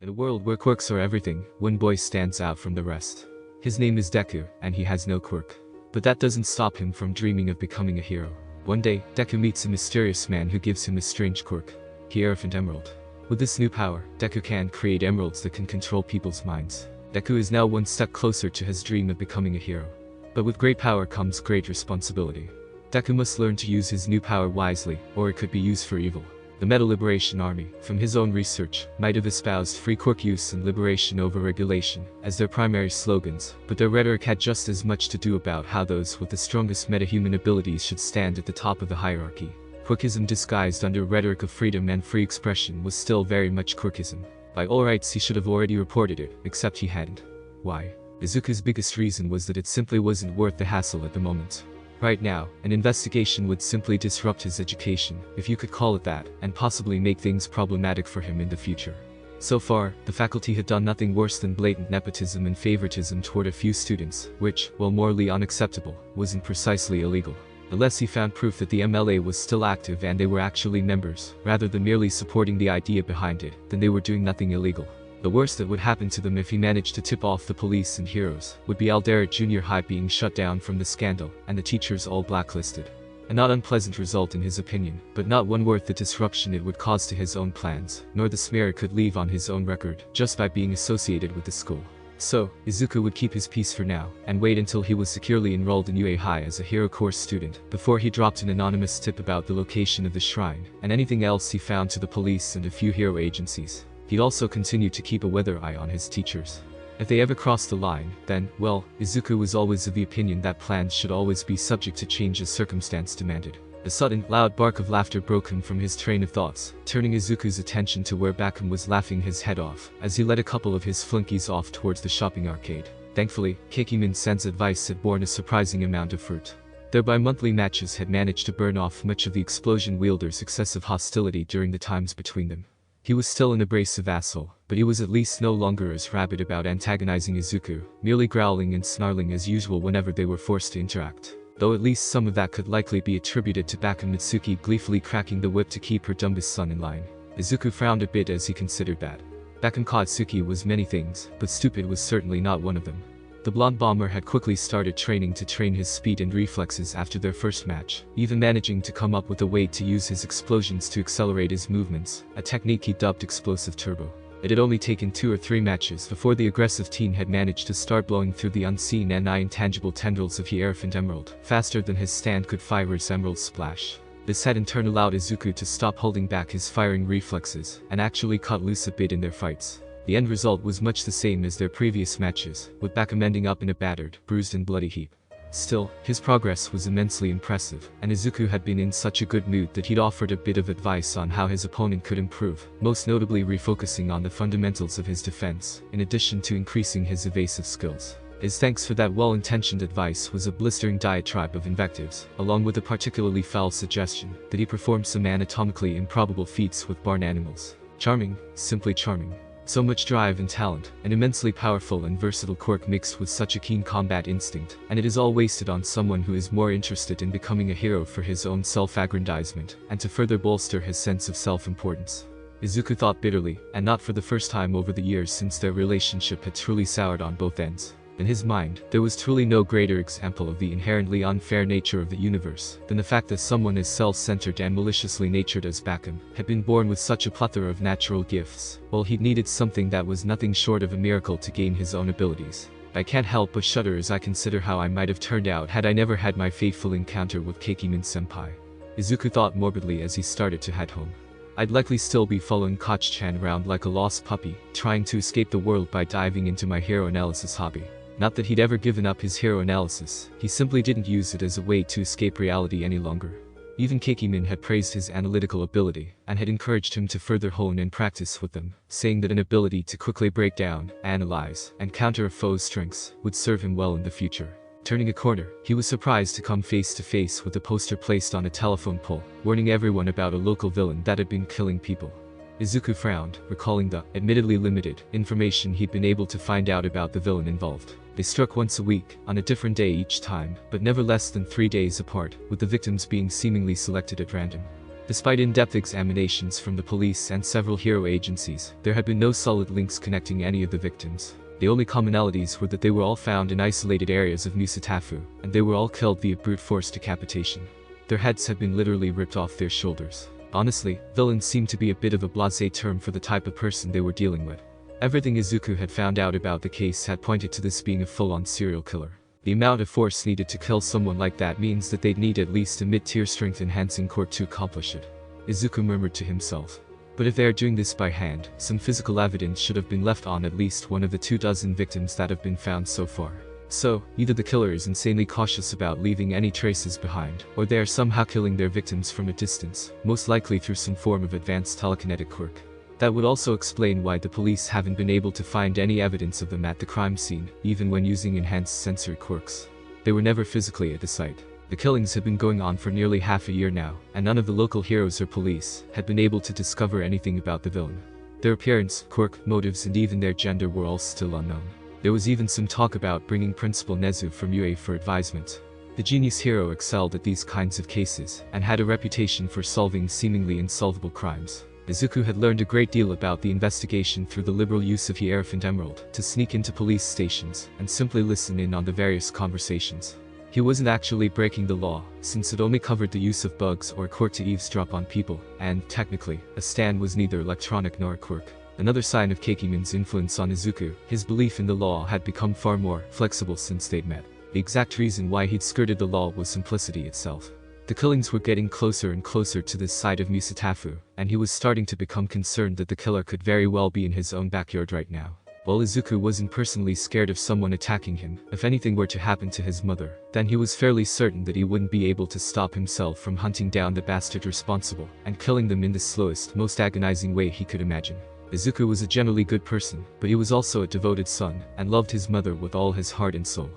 In a world where quirks are everything, one boy stands out from the rest. His name is Deku, and he has no quirk. But that doesn't stop him from dreaming of becoming a hero. One day, Deku meets a mysterious man who gives him a strange quirk, Hierophant Emerald. With this new power, Deku can create emeralds that can control people's minds. Deku is now one step closer to his dream of becoming a hero. But with great power comes great responsibility. Deku must learn to use his new power wisely, or it could be used for evil. The Metal Liberation Army, from his own research, might have espoused free quirk use and liberation over regulation as their primary slogans, but their rhetoric had just as much to do about how those with the strongest metahuman abilities should stand at the top of the hierarchy. Quirkism disguised under rhetoric of freedom and free expression was still very much quirkism. By all rights he should have already reported it, except he hadn't. Why? Izuku's biggest reason was that it simply wasn't worth the hassle at the moment. Right now, an investigation would simply disrupt his education, if you could call it that, and possibly make things problematic for him in the future. So far, the faculty had done nothing worse than blatant nepotism and favoritism toward a few students, which, while morally unacceptable, wasn't precisely illegal. Unless he found proof that the MLA was still active and they were actually members, rather than merely supporting the idea behind it, then they were doing nothing illegal. The worst that would happen to them if he managed to tip off the police and heroes would be Alderet Junior High being shut down from the scandal, and the teachers all blacklisted. A not unpleasant result in his opinion, but not one worth the disruption it would cause to his own plans, nor the smear it could leave on his own record, just by being associated with the school. So, Izuku would keep his peace for now, and wait until he was securely enrolled in UA High as a hero course student, before he dropped an anonymous tip about the location of the shrine, and anything else he found to the police and a few hero agencies. He'd also continue to keep a weather eye on his teachers. If they ever crossed the line, then, well, Izuku was always of the opinion that plans should always be subject to change as circumstance demanded. A sudden, loud bark of laughter broke him from his train of thoughts, turning Izuku's attention to where Bakum was laughing his head off, as he led a couple of his flunkies off towards the shopping arcade. Thankfully, Kekimin-san's advice had borne a surprising amount of fruit. Their bi-monthly matches had managed to burn off much of the explosion wielder's excessive hostility during the times between them. He was still an abrasive asshole, but he was at least no longer as rabid about antagonizing Izuku, merely growling and snarling as usual whenever they were forced to interact. Though at least some of that could likely be attributed to Bakum Mitsuki gleefully cracking the whip to keep her dumbest son in line. Izuku frowned a bit as he considered that. Bakum Katsuki was many things, but stupid was certainly not one of them. The blonde bomber had quickly started training to train his speed and reflexes after their first match, even managing to come up with a way to use his explosions to accelerate his movements, a technique he dubbed explosive turbo. It had only taken 2 or 3 matches before the aggressive teen had managed to start blowing through the unseen and intangible tendrils of Hierophant Emerald, faster than his stand could fire its emerald splash. This had in turn allowed Izuku to stop holding back his firing reflexes, and actually cut loose a bit in their fights. The end result was much the same as their previous matches, with Bakum ending up in a battered, bruised and bloody heap. Still, his progress was immensely impressive, and Izuku had been in such a good mood that he'd offered a bit of advice on how his opponent could improve, most notably refocusing on the fundamentals of his defense, in addition to increasing his evasive skills. His thanks for that well-intentioned advice was a blistering diatribe of invectives, along with a particularly foul suggestion that he perform some anatomically improbable feats with barn animals. Charming, simply charming. So much drive and talent, an immensely powerful and versatile quirk mixed with such a keen combat instinct, and it is all wasted on someone who is more interested in becoming a hero for his own self-aggrandizement, and to further bolster his sense of self-importance. Izuku thought bitterly, and not for the first time over the years since their relationship had truly soured on both ends. In his mind, there was truly no greater example of the inherently unfair nature of the universe than the fact that someone as self-centered and maliciously natured as Bakum had been born with such a plethora of natural gifts, while he'd needed something that was nothing short of a miracle to gain his own abilities. I can't help but shudder as I consider how I might have turned out had I never had my fateful encounter with Kekimin-senpai. Izuku thought morbidly as he started to head home. I'd likely still be following Koch-chan around like a lost puppy, trying to escape the world by diving into my hero analysis hobby. Not that he'd ever given up his hero analysis, he simply didn't use it as a way to escape reality any longer. Even Kekimin had praised his analytical ability, and had encouraged him to further hone and practice with them, saying that an ability to quickly break down, analyze, and counter a foe's strengths would serve him well in the future. Turning a corner, he was surprised to come face to face with a poster placed on a telephone pole, warning everyone about a local villain that had been killing people. Izuku frowned, recalling the, admittedly limited, information he'd been able to find out about the villain involved. They struck once a week, on a different day each time, but never less than 3 days apart, with the victims being seemingly selected at random. Despite in-depth examinations from the police and several hero agencies, there had been no solid links connecting any of the victims. The only commonalities were that they were all found in isolated areas of Musatafu, and they were all killed via brute force decapitation. Their heads had been literally ripped off their shoulders. Honestly, villain seemed to be a bit of a blasé term for the type of person they were dealing with. Everything Izuku had found out about the case had pointed to this being a full-on serial killer. The amount of force needed to kill someone like that means that they'd need at least a mid-tier strength-enhancing quirk to accomplish it. Izuku murmured to himself. But if they are doing this by hand, some physical evidence should have been left on at least one of the 24 victims that have been found so far. So, either the killer is insanely cautious about leaving any traces behind, or they are somehow killing their victims from a distance, most likely through some form of advanced telekinetic quirk. That would also explain why the police haven't been able to find any evidence of them at the crime scene, even when using enhanced sensory quirks. They were never physically at the site. The killings had been going on for nearly half a year now, and none of the local heroes or police had been able to discover anything about the villain. Their appearance, quirk, motives and even their gender were all still unknown. There was even some talk about bringing Principal Nezu from UA for advisement. The genius hero excelled at these kinds of cases, and had a reputation for solving seemingly insolvable crimes. Izuku had learned a great deal about the investigation through the liberal use of Hierophant Emerald to sneak into police stations and simply listen in on the various conversations. He wasn't actually breaking the law, since it only covered the use of bugs or quirk to eavesdrop on people, and, technically, a stand was neither electronic nor a quirk. Another sign of Kekiman's influence on Izuku, his belief in the law had become far more flexible since they'd met. The exact reason why he'd skirted the law was simplicity itself. The killings were getting closer and closer to this side of Musatafu, and he was starting to become concerned that the killer could very well be in his own backyard right now. While Izuku wasn't personally scared of someone attacking him, if anything were to happen to his mother, then he was fairly certain that he wouldn't be able to stop himself from hunting down the bastard responsible, and killing them in the slowest, most agonizing way he could imagine. Izuku was a generally good person, but he was also a devoted son, and loved his mother with all his heart and soul.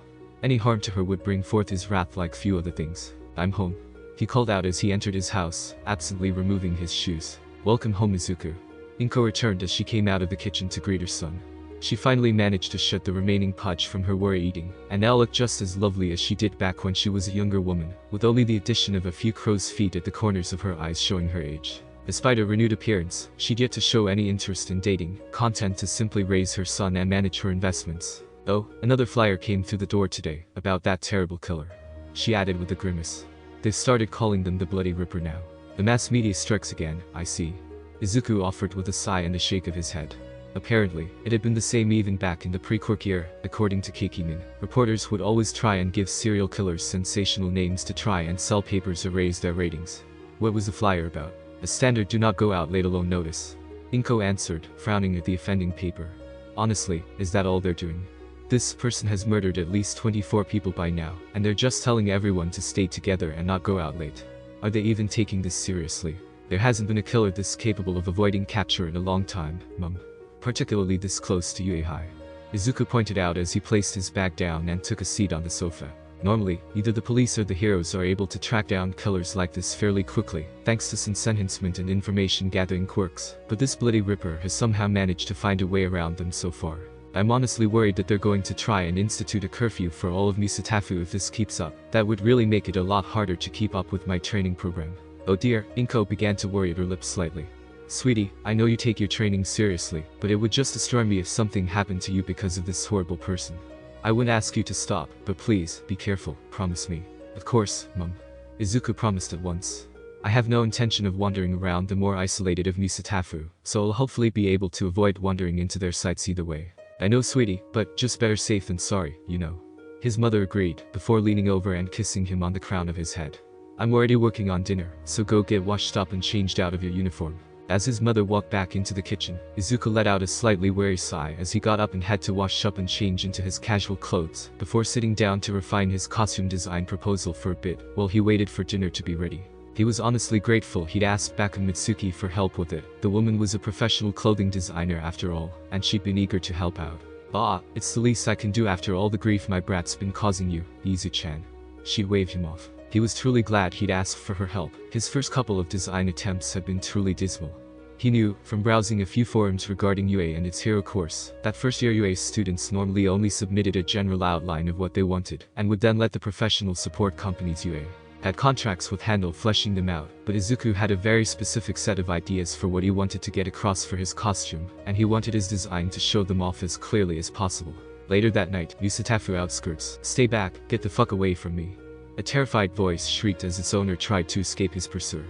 Any harm to her would bring forth his wrath like few other things. "I'm home," he called out as he entered his house, absently removing his shoes. "Welcome home, Izuku." Inko returned as she came out of the kitchen to greet her son. She finally managed to shut the remaining pudge from her worry eating, and now looked just as lovely as she did back when she was a younger woman, with only the addition of a few crow's feet at the corners of her eyes showing her age. Despite her renewed appearance, she'd yet to show any interest in dating, content to simply raise her son and manage her investments. "Oh, another flyer came through the door today, about that terrible killer," she added with a grimace. "They've started calling them the Bloody Ripper now. The mass media strikes again, I see," Izuku offered with a sigh and a shake of his head. Apparently, it had been the same even back in the pre-quirk era, according to Kekiman. Reporters would always try and give serial killers sensational names to try and sell papers or raise their ratings. What was the flyer about? A standard do not go out let alone notice. Inko answered, frowning at the offending paper. Honestly, is that all they're doing? This person has murdered at least 24 people by now, and they're just telling everyone to stay together and not go out late. Are they even taking this seriously? There hasn't been a killer this capable of avoiding capture in a long time, Mum. Particularly this close to UA High. Izuku pointed out as he placed his bag down and took a seat on the sofa. Normally, either the police or the heroes are able to track down killers like this fairly quickly, thanks to enhancement and information gathering quirks, but this Bloody Ripper has somehow managed to find a way around them so far. I'm honestly worried that they're going to try and institute a curfew for all of Musatafu if this keeps up. That would really make it a lot harder to keep up with my training program. Oh dear, Inko began to worry at her lips slightly. Sweetie, I know you take your training seriously, but it would just destroy me if something happened to you because of this horrible person. I wouldn't ask you to stop, but please, be careful, promise me. Of course, Mum. Izuku promised at once. I have no intention of wandering around the more isolated of Musatafu, so I'll hopefully be able to avoid wandering into their sights either way. I know, sweetie, but just better safe than sorry, you know. His mother agreed, before leaning over and kissing him on the crown of his head. I'm already working on dinner, so go get washed up and changed out of your uniform. As his mother walked back into the kitchen, Izuku let out a slightly weary sigh as he got up and had to wash up and change into his casual clothes, before sitting down to refine his costume design proposal for a bit, while he waited for dinner to be ready. He was honestly grateful he'd asked Baka Mitsuki for help with it. The woman was a professional clothing designer after all, and she'd been eager to help out. "Ah, it's the least I can do after all the grief my brat's been causing you, Izu-chan." She waved him off. He was truly glad he'd asked for her help. His first couple of design attempts had been truly dismal. He knew, from browsing a few forums regarding UA and its hero course, that first-year UA students normally only submitted a general outline of what they wanted, and would then let the professional support companies UA. had contracts with Handel fleshing them out, but Izuku had a very specific set of ideas for what he wanted to get across for his costume, and he wanted his design to show them off as clearly as possible. Later that night, Yusatafu outskirts. "Stay back, get the fuck away from me." A terrified voice shrieked as its owner tried to escape his pursuer.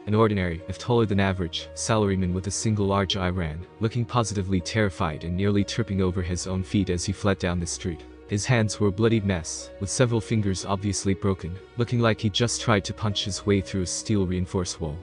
An ordinary, if taller than average, salaryman with a single large eye ran, looking positively terrified and nearly tripping over his own feet as he fled down the street. His hands were a bloodied mess, with several fingers obviously broken, looking like he just tried to punch his way through a steel-reinforced wall.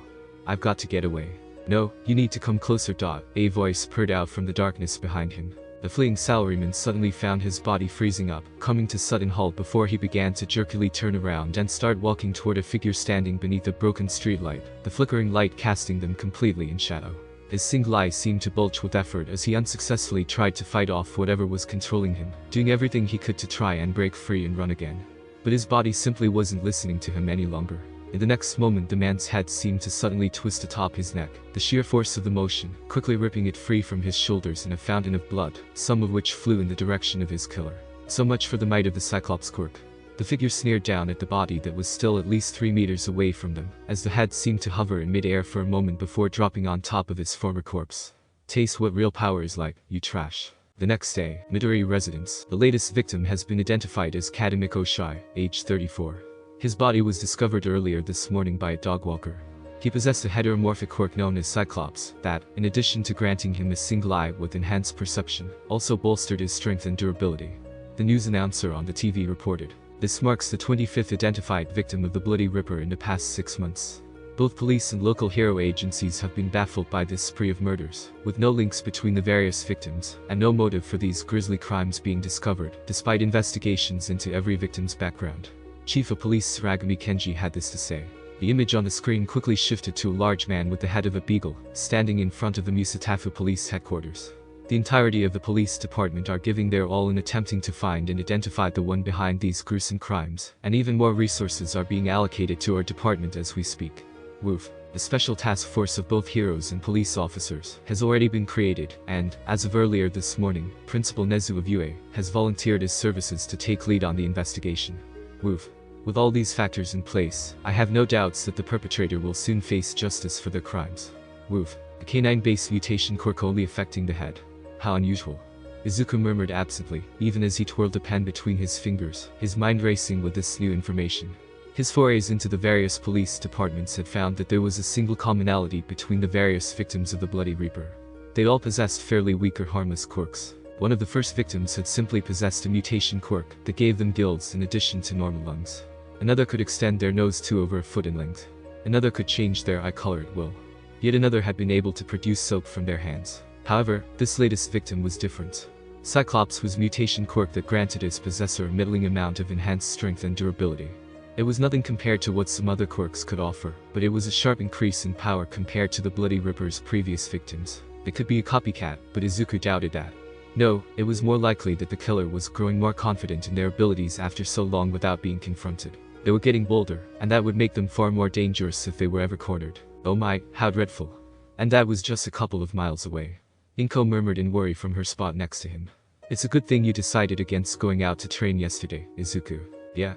"I've got to get away." "No, you need to come closer." A voice purred out from the darkness behind him. The fleeing salaryman suddenly found his body freezing up, coming to sudden halt before he began to jerkily turn around and start walking toward a figure standing beneath a broken streetlight, the flickering light casting them completely in shadow. His single eye seemed to bulge with effort as he unsuccessfully tried to fight off whatever was controlling him, doing everything he could to try and break free and run again. But his body simply wasn't listening to him any longer. In the next moment, the man's head seemed to suddenly twist atop his neck, the sheer force of the motion quickly ripping it free from his shoulders in a fountain of blood, some of which flew in the direction of his killer. So much for the might of the Cyclops quirk. The figure sneered down at the body that was still at least 3 meters away from them, as the head seemed to hover in mid-air for a moment before dropping on top of his former corpse. "Taste what real power is like, you trash." The next day, Midori residence. The latest victim has been identified as Kadamiko Shai, age 34. His body was discovered earlier this morning by a dog walker. He possessed a heteromorphic quirk known as Cyclops, that, in addition to granting him a single eye with enhanced perception, also bolstered his strength and durability. The news announcer on the TV reported, "This marks the 25th identified victim of the Bloody Ripper in the past 6 months." Both police and local hero agencies have been baffled by this spree of murders, with no links between the various victims, and no motive for these grisly crimes being discovered, despite investigations into every victim's background. Chief of Police Suragami Kenji had this to say. The image on the screen quickly shifted to a large man with the head of a beagle, standing in front of the Musatafu Police Headquarters. The entirety of the police department are giving their all in attempting to find and identify the one behind these gruesome crimes, and even more resources are being allocated to our department as we speak. Woof. A special task force of both heroes and police officers has already been created, and, as of earlier this morning, Principal Nezu of UA has volunteered his services to take lead on the investigation. Woof. With all these factors in place, I have no doubts that the perpetrator will soon face justice for their crimes. Woof. A canine-based mutation quirk only affecting the head. How unusual. Izuku murmured absently, even as he twirled the pen between his fingers, his mind racing with this new information. His forays into the various police departments had found that there was a single commonality between the various victims of the Bloody Reaper. They all possessed fairly weak or harmless quirks. One of the first victims had simply possessed a mutation quirk that gave them gills in addition to normal lungs. Another could extend their nose to over a foot in length. Another could change their eye color at will. Yet another had been able to produce soap from their hands. However, this latest victim was different. Cyclops was a mutation quirk that granted its possessor a middling amount of enhanced strength and durability. It was nothing compared to what some other quirks could offer, but it was a sharp increase in power compared to the Bloody Ripper's previous victims. It could be a copycat, but Izuku doubted that. No, it was more likely that the killer was growing more confident in their abilities after so long without being confronted. They were getting bolder, and that would make them far more dangerous if they were ever cornered. Oh my, how dreadful. And that was just a couple of miles away. Inko murmured in worry from her spot next to him. "It's a good thing you decided against going out to train yesterday, Izuku." "Yeah,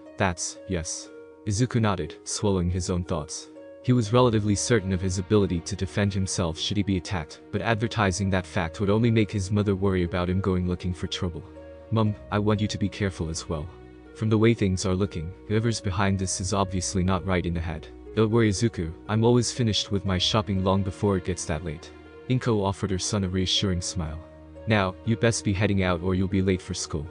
yes." Izuku nodded, swallowing his own thoughts. He was relatively certain of his ability to defend himself should he be attacked, but advertising that fact would only make his mother worry about him going looking for trouble. "Mum, I want you to be careful as well. From the way things are looking, whoever's behind this is obviously not right in the head. Don't worry, Izuku, I'm always finished with my shopping long before it gets that late." Inko offered her son a reassuring smile. "Now, you best be heading out or you'll be late for school."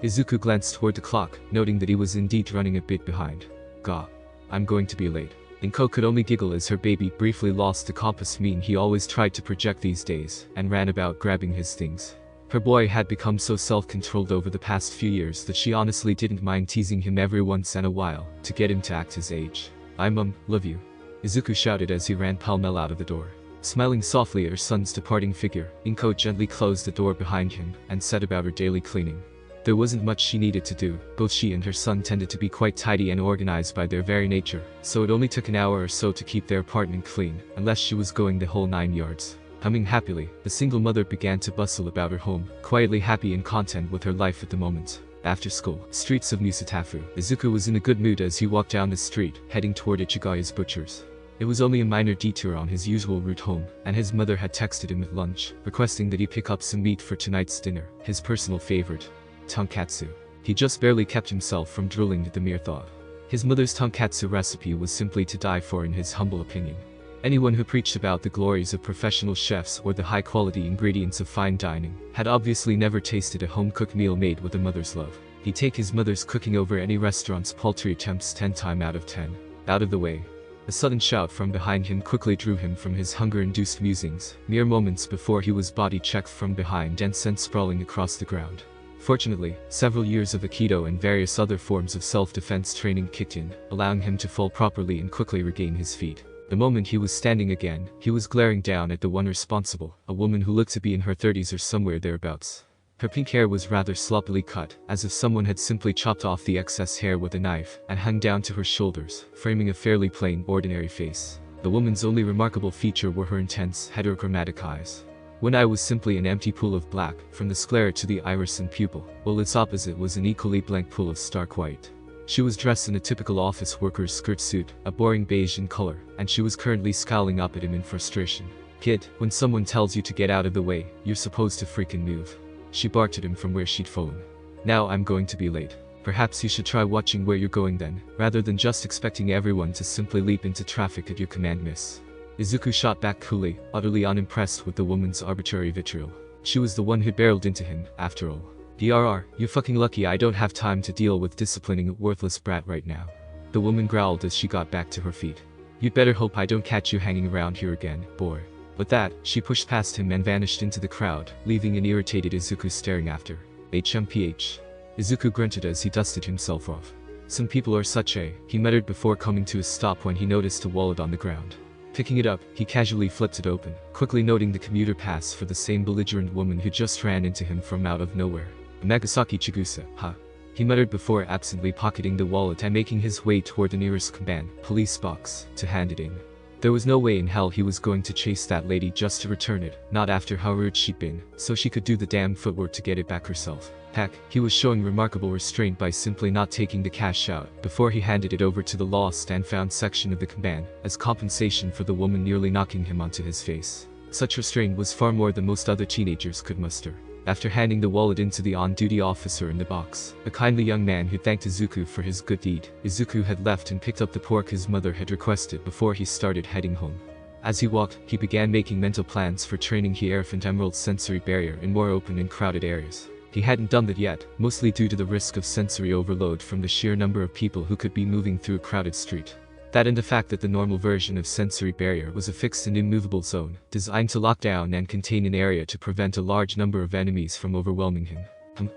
Izuku glanced toward the clock, noting that he was indeed running a bit behind. "Gah. I'm going to be late." Inko could only giggle as her baby briefly lost the compass mean he always tried to project these days, and ran about grabbing his things. Her boy had become so self-controlled over the past few years that she honestly didn't mind teasing him every once in a while, to get him to act his age. "I love you," Izuku shouted as he ran pell-mell out of the door. Smiling softly at her son's departing figure, Inko gently closed the door behind him, and set about her daily cleaning. There wasn't much she needed to do, both she and her son tended to be quite tidy and organized by their very nature, so it only took an hour or so to keep their apartment clean, unless she was going the whole 9 yards. Humming happily, the single mother began to bustle about her home, quietly happy and content with her life at the moment. After school, streets of Musatafu. Izuku was in a good mood as he walked down the street, heading toward Ichigaya's butcher's. It was only a minor detour on his usual route home, and his mother had texted him at lunch, requesting that he pick up some meat for tonight's dinner, his personal favorite, tonkatsu. He just barely kept himself from drooling at the mere thought. His mother's tonkatsu recipe was simply to die for in his humble opinion. Anyone who preached about the glories of professional chefs or the high-quality ingredients of fine dining had obviously never tasted a home-cooked meal made with a mother's love. He'd take his mother's cooking over any restaurant's paltry attempts 10 times out of 10. Out of the way. A sudden shout from behind him quickly drew him from his hunger-induced musings, mere moments before he was body-checked from behind and sent sprawling across the ground. Fortunately, several years of Aikido and various other forms of self-defense training kicked in, allowing him to fall properly and quickly regain his feet. The moment he was standing again, he was glaring down at the one responsible, a woman who looked to be in her 30s or somewhere thereabouts. Her pink hair was rather sloppily cut, as if someone had simply chopped off the excess hair with a knife, and hung down to her shoulders, framing a fairly plain, ordinary face. The woman's only remarkable feature were her intense, heterochromatic eyes. One eye was simply an empty pool of black, from the sclera to the iris and pupil, while its opposite was an equally blank pool of stark white. She was dressed in a typical office worker's skirt suit, a boring beige in color, and she was currently scowling up at him in frustration. "Kid, when someone tells you to get out of the way, you're supposed to freaking move." She barked at him from where she'd fallen. "Now I'm going to be late. Perhaps you should try watching where you're going then, rather than just expecting everyone to simply leap into traffic at your command, miss." Izuku shot back coolly, utterly unimpressed with the woman's arbitrary vitriol. She was the one who barreled into him, after all. "Drr, you're fucking lucky I don't have time to deal with disciplining a worthless brat right now." The woman growled as she got back to her feet. "You'd better hope I don't catch you hanging around here again, boy." With that, she pushed past him and vanished into the crowd, leaving an irritated Izuku staring after. HMPH. Izuku grunted as he dusted himself off. "Some people are such a," he muttered before coming to a stop when he noticed a wallet on the ground. Picking it up, he casually flipped it open, quickly noting the commuter pass for the same belligerent woman who just ran into him from out of nowhere. "Nagasaki Chigusa, huh?" he muttered before absently pocketing the wallet and making his way toward the nearest command police box to hand it in. There was no way in hell he was going to chase that lady just to return it, not after how rude she'd been, so she could do the damn footwork to get it back herself. Heck, he was showing remarkable restraint by simply not taking the cash out before he handed it over to the lost and found section of the command, as compensation for the woman nearly knocking him onto his face. Such restraint was far more than most other teenagers could muster. After handing the wallet into the on-duty officer in the box, a kindly young man who thanked Izuku for his good deed, Izuku had left and picked up the pork his mother had requested before he started heading home. As he walked, he began making mental plans for training Hierophant Emerald's sensory barrier in more open and crowded areas. He hadn't done that yet, mostly due to the risk of sensory overload from the sheer number of people who could be moving through a crowded street. That and the fact that the normal version of sensory barrier was a fixed and immovable zone, designed to lock down and contain an area to prevent a large number of enemies from overwhelming him.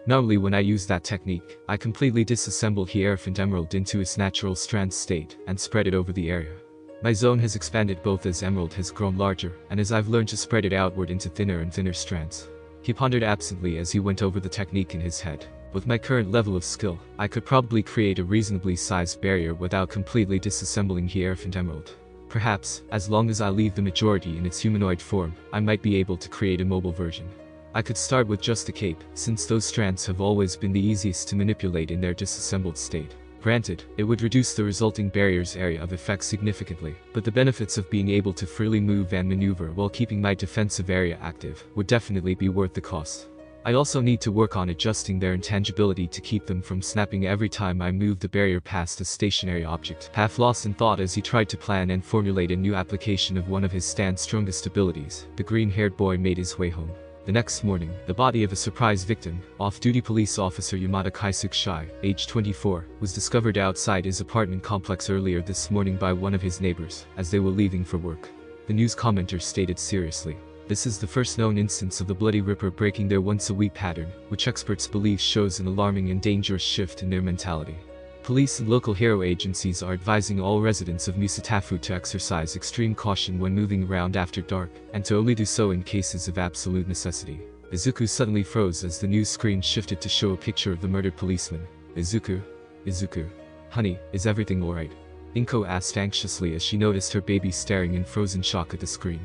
Normally when I use that technique, I completely disassemble Hierophant Emerald into its natural strand state and spread it over the area. My zone has expanded both as Emerald has grown larger and as I've learned to spread it outward into thinner and thinner strands. He pondered absently as he went over the technique in his head. With my current level of skill, I could probably create a reasonably sized barrier without completely disassembling Hierophant Emerald. Perhaps, as long as I leave the majority in its humanoid form, I might be able to create a mobile version. I could start with just the cape, since those strands have always been the easiest to manipulate in their disassembled state. Granted, it would reduce the resulting barrier's area of effect significantly, but the benefits of being able to freely move and maneuver while keeping my defensive area active would definitely be worth the cost. I also need to work on adjusting their intangibility to keep them from snapping every time I move the barrier past a stationary object. Half lost in thought as he tried to plan and formulate a new application of one of his stand's strongest abilities, the green-haired boy made his way home. The next morning, the body of a surprise victim, off-duty police officer Yamada Kaisuke Shai, age 24, was discovered outside his apartment complex earlier this morning by one of his neighbors, as they were leaving for work. The news commenter stated seriously, "This is the first known instance of the Bloody Ripper breaking their once-a-week pattern, which experts believe shows an alarming and dangerous shift in their mentality. Police and local hero agencies are advising all residents of Musatafu to exercise extreme caution when moving around after dark, and to only do so in cases of absolute necessity." Izuku suddenly froze as the news screen shifted to show a picture of the murdered policeman. Izuku? Izuku? Honey, is everything alright? Inko asked anxiously as she noticed her baby staring in frozen shock at the screen.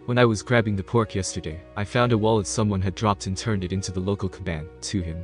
When I was grabbing the pork yesterday, I found a wallet someone had dropped and turned it into the local command, to him.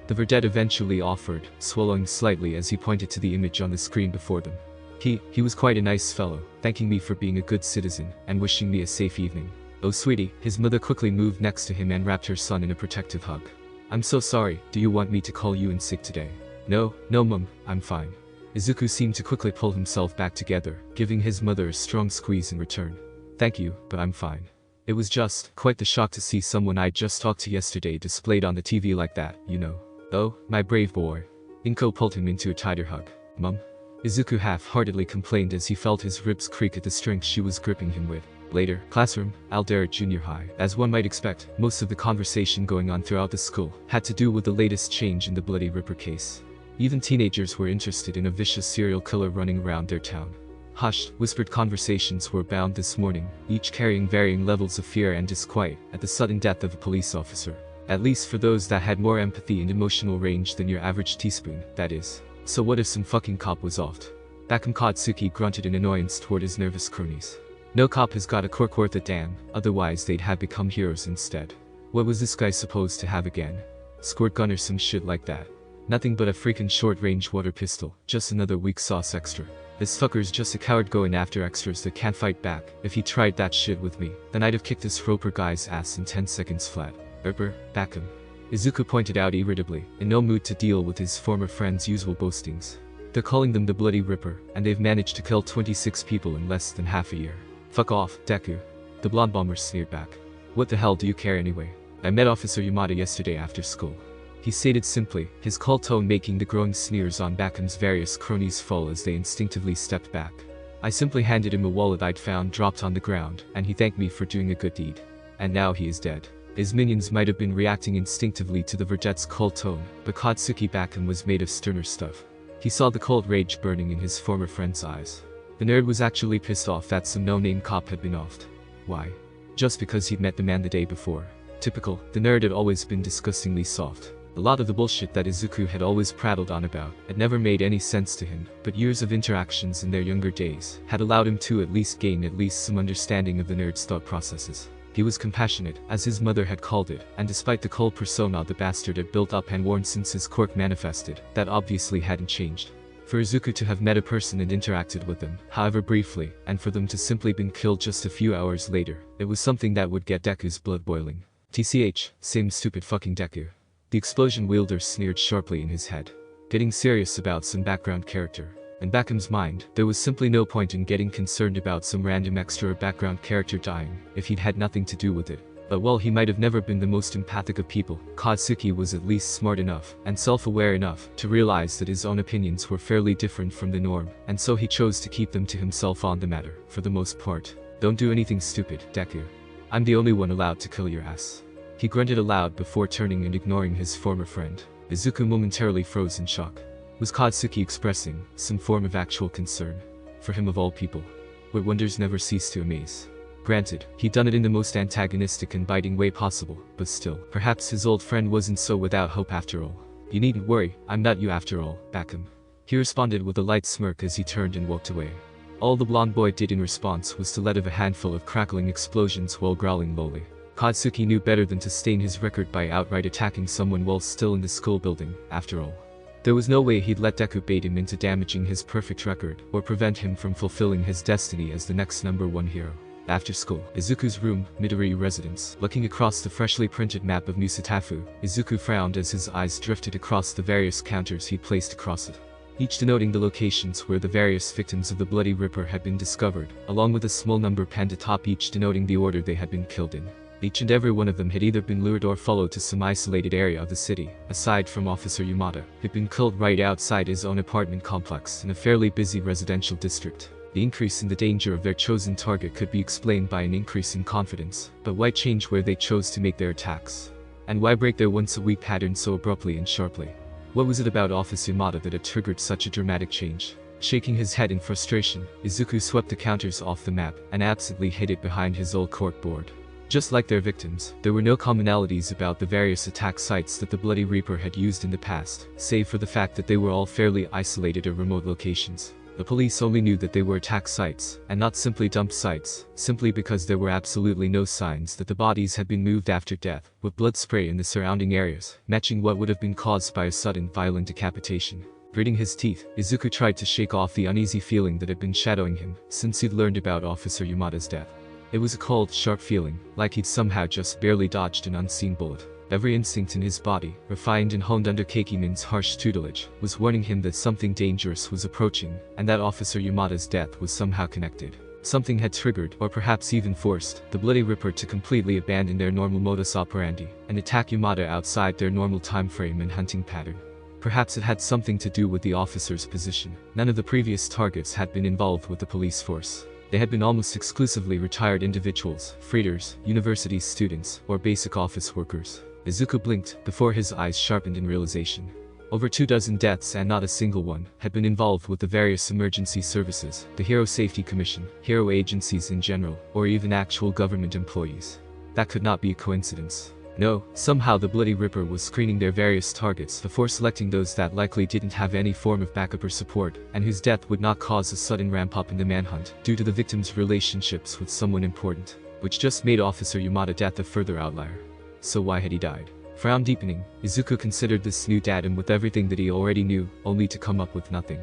The verdette eventually offered, swallowing slightly as he pointed to the image on the screen before them. He was quite a nice fellow, thanking me for being a good citizen, and wishing me a safe evening. Oh sweetie, his mother quickly moved next to him and wrapped her son in a protective hug. I'm so sorry, do you want me to call you in sick today? No, mum, I'm fine. Izuku seemed to quickly pull himself back together, giving his mother a strong squeeze in return. Thank you, but I'm fine. It was just quite the shock to see someone I'd just talked to yesterday displayed on the TV like that, you know. Oh, my brave boy. Inko pulled him into a tighter hug. Mum? Izuku half-heartedly complained as he felt his ribs creak at the strength she was gripping him with. Later, classroom, Aldera Junior High. As one might expect, most of the conversation going on throughout the school had to do with the latest change in the Bloody Ripper case. Even teenagers were interested in a vicious serial killer running around their town. Hushed, whispered conversations were abound this morning, each carrying varying levels of fear and disquiet at the sudden death of a police officer. At least for those that had more empathy and emotional range than your average teaspoon, that is. So what if some fucking cop was offed? Bakum Katsuki grunted in annoyance toward his nervous cronies. No cop has got a quirk worth a damn, otherwise they'd have become heroes instead. What was this guy supposed to have again? Squirt gun or some shit like that? Nothing but a freaking short-range water pistol, just another weak sauce extra. This fucker's just a coward going after extras that can't fight back. If he tried that shit with me, then I'd have kicked this Roper guy's ass in 10 seconds flat. Bakum. Izuku pointed out irritably, in no mood to deal with his former friend's usual boastings. They're calling them the Bloody Ripper, and they've managed to kill 26 people in less than half a year. Fuck off, Deku. The blonde bomber sneered back. What the hell do you care anyway? I met Officer Yamada yesterday after school. He stated simply, his cold tone making the growing sneers on Bakum's various cronies fall as they instinctively stepped back. I simply handed him a wallet I'd found dropped on the ground, and he thanked me for doing a good deed. And now he is dead. His minions might have been reacting instinctively to the verdette's cold tone, but Katsuki Bakum was made of sterner stuff. He saw the cold rage burning in his former friend's eyes. The nerd was actually pissed off that some no-name cop had been offed. Why? Just because he'd met the man the day before. Typical, the nerd had always been disgustingly soft. A lot of the bullshit that Izuku had always prattled on about had never made any sense to him, but years of interactions in their younger days had allowed him to gain at least some understanding of the nerd's thought processes. He was compassionate, as his mother had called it, and despite the cold persona the bastard had built up and worn since his quirk manifested, that obviously hadn't changed. For Izuku to have met a person and interacted with them, however briefly, and for them to simply been killed just a few hours later, it was something that would get Deku's blood boiling. TCH, same stupid fucking Deku. The explosion wielder sneered sharply in his head. Getting serious about some background character. In Bakum's mind, there was simply no point in getting concerned about some random extra or background character dying, if he'd had nothing to do with it. But while he might have never been the most empathic of people, Katsuki was at least smart enough, and self-aware enough, to realize that his own opinions were fairly different from the norm, and so he chose to keep them to himself on the matter, for the most part. Don't do anything stupid, Deku. I'm the only one allowed to kill your ass. He grunted aloud before turning and ignoring his former friend. Izuku momentarily froze in shock. Was Katsuki expressing some form of actual concern? For him of all people. Where wonders never cease to amaze. Granted, he'd done it in the most antagonistic and biting way possible, but still, perhaps his old friend wasn't so without hope after all. You needn't worry, I'm not you after all, Bakum. He responded with a light smirk as he turned and walked away. All the blonde boy did in response was to let off a handful of crackling explosions while growling lowly. Katsuki knew better than to stain his record by outright attacking someone while still in the school building, after all. There was no way he'd let Deku bait him into damaging his perfect record, or prevent him from fulfilling his destiny as the next #1 hero. After school, Izuku's room, Midori residence. Looking across the freshly printed map of Musatafu, Izuku frowned as his eyes drifted across the various counters he'd placed across it, each denoting the locations where the various victims of the Bloody Ripper had been discovered, along with a small number penned atop each denoting the order they had been killed in. Each and every one of them had either been lured or followed to some isolated area of the city, aside from Officer Yamada, who'd been killed right outside his own apartment complex in a fairly busy residential district. The increase in the danger of their chosen target could be explained by an increase in confidence, but why change where they chose to make their attacks? And why break their once-a-week pattern so abruptly and sharply? What was it about Officer Yamada that had triggered such a dramatic change? Shaking his head in frustration, Izuku swept the counters off the map and absently hid it behind his old corkboard. Just like their victims, there were no commonalities about the various attack sites that the Bloody Reaper had used in the past, save for the fact that they were all fairly isolated or remote locations. The police only knew that they were attack sites, and not simply dump sites, simply because there were absolutely no signs that the bodies had been moved after death, with blood spray in the surrounding areas, matching what would have been caused by a sudden, violent decapitation. Gritting his teeth, Izuku tried to shake off the uneasy feeling that had been shadowing him since he'd learned about Officer Yamada's death. It was a cold, sharp feeling, like he'd somehow just barely dodged an unseen bullet. Every instinct in his body, refined and honed under Keikimin's harsh tutelage, was warning him that something dangerous was approaching, and that Officer Yamada's death was somehow connected. Something had triggered, or perhaps even forced, the Bloody Ripper to completely abandon their normal modus operandi, and attack Yamada outside their normal time frame and hunting pattern. Perhaps it had something to do with the officer's position. None of the previous targets had been involved with the police force. They had been almost exclusively retired individuals, freighters, university students, or basic office workers. Izuku blinked before his eyes sharpened in realization. Over 24 deaths, and not a single one had been involved with the various emergency services, the Hero Safety Commission, hero agencies in general, or even actual government employees. That could not be a coincidence. No, somehow the Bloody Ripper was screening their various targets before selecting those that likely didn't have any form of backup or support, and whose death would not cause a sudden ramp-up in the manhunt due to the victim's relationships with someone important, which just made Officer Yamada's death a further outlier. So why had he died? Frown deepening, Izuku considered this new datum with everything that he already knew, only to come up with nothing.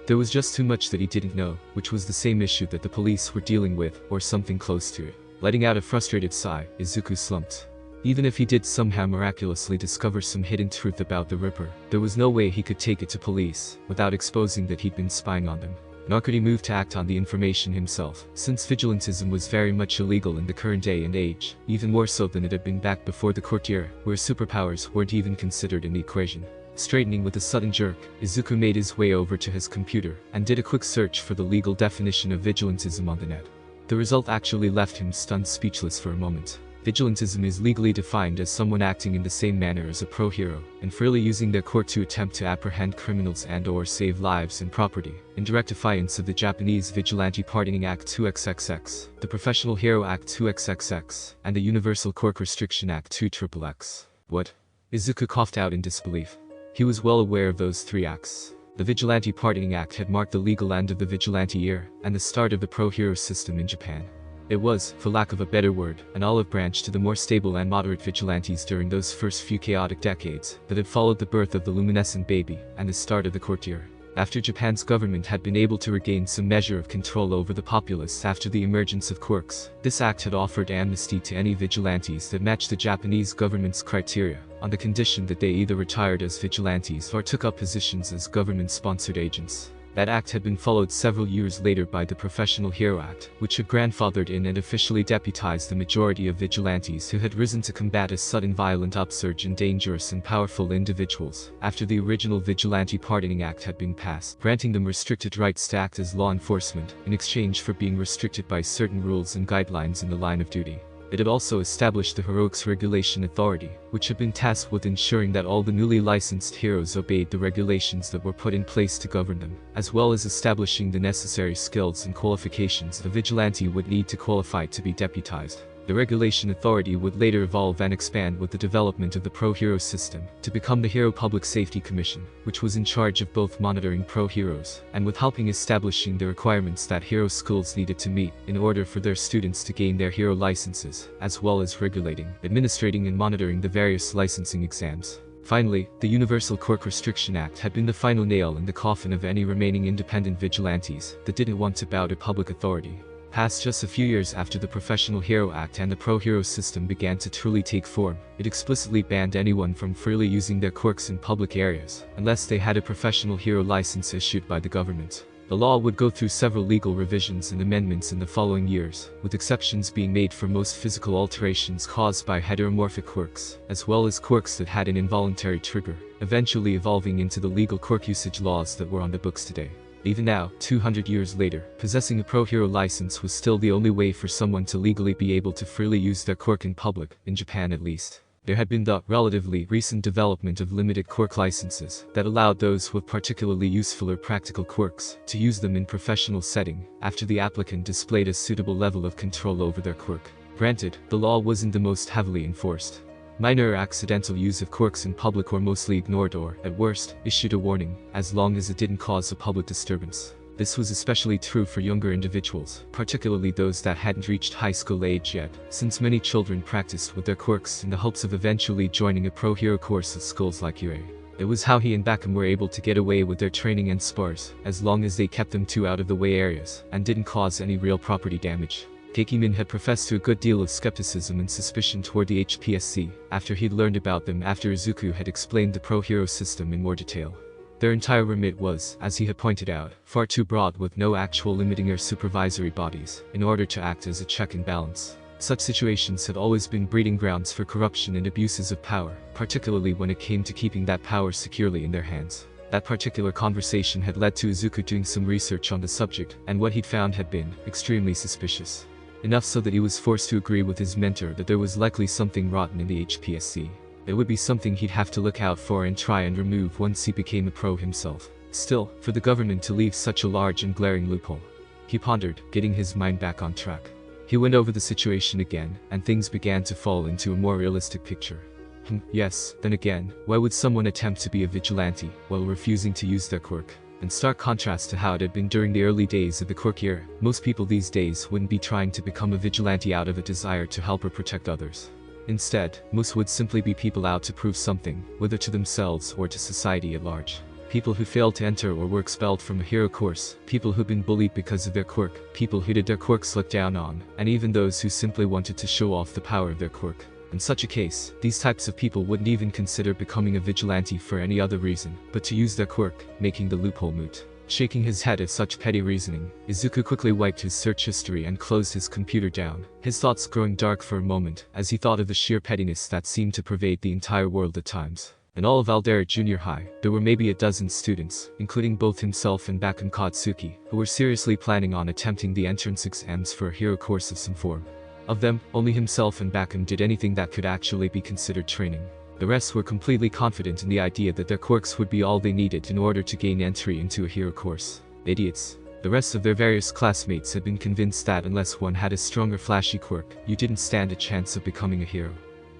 There was just too much that he didn't know, which was the same issue that the police were dealing with, or something close to it. Letting out a frustrated sigh, Izuku slumped. Even if he did somehow miraculously discover some hidden truth about the Ripper, there was no way he could take it to police, without exposing that he'd been spying on them. Nor could he move to act on the information himself, since vigilantism was very much illegal in the current day and age, even more so than it had been back before the court era, where superpowers weren't even considered in the equation. Straightening with a sudden jerk, Izuku made his way over to his computer, and did a quick search for the legal definition of vigilantism on the net. The result actually left him stunned speechless for a moment. Vigilantism is legally defined as someone acting in the same manner as a pro-hero, and freely using their court to attempt to apprehend criminals and/or save lives and property, in direct defiance of the Japanese Vigilante Pardoning Act 2XXX, the Professional Hero Act 2XXX, and the Universal Court Restriction Act 2XXX. What? Izuku coughed out in disbelief. He was well aware of those three acts. The Vigilante Pardoning Act had marked the legal end of the vigilante era, and the start of the pro-hero system in Japan. It was, for lack of a better word, an olive branch to the more stable and moderate vigilantes during those first few chaotic decades that had followed the birth of the luminescent baby and the start of the court era. After Japan's government had been able to regain some measure of control over the populace after the emergence of quirks, this act had offered amnesty to any vigilantes that matched the Japanese government's criteria, on the condition that they either retired as vigilantes or took up positions as government-sponsored agents. That act had been followed several years later by the Professional Hero Act, which had grandfathered in and officially deputized the majority of vigilantes who had risen to combat a sudden violent upsurge in dangerous and powerful individuals, after the original Vigilante Pardoning Act had been passed, granting them restricted rights to act as law enforcement, in exchange for being restricted by certain rules and guidelines in the line of duty. It had also established the Heroics Regulation Authority, which had been tasked with ensuring that all the newly licensed heroes obeyed the regulations that were put in place to govern them, as well as establishing the necessary skills and qualifications a vigilante would need to qualify to be deputized. The Regulation Authority would later evolve and expand with the development of the Pro-Hero system, to become the Hero Public Safety Commission, which was in charge of both monitoring pro-heroes, and with helping establishing the requirements that hero schools needed to meet in order for their students to gain their hero licenses, as well as regulating, administrating and monitoring the various licensing exams. Finally, the Universal Court Restriction Act had been the final nail in the coffin of any remaining independent vigilantes that didn't want to bow to public authority. Passed just a few years after the Professional Hero Act and the pro-hero system began to truly take form, it explicitly banned anyone from freely using their quirks in public areas, unless they had a professional hero license issued by the government. The law would go through several legal revisions and amendments in the following years, with exceptions being made for most physical alterations caused by heteromorphic quirks, as well as quirks that had an involuntary trigger, eventually evolving into the legal quirk usage laws that were on the books today. Even now, 200 years later, possessing a pro-hero license was still the only way for someone to legally be able to freely use their quirk in public, in Japan at least. There had been the relatively recent development of limited quirk licenses that allowed those with particularly useful or practical quirks to use them in professional setting, after the applicant displayed a suitable level of control over their quirk. Granted, the law wasn't the most heavily enforced. Minor or accidental use of quirks in public were mostly ignored or, at worst, issued a warning, as long as it didn't cause a public disturbance. This was especially true for younger individuals, particularly those that hadn't reached high school age yet, since many children practiced with their quirks in the hopes of eventually joining a pro hero course at schools like UA. It was how he and Bakum were able to get away with their training and spars, as long as they kept them to out-of-the-way areas, and didn't cause any real property damage. Gekimin had professed to a good deal of skepticism and suspicion toward the HPSC, after he'd learned about them after Izuku had explained the pro hero system in more detail. Their entire remit was, as he had pointed out, far too broad with no actual limiting or supervisory bodies, in order to act as a check and balance. Such situations had always been breeding grounds for corruption and abuses of power, particularly when it came to keeping that power securely in their hands. That particular conversation had led to Izuku doing some research on the subject, and what he'd found had been extremely suspicious. Enough so that he was forced to agree with his mentor that there was likely something rotten in the HPSC. It would be something he'd have to look out for and try and remove once he became a pro himself. Still, for the government to leave such a large and glaring loophole. He pondered, getting his mind back on track. He went over the situation again, and things began to fall into a more realistic picture. Yes, then again, why would someone attempt to be a vigilante, while refusing to use their quirk? In stark contrast to how it had been during the early days of the quirk era, most people these days wouldn't be trying to become a vigilante out of a desire to help or protect others. Instead, most would simply be people out to prove something, whether to themselves or to society at large. People who failed to enter or were expelled from a hero course, people who'd been bullied because of their quirk, people who had their quirks looked down on, and even those who simply wanted to show off the power of their quirk. In such a case, these types of people wouldn't even consider becoming a vigilante for any other reason, but to use their quirk, making the loophole moot. Shaking his head at such petty reasoning, Izuku quickly wiped his search history and closed his computer down, his thoughts growing dark for a moment, as he thought of the sheer pettiness that seemed to pervade the entire world at times. In all of Aldera Junior High, there were maybe a dozen students, including both himself and Bakum Katsuki, who were seriously planning on attempting the entrance exams for a hero course of some form. Of them, only himself and Bakum did anything that could actually be considered training. The rest were completely confident in the idea that their quirks would be all they needed in order to gain entry into a hero course. Idiots. The rest of their various classmates had been convinced that unless one had a strong or flashy quirk, you didn't stand a chance of becoming a hero.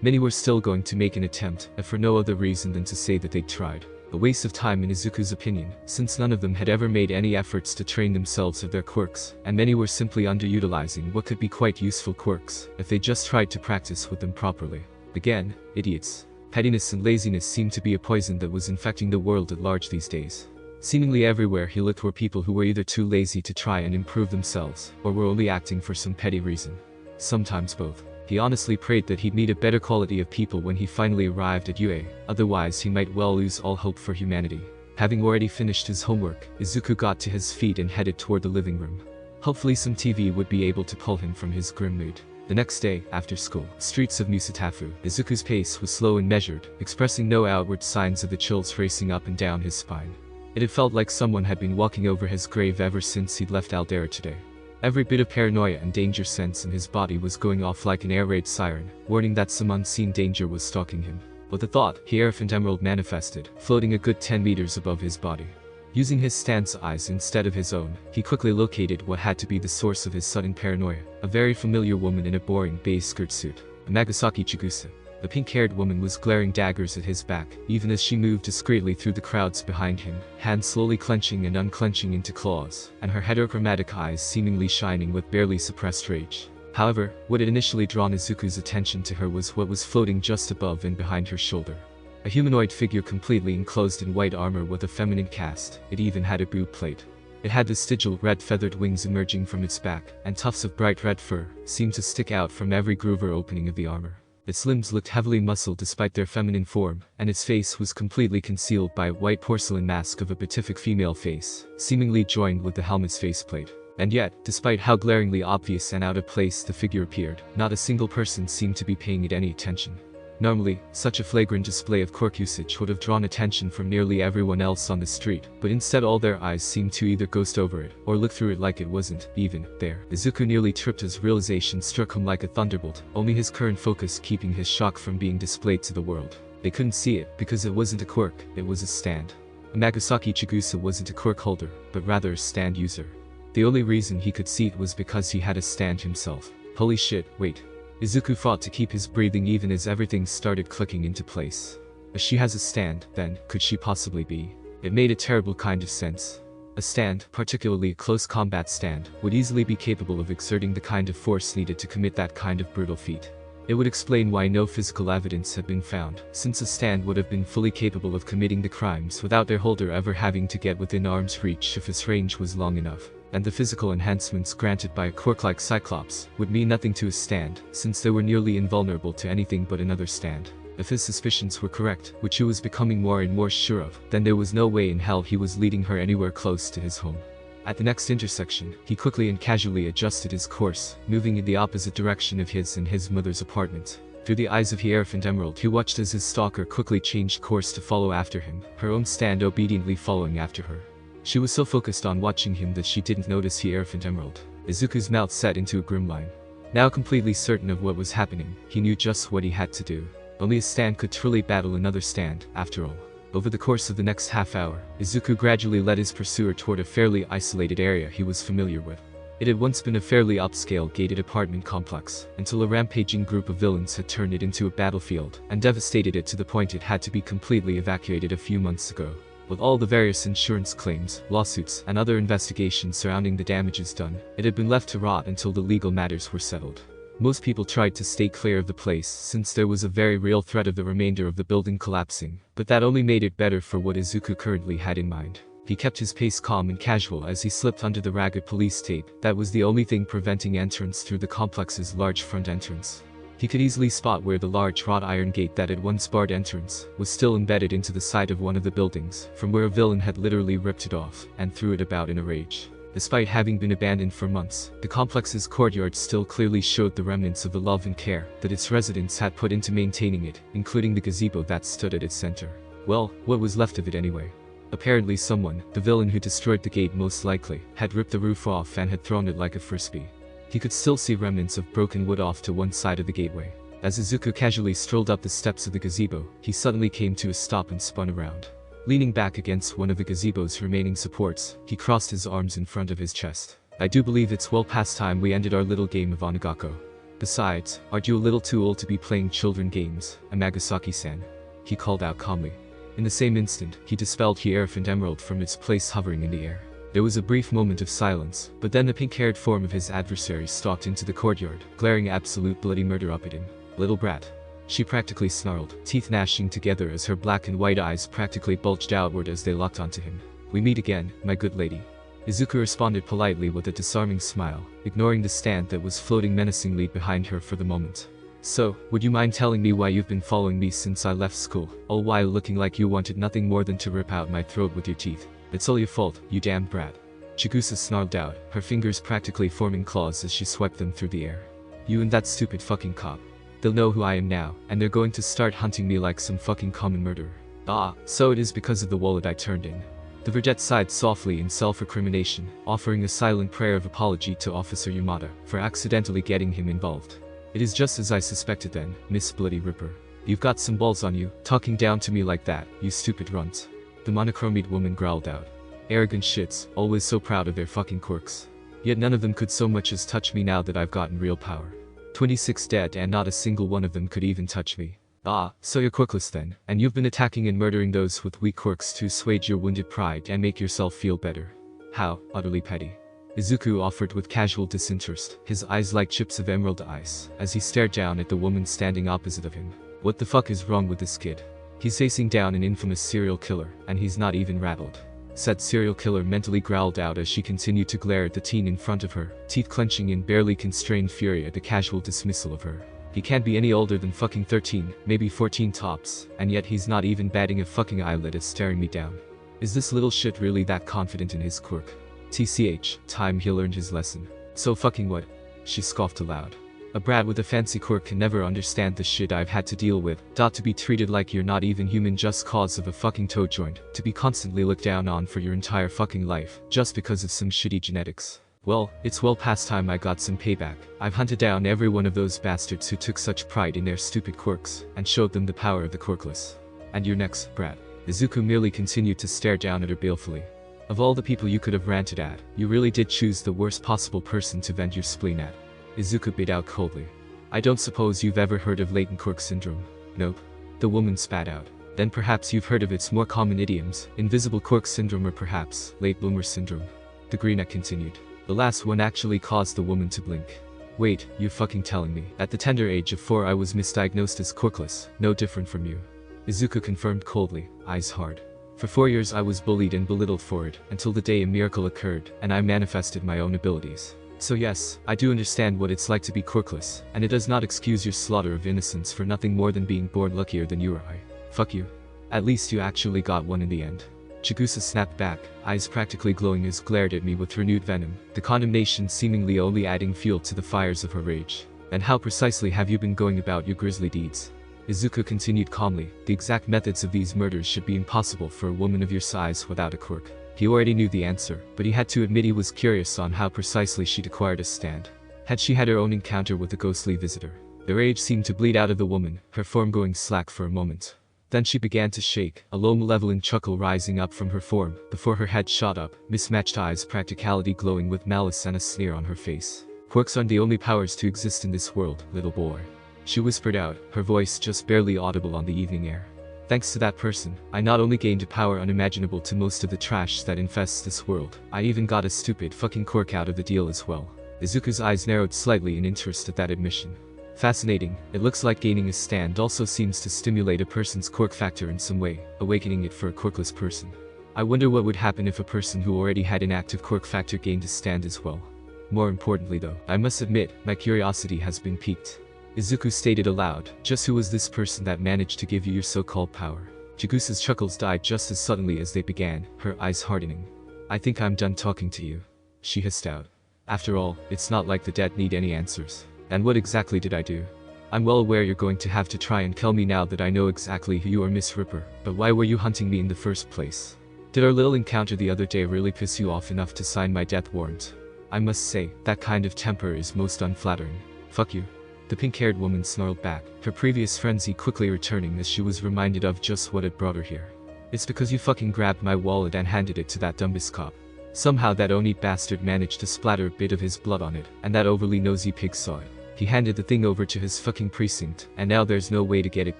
Many were still going to make an attempt, and for no other reason than to say that they'd tried. A waste of time in Izuku's opinion, since none of them had ever made any efforts to train themselves of their quirks, and many were simply underutilizing what could be quite useful quirks, if they just tried to practice with them properly. Again, idiots. Pettiness and laziness seemed to be a poison that was infecting the world at large these days. Seemingly everywhere he looked were people who were either too lazy to try and improve themselves, or were only acting for some petty reason. Sometimes both. He honestly prayed that he'd meet a better quality of people when he finally arrived at UA, otherwise he might well lose all hope for humanity. Having already finished his homework, Izuku got to his feet and headed toward the living room. Hopefully some TV would be able to pull him from his grim mood. The next day, after school, streets of Musatafu, Izuku's pace was slow and measured, expressing no outward signs of the chills racing up and down his spine. It had felt like someone had been walking over his grave ever since he'd left Aldera today. Every bit of paranoia and danger sense in his body was going off like an air raid siren, warning that some unseen danger was stalking him. With the thought, Hierophant Emerald manifested, floating a good 10 meters above his body. Using his stance eyes instead of his own, he quickly located what had to be the source of his sudden paranoia, a very familiar woman in a boring beige skirt suit, a Nagasaki Chigusa. The pink-haired woman was glaring daggers at his back, even as she moved discreetly through the crowds behind him, hands slowly clenching and unclenching into claws, and her heterochromatic eyes seemingly shining with barely suppressed rage. However, what had initially drawn Izuku's attention to her was what was floating just above and behind her shoulder. A humanoid figure completely enclosed in white armor with a feminine cast. It even had a boot plate. It had vestigial red feathered wings emerging from its back, and tufts of bright red fur seemed to stick out from every groove or opening of the armor. Its limbs looked heavily muscled despite their feminine form, and its face was completely concealed by a white porcelain mask of a beatific female face, seemingly joined with the helmet's faceplate. And yet, despite how glaringly obvious and out of place the figure appeared, not a single person seemed to be paying it any attention. Normally, such a flagrant display of quirk usage would have drawn attention from nearly everyone else on the street, but instead all their eyes seemed to either ghost over it, or look through it like it wasn't, even, there. Izuku nearly tripped as realization struck him like a thunderbolt, only his current focus keeping his shock from being displayed to the world. They couldn't see it, because it wasn't a quirk, it was a stand. Nagasaki Chigusa wasn't a quirk holder, but rather a stand user. The only reason he could see it was because he had a stand himself. Holy shit, wait. Izuku fought to keep his breathing even as everything started clicking into place. If she has a stand, then, could she possibly be? It made a terrible kind of sense. A stand, particularly a close combat stand, would easily be capable of exerting the kind of force needed to commit that kind of brutal feat. It would explain why no physical evidence had been found, since a stand would have been fully capable of committing the crimes without their holder ever having to get within arm's reach if its range was long enough. And the physical enhancements granted by a quirk like Cyclops would mean nothing to a stand, since they were nearly invulnerable to anything but another stand. If his suspicions were correct, which he was becoming more and more sure of, then there was no way in hell he was leading her anywhere close to his home. At the next intersection, he quickly and casually adjusted his course, moving in the opposite direction of his and his mother's apartment. Through the eyes of Hierophant Emerald, he watched as his stalker quickly changed course to follow after him, her own stand obediently following after her. She was so focused on watching him that she didn't notice Hierophant Emerald. Izuku's mouth set into a grim line. Now completely certain of what was happening, he knew just what he had to do. Only a stand could truly battle another stand, after all. Over the course of the next half hour, Izuku gradually led his pursuer toward a fairly isolated area he was familiar with. It had once been a fairly upscale gated apartment complex, until a rampaging group of villains had turned it into a battlefield, and devastated it to the point it had to be completely evacuated a few months ago. With all the various insurance claims, lawsuits, and other investigations surrounding the damages done, it had been left to rot until the legal matters were settled. Most people tried to stay clear of the place since there was a very real threat of the remainder of the building collapsing, but that only made it better for what Izuku currently had in mind. He kept his pace calm and casual as he slipped under the ragged police tape that was the only thing preventing entrance through the complex's large front entrance. He could easily spot where the large wrought iron gate that had once barred entrance was still embedded into the side of one of the buildings, from where a villain had literally ripped it off and threw it about in a rage. Despite having been abandoned for months, the complex's courtyard still clearly showed the remnants of the love and care that its residents had put into maintaining it, including the gazebo that stood at its center. Well, what was left of it anyway? Apparently someone, the villain who destroyed the gate most likely, had ripped the roof off and had thrown it like a frisbee. He could still see remnants of broken wood off to one side of the gateway. As Izuku casually strolled up the steps of the gazebo, he suddenly came to a stop and spun around. Leaning back against one of the gazebo's remaining supports, he crossed his arms in front of his chest. I do believe it's well past time we ended our little game of Onigako. Besides, aren't you a little too old to be playing children games, Amagasaki-san? He called out calmly. In the same instant, he dispelled Hierophant Emerald from its place hovering in the air. There was a brief moment of silence, but then the pink-haired form of his adversary stalked into the courtyard, glaring absolute bloody murder up at him. Little brat. She practically snarled, teeth gnashing together as her black and white eyes practically bulged outward as they locked onto him. We meet again, my good lady. Izuku responded politely with a disarming smile, ignoring the stand that was floating menacingly behind her for the moment. So, would you mind telling me why you've been following me since I left school, all while looking like you wanted nothing more than to rip out my throat with your teeth? It's all your fault, you damn brat. Chigusa snarled out, her fingers practically forming claws as she swept them through the air. You and that stupid fucking cop. They'll know who I am now, and they're going to start hunting me like some fucking common murderer. Ah, so it is because of the wallet I turned in. The vedette sighed softly in self-recrimination, offering a silent prayer of apology to Officer Yamada for accidentally getting him involved. It is just as I suspected then, Miss Bloody Ripper. You've got some balls on you, talking down to me like that, you stupid runt. The monochromed woman growled out. Arrogant shits, always so proud of their fucking quirks. Yet none of them could so much as touch me now that I've gotten real power. 26 dead and not a single one of them could even touch me. Ah, so you're quirkless then, and you've been attacking and murdering those with weak quirks to assuage your wounded pride and make yourself feel better. How utterly petty. Izuku offered with casual disinterest, his eyes like chips of emerald ice, as he stared down at the woman standing opposite of him. What the fuck is wrong with this kid? He's facing down an infamous serial killer, and he's not even rattled. Said serial killer mentally growled out as she continued to glare at the teen in front of her, teeth clenching in barely constrained fury at the casual dismissal of her. He can't be any older than fucking 13, maybe 14 tops, and yet he's not even batting a fucking eyelid at staring me down. Is this little shit really that confident in his quirk? TCH, time he learned his lesson. So fucking what? She scoffed aloud. A brat with a fancy quirk can never understand the shit I've had to deal with. To be treated like you're not even human just cause of a fucking toe joint. To be constantly looked down on for your entire fucking life, just because of some shitty genetics. Well, it's well past time I got some payback. I've hunted down every one of those bastards who took such pride in their stupid quirks, and showed them the power of the quirkless. And you're next, brat. Izuku merely continued to stare down at her balefully. Of all the people you could have ranted at, you really did choose the worst possible person to vent your spleen at. Izuku bit out coldly. I don't suppose you've ever heard of latent quirk syndrome? Nope. The woman spat out. Then perhaps you've heard of its more common idioms, invisible cork syndrome or perhaps late bloomer syndrome. The greenette continued. The last one actually caused the woman to blink. Wait, you fucking telling me? At the tender age of 4 I was misdiagnosed as corkless, no different from you. Izuku confirmed coldly, eyes hard. For 4 years I was bullied and belittled for it, until the day a miracle occurred, and I manifested my own abilities. So yes, I do understand what it's like to be corkless, and it does not excuse your slaughter of innocents for nothing more than being born luckier than you or I. Fuck you. At least you actually got one in the end. Chigusa snapped back, eyes practically glowing as glared at me with renewed venom, the condemnation seemingly only adding fuel to the fires of her rage. And how precisely have you been going about your grisly deeds? Izuku continued calmly, the exact methods of these murders should be impossible for a woman of your size without a quirk. He already knew the answer, but he had to admit he was curious on how precisely she'd acquired a stand. Had she had her own encounter with a ghostly visitor? The rage seemed to bleed out of the woman, her form going slack for a moment. Then she began to shake, a low malevolent chuckle rising up from her form, before her head shot up, mismatched eyes practicality glowing with malice and a sneer on her face. Quirks aren't the only powers to exist in this world, little boy. She whispered out, her voice just barely audible on the evening air. Thanks to that person, I not only gained a power unimaginable to most of the trash that infests this world, I even got a stupid fucking quirk out of the deal as well. Izuku's eyes narrowed slightly in interest at that admission. Fascinating, it looks like gaining a stand also seems to stimulate a person's quirk factor in some way, awakening it for a quirkless person. I wonder what would happen if a person who already had an active quirk factor gained a stand as well. More importantly though, I must admit, my curiosity has been piqued. Izuku stated aloud, just who was this person that managed to give you your so-called power? Chigusa's chuckles died just as suddenly as they began, her eyes hardening. I think I'm done talking to you. She hissed out. After all, it's not like the dead need any answers. And what exactly did I do? I'm well aware you're going to have to try and kill me now that I know exactly who you are, Miss Ripper, but why were you hunting me in the first place? Did our little encounter the other day really piss you off enough to sign my death warrant? I must say, that kind of temper is most unflattering. Fuck you. The pink-haired woman snarled back, her previous frenzy quickly returning as she was reminded of just what had brought her here. It's because you fucking grabbed my wallet and handed it to that dumbass cop. Somehow that Oni bastard managed to splatter a bit of his blood on it, and that overly nosy pig saw it. He handed the thing over to his fucking precinct, and now there's no way to get it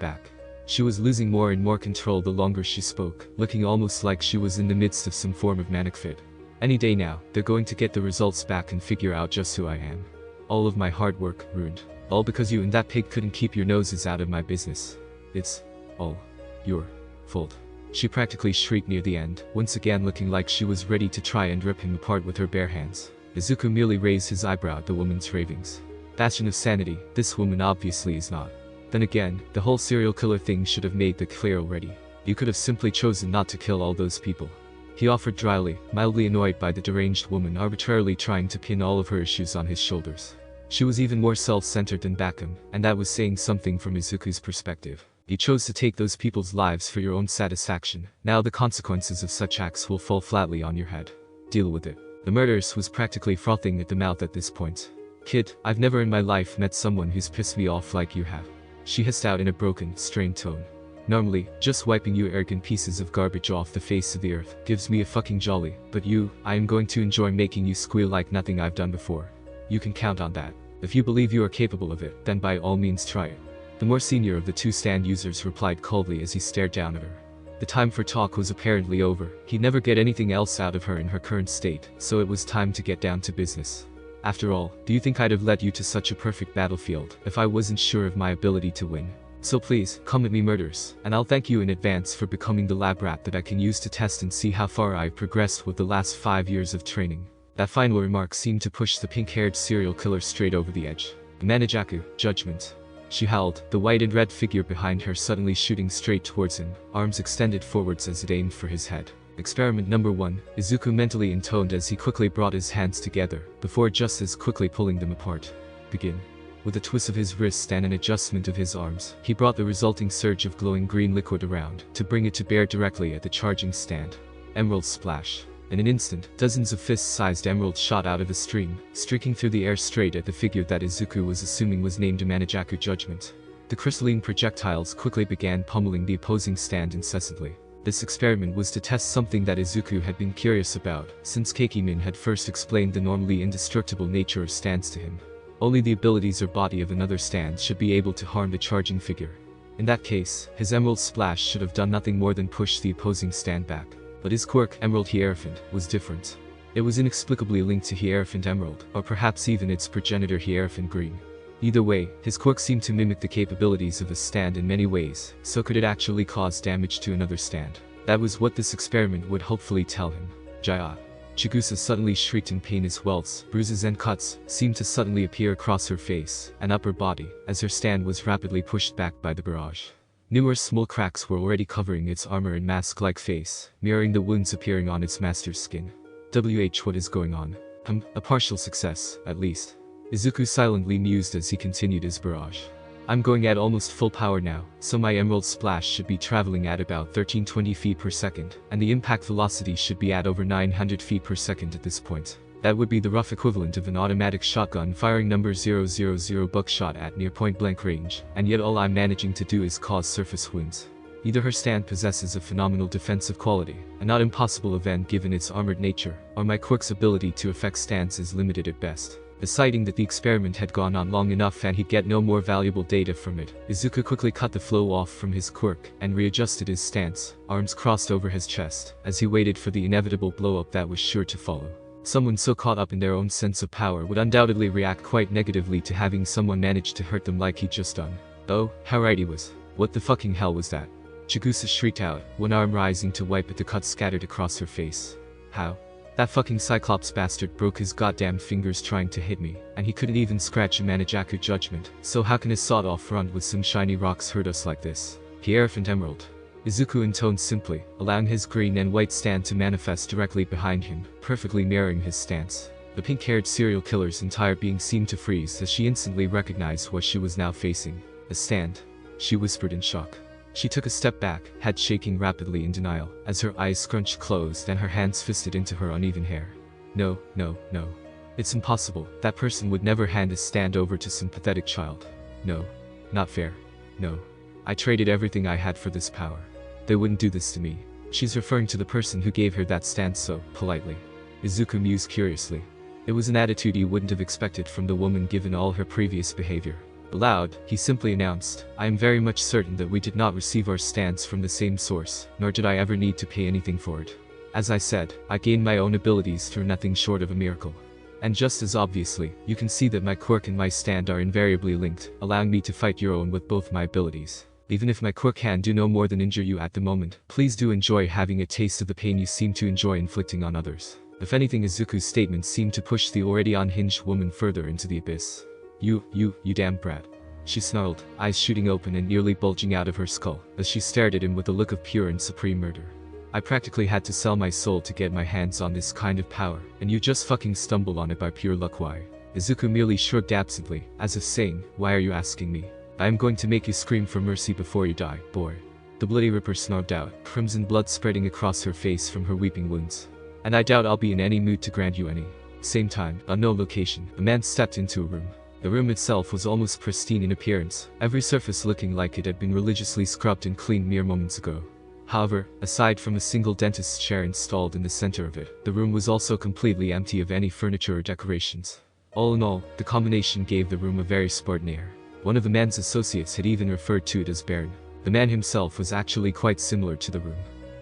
back. She was losing more and more control the longer she spoke, looking almost like she was in the midst of some form of manic fit. Any day now, they're going to get the results back and figure out just who I am. All of my hard work, ruined. All because you and that pig couldn't keep your noses out of my business. It's all your fault. She practically shrieked near the end, once again looking like she was ready to try and rip him apart with her bare hands. Izuku merely raised his eyebrow at the woman's ravings. Bastion of sanity, this woman obviously is not. Then again, the whole serial killer thing should have made that clear already. You could have simply chosen not to kill all those people. He offered dryly, mildly annoyed by the deranged woman arbitrarily trying to pin all of her issues on his shoulders. She was even more self-centered than Bakum, and that was saying something from Izuku's perspective. You chose to take those people's lives for your own satisfaction. Now the consequences of such acts will fall flatly on your head. Deal with it. The murderess was practically frothing at the mouth at this point. Kid, I've never in my life met someone who's pissed me off like you have. She hissed out in a broken, strained tone. Normally, just wiping you arrogant pieces of garbage off the face of the earth gives me a fucking jolly, but you, I am going to enjoy making you squeal like nothing I've done before. You can count on that. If you believe you are capable of it, then by all means try it. The more senior of the two stand users replied coldly as he stared down at her. The time for talk was apparently over. He'd never get anything else out of her in her current state, so it was time to get down to business. After all, do you think I'd have led you to such a perfect battlefield if I wasn't sure of my ability to win? So please, come at me murderers, and I'll thank you in advance for becoming the lab rat that I can use to test and see how far I've progressed with the last 5 years of training. That final remark seemed to push the pink-haired serial killer straight over the edge. Manajaku, judgment. She howled, the white and red figure behind her suddenly shooting straight towards him, arms extended forwards as it aimed for his head. Experiment number 1, Izuku mentally intoned as he quickly brought his hands together, before just as quickly pulling them apart. Begin. With a twist of his wrist and an adjustment of his arms, he brought the resulting surge of glowing green liquid around, to bring it to bear directly at the charging stand. Emerald splash. In an instant, dozens of fist-sized emeralds shot out of the stream, streaking through the air straight at the figure that Izuku was assuming was named Manajaku Judgment. The crystalline projectiles quickly began pummeling the opposing stand incessantly. This experiment was to test something that Izuku had been curious about, since Keikimin had first explained the normally indestructible nature of stands to him. Only the abilities or body of another stand should be able to harm the charging figure. In that case, his Emerald Splash should have done nothing more than push the opposing stand back. But his quirk, Emerald Hierophant, was different. It was inexplicably linked to Hierophant Emerald, or perhaps even its progenitor Hierophant Green. Either way, his quirk seemed to mimic the capabilities of a stand in many ways, so could it actually cause damage to another stand? That was what this experiment would hopefully tell him. Jaya. Chigusa suddenly shrieked in pain as welts, bruises and cuts seemed to suddenly appear across her face and upper body as her stand was rapidly pushed back by the barrage. Numerous small cracks were already covering its armor and mask-like face, mirroring the wounds appearing on its master's skin. What is going on? A partial success, at least. Izuku silently mused as he continued his barrage. I'm going at almost full power now, so my Emerald Splash should be traveling at about 1320 feet per second, and the impact velocity should be at over 900 feet per second at this point. That would be the rough equivalent of an automatic shotgun firing number 000 buckshot at near point-blank range, and yet all I'm managing to do is cause surface wounds. Either her stand possesses a phenomenal defensive quality, a not impossible event given its armored nature, or my quirk's ability to affect stands is limited at best. Deciding that the experiment had gone on long enough and he'd get no more valuable data from it, Izuku quickly cut the flow off from his quirk and readjusted his stance, arms crossed over his chest, as he waited for the inevitable blow-up that was sure to follow. Someone so caught up in their own sense of power would undoubtedly react quite negatively to having someone manage to hurt them like he'd just done. Oh, how right he was. What the fucking hell was that? Chigusa shrieked out, one arm rising to wipe at the cuts scattered across her face. How? That fucking Cyclops bastard broke his goddamn fingers trying to hit me, and he couldn't even scratch a Manajaku judgment, so how can his sawed-off front with some shiny rocks hurt us like this? Hierophant Emerald. Izuku intoned simply, allowing his green and white stand to manifest directly behind him, perfectly mirroring his stance. The pink-haired serial killer's entire being seemed to freeze as she instantly recognized what she was now facing. A stand. She whispered in shock. She took a step back, head shaking rapidly in denial, as her eyes scrunched closed and her hands fisted into her uneven hair. No, no, no. It's impossible. That person would never hand his stand over to some pathetic child. No. Not fair. No. I traded everything I had for this power. They wouldn't do this to me. She's referring to the person who gave her that stand so politely. Izuku mused curiously. It was an attitude he wouldn't have expected from the woman given all her previous behavior. Aloud, he simply announced, I am very much certain that we did not receive our stands from the same source, nor did I ever need to pay anything for it. As I said, I gained my own abilities through nothing short of a miracle. And just as obviously, you can see that my quirk and my stand are invariably linked, allowing me to fight your own with both my abilities. Even if my quirk can do no more than injure you at the moment, please do enjoy having a taste of the pain you seem to enjoy inflicting on others. If anything, Izuku's statement seemed to push the already unhinged woman further into the abyss. You damn brat. She snarled, eyes shooting open and nearly bulging out of her skull, as she stared at him with a look of pure and supreme murder. I practically had to sell my soul to get my hands on this kind of power, and you just fucking stumbled on it by pure luck. Why? Izuku merely shrugged absently, as if saying, why are you asking me? I am going to make you scream for mercy before you die, boy. The bloody Ripper snarled out, crimson blood spreading across her face from her weeping wounds. And I doubt I'll be in any mood to grant you any. Same time, unknown location, a man stepped into a room. The room itself was almost pristine in appearance, every surface looking like it had been religiously scrubbed and cleaned mere moments ago. However, aside from a single dentist's chair installed in the center of it, the room was also completely empty of any furniture or decorations. All in all, the combination gave the room a very Spartan air. One of the man's associates had even referred to it as barren. The man himself was actually quite similar to the room.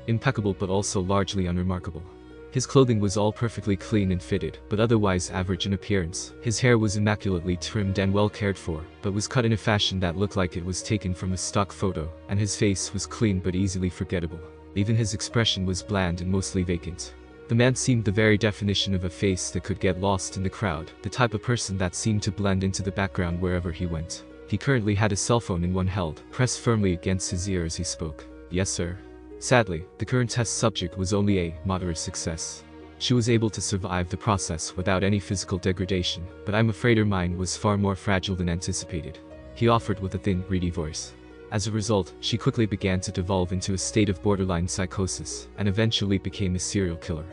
Impeccable but also largely unremarkable. His clothing was all perfectly clean and fitted, but otherwise average in appearance. His hair was immaculately trimmed and well cared for, but was cut in a fashion that looked like it was taken from a stock photo, and his face was clean but easily forgettable. Even his expression was bland and mostly vacant. The man seemed the very definition of a face that could get lost in the crowd, the type of person that seemed to blend into the background wherever he went. He currently had a cell phone in one held, pressed firmly against his ear as he spoke. Yes, sir. Sadly, the current test subject was only a moderate success. She was able to survive the process without any physical degradation, but I'm afraid her mind was far more fragile than anticipated. He offered with a thin, reedy voice. As a result, she quickly began to devolve into a state of borderline psychosis, and eventually became a serial killer.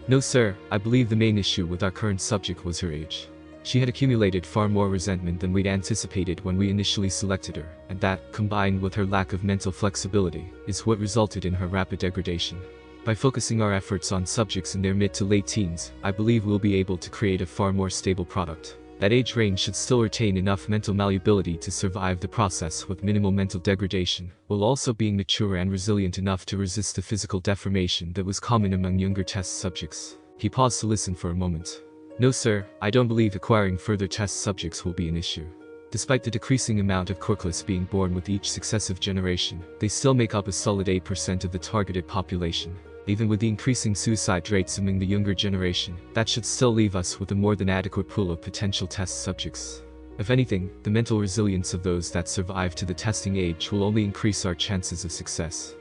No sir, I believe the main issue with our current subject was her age. She had accumulated far more resentment than we'd anticipated when we initially selected her, and that, combined with her lack of mental flexibility, is what resulted in her rapid degradation. By focusing our efforts on subjects in their mid to late teens, I believe we'll be able to create a far more stable product. That age range should still retain enough mental malleability to survive the process with minimal mental degradation, while also being mature and resilient enough to resist the physical deformation that was common among younger test subjects. He paused to listen for a moment. No sir, I don't believe acquiring further test subjects will be an issue. Despite the decreasing amount of quirkless being born with each successive generation, they still make up a solid 8% of the targeted population. Even with the increasing suicide rates among the younger generation, that should still leave us with a more than adequate pool of potential test subjects. If anything, the mental resilience of those that survive to the testing age will only increase our chances of success.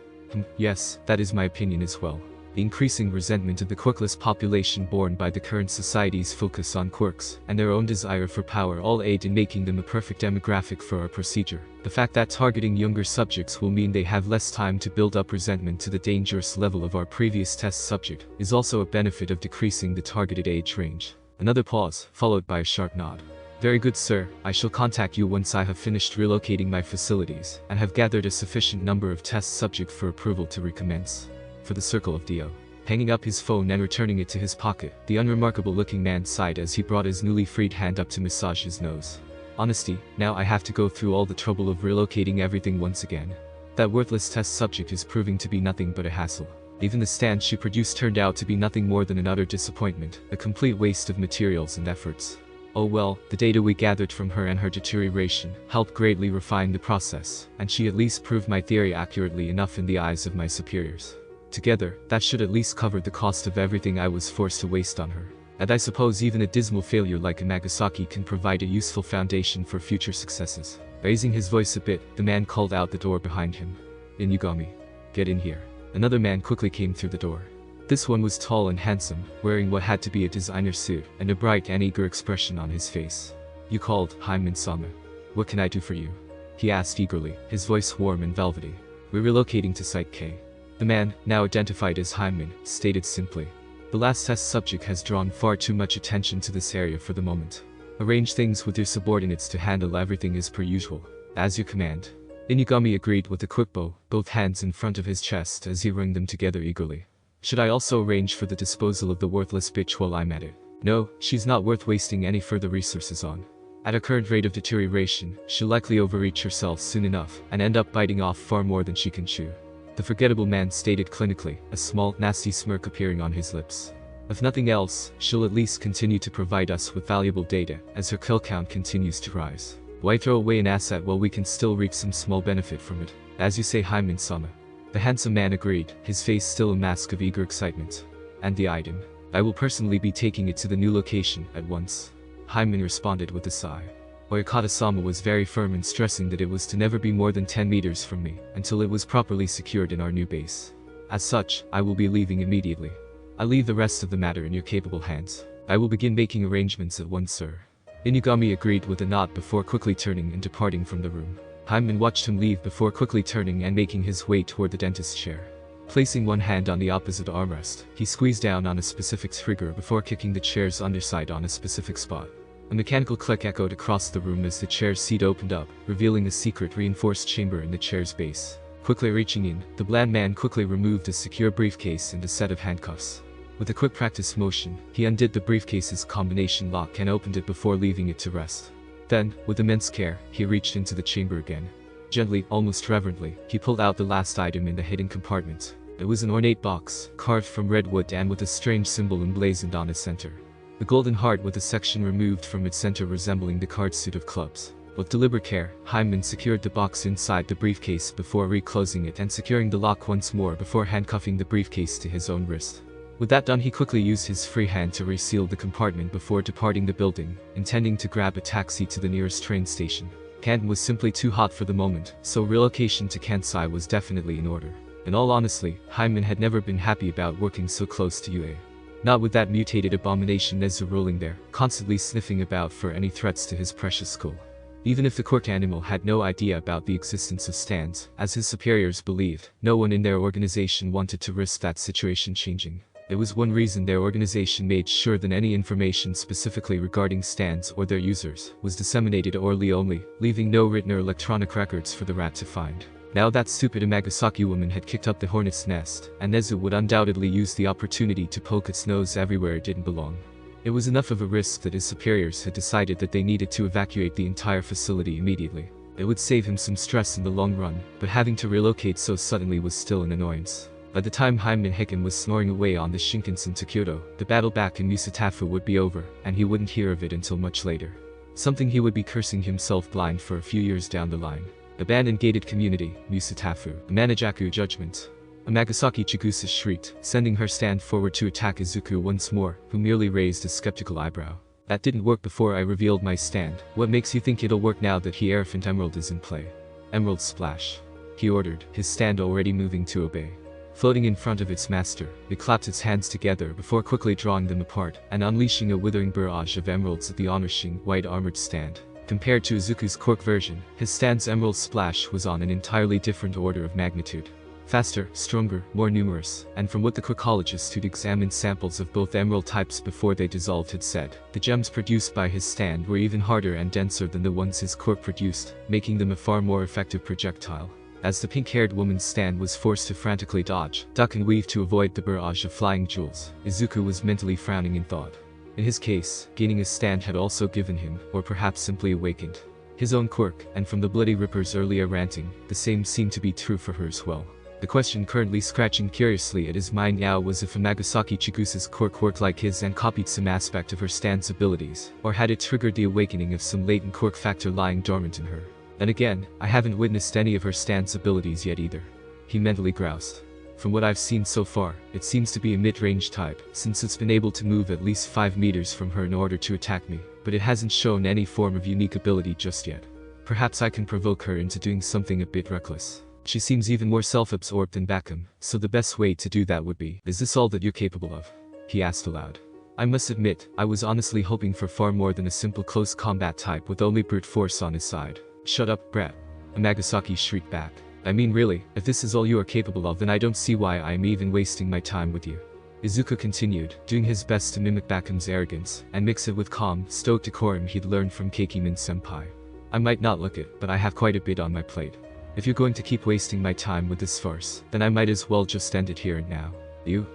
Yes, that is my opinion as well. The increasing resentment of the quirkless population borne by the current society's focus on quirks, and their own desire for power all aid in making them a perfect demographic for our procedure. The fact that targeting younger subjects will mean they have less time to build up resentment to the dangerous level of our previous test subject is also a benefit of decreasing the targeted age range. Another pause, followed by a sharp nod. Very good sir, I shall contact you once I have finished relocating my facilities, and have gathered a sufficient number of test subjects for approval to recommence. For the circle of Dio. Hanging up his phone and returning it to his pocket, the unremarkable-looking man sighed as he brought his newly freed hand up to massage his nose. Honesty, now I have to go through all the trouble of relocating everything once again. That worthless test subject is proving to be nothing but a hassle. Even the stand she produced turned out to be nothing more than an utter disappointment, a complete waste of materials and efforts. Oh well, the data we gathered from her and her deterioration helped greatly refine the process, and she at least proved my theory accurately enough in the eyes of my superiors. Together, that should at least cover the cost of everything I was forced to waste on her. And I suppose even a dismal failure like a Nagasaki can provide a useful foundation for future successes. Raising his voice a bit, the man called out the door behind him. Inugami. Get in here. Another man quickly came through the door. This one was tall and handsome, wearing what had to be a designer suit, and a bright and eager expression on his face. You called, Hyman-sama. What can I do for you? He asked eagerly, his voice warm and velvety. We're relocating to Site K. The man, now identified as Hyman, stated simply. The last test subject has drawn far too much attention to this area for the moment. Arrange things with your subordinates to handle everything as per usual. As you command. Inugami agreed with a quick bow, both hands in front of his chest as he wrung them together eagerly. Should I also arrange for the disposal of the worthless bitch while I'm at it? No, she's not worth wasting any further resources on. At her current rate of deterioration, she'll likely overreach herself soon enough and end up biting off far more than she can chew. The forgettable man stated clinically, a small, nasty smirk appearing on his lips. If nothing else, she'll at least continue to provide us with valuable data as her kill count continues to rise. Why throw away an asset while we can still reap some small benefit from it? As you say, Hyman-sama. The handsome man agreed, his face still a mask of eager excitement. And the item? I will personally be taking it to the new location at once. Hyman responded with a sigh. Oyakata-sama was very firm in stressing that it was to never be more than 10 meters from me, until it was properly secured in our new base. As such, I will be leaving immediately. I leave the rest of the matter in your capable hands. I will begin making arrangements at once, sir. Inugami agreed with a nod before quickly turning and departing from the room. Hyman watched him leave before quickly turning and making his way toward the dentist's chair. Placing one hand on the opposite armrest, he squeezed down on a specific trigger before kicking the chair's underside on a specific spot. A mechanical click echoed across the room as the chair's seat opened up, revealing a secret reinforced chamber in the chair's base. Quickly reaching in, the bland man quickly removed a secure briefcase and a set of handcuffs. With a quick practice motion, he undid the briefcase's combination lock and opened it before leaving it to rest. Then, with immense care, he reached into the chamber again. Gently, almost reverently, he pulled out the last item in the hidden compartment. It was an ornate box, carved from red wood and with a strange symbol emblazoned on its center. The golden heart with a section removed from its center resembling the card suit of clubs. With deliberate care, Hyman secured the box inside the briefcase before reclosing it and securing the lock once more before handcuffing the briefcase to his own wrist. With that done, he quickly used his free hand to reseal the compartment before departing the building, intending to grab a taxi to the nearest train station. Canton was simply too hot for the moment, so relocation to Kansai was definitely in order. In all honesty, Hyman had never been happy about working so close to UA. Not with that mutated abomination Nezu ruling there, constantly sniffing about for any threats to his precious school. Even if the quirk animal had no idea about the existence of stands, as his superiors believed, no one in their organization wanted to risk that situation changing. It was one reason their organization made sure that any information specifically regarding stands or their users was disseminated orally only, leaving no written or electronic records for the rat to find. Now that stupid Amagasaki woman had kicked up the hornet's nest, and Nezu would undoubtedly use the opportunity to poke its nose everywhere it didn't belong. It was enough of a risk that his superiors had decided that they needed to evacuate the entire facility immediately. It would save him some stress in the long run, but having to relocate so suddenly was still an annoyance. By the time Hyman Hicken was snoring away on the Shinkansen to Kyoto, the battle back in Musatafu would be over, and he wouldn't hear of it until much later. Something he would be cursing himself blind for a few years down the line. Abandoned gated community, Musatafu, a Manajaku judgment. Amagasaki Chigusa shrieked, sending her stand forward to attack Izuku once more, who merely raised a skeptical eyebrow. That didn't work before I revealed my stand. What makes you think it'll work now that Hierophant Emerald is in play? Emerald splash, he ordered, his stand already moving to obey. Floating in front of its master, it clapped its hands together before quickly drawing them apart and unleashing a withering barrage of emeralds at the Honorshin white armored stand. Compared to Izuku's cork version, his stand's emerald splash was on an entirely different order of magnitude. Faster, stronger, more numerous, and from what the quirkologist who'd examined samples of both emerald types before they dissolved had said, the gems produced by his stand were even harder and denser than the ones his cork produced, making them a far more effective projectile. As the pink-haired woman's stand was forced to frantically dodge, duck and weave to avoid the barrage of flying jewels, Izuku was mentally frowning in thought. In his case, gaining a stand had also given him, or perhaps simply awakened, his own quirk, and from the Bloody Ripper's earlier ranting, the same seemed to be true for her as well. The question currently scratching curiously at his mind now was if Amagasaki Chigusa's quirk worked like his and copied some aspect of her stand's abilities, or had it triggered the awakening of some latent quirk factor lying dormant in her. Then again, I haven't witnessed any of her stand's abilities yet either. He mentally groused. From what I've seen so far, it seems to be a mid-range type, since it's been able to move at least 5 meters from her in order to attack me, but it hasn't shown any form of unique ability just yet. Perhaps I can provoke her into doing something a bit reckless. She seems even more self-absorbed than Bakum, so the best way to do that would be, is this all that you're capable of? He asked aloud. I must admit, I was honestly hoping for far more than a simple close combat type with only brute force on his side. Shut up, brat. Amagasaki shrieked back. I mean really, if this is all you are capable of then I don't see why I am even wasting my time with you. Izuku continued, doing his best to mimic Bakum's arrogance, and mix it with calm, stoic decorum he'd learned from Keikimin-senpai. I might not look it, but I have quite a bit on my plate. If you're going to keep wasting my time with this farce, then I might as well just end it here and now. You.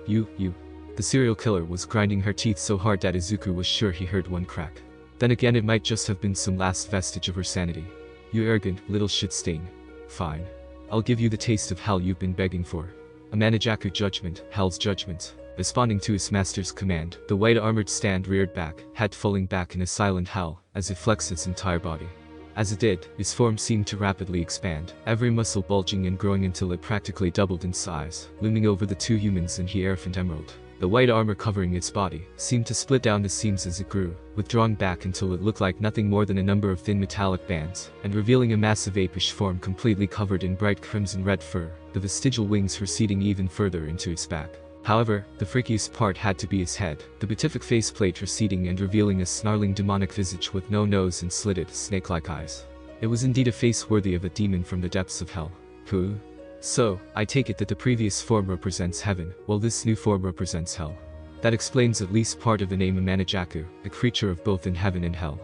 The serial killer was grinding her teeth so hard that Izuku was sure he heard one crack. Then again it might just have been some last vestige of her sanity. You arrogant, little shit stain. Fine. I'll give you the taste of hell you've been begging for. A Manajaku judgment, hell's judgment. Responding to his master's command, the white armored stand reared back, head falling back in a silent howl, as it flexed its entire body. As it did, its form seemed to rapidly expand, every muscle bulging and growing until it practically doubled in size, looming over the two humans and Hierophant Emerald. The white armor covering its body seemed to split down the seams as it grew, withdrawing back until it looked like nothing more than a number of thin metallic bands, and revealing a massive apish form completely covered in bright crimson-red fur, the vestigial wings receding even further into its back. However, the freakiest part had to be its head, the beatific faceplate receding and revealing a snarling demonic visage with no nose and slitted, snake-like eyes. It was indeed a face worthy of a demon from the depths of hell. Who? So, I take it that the previous form represents heaven, while this new form represents hell. That explains at least part of the name Manajaku, a creature of both in heaven and hell.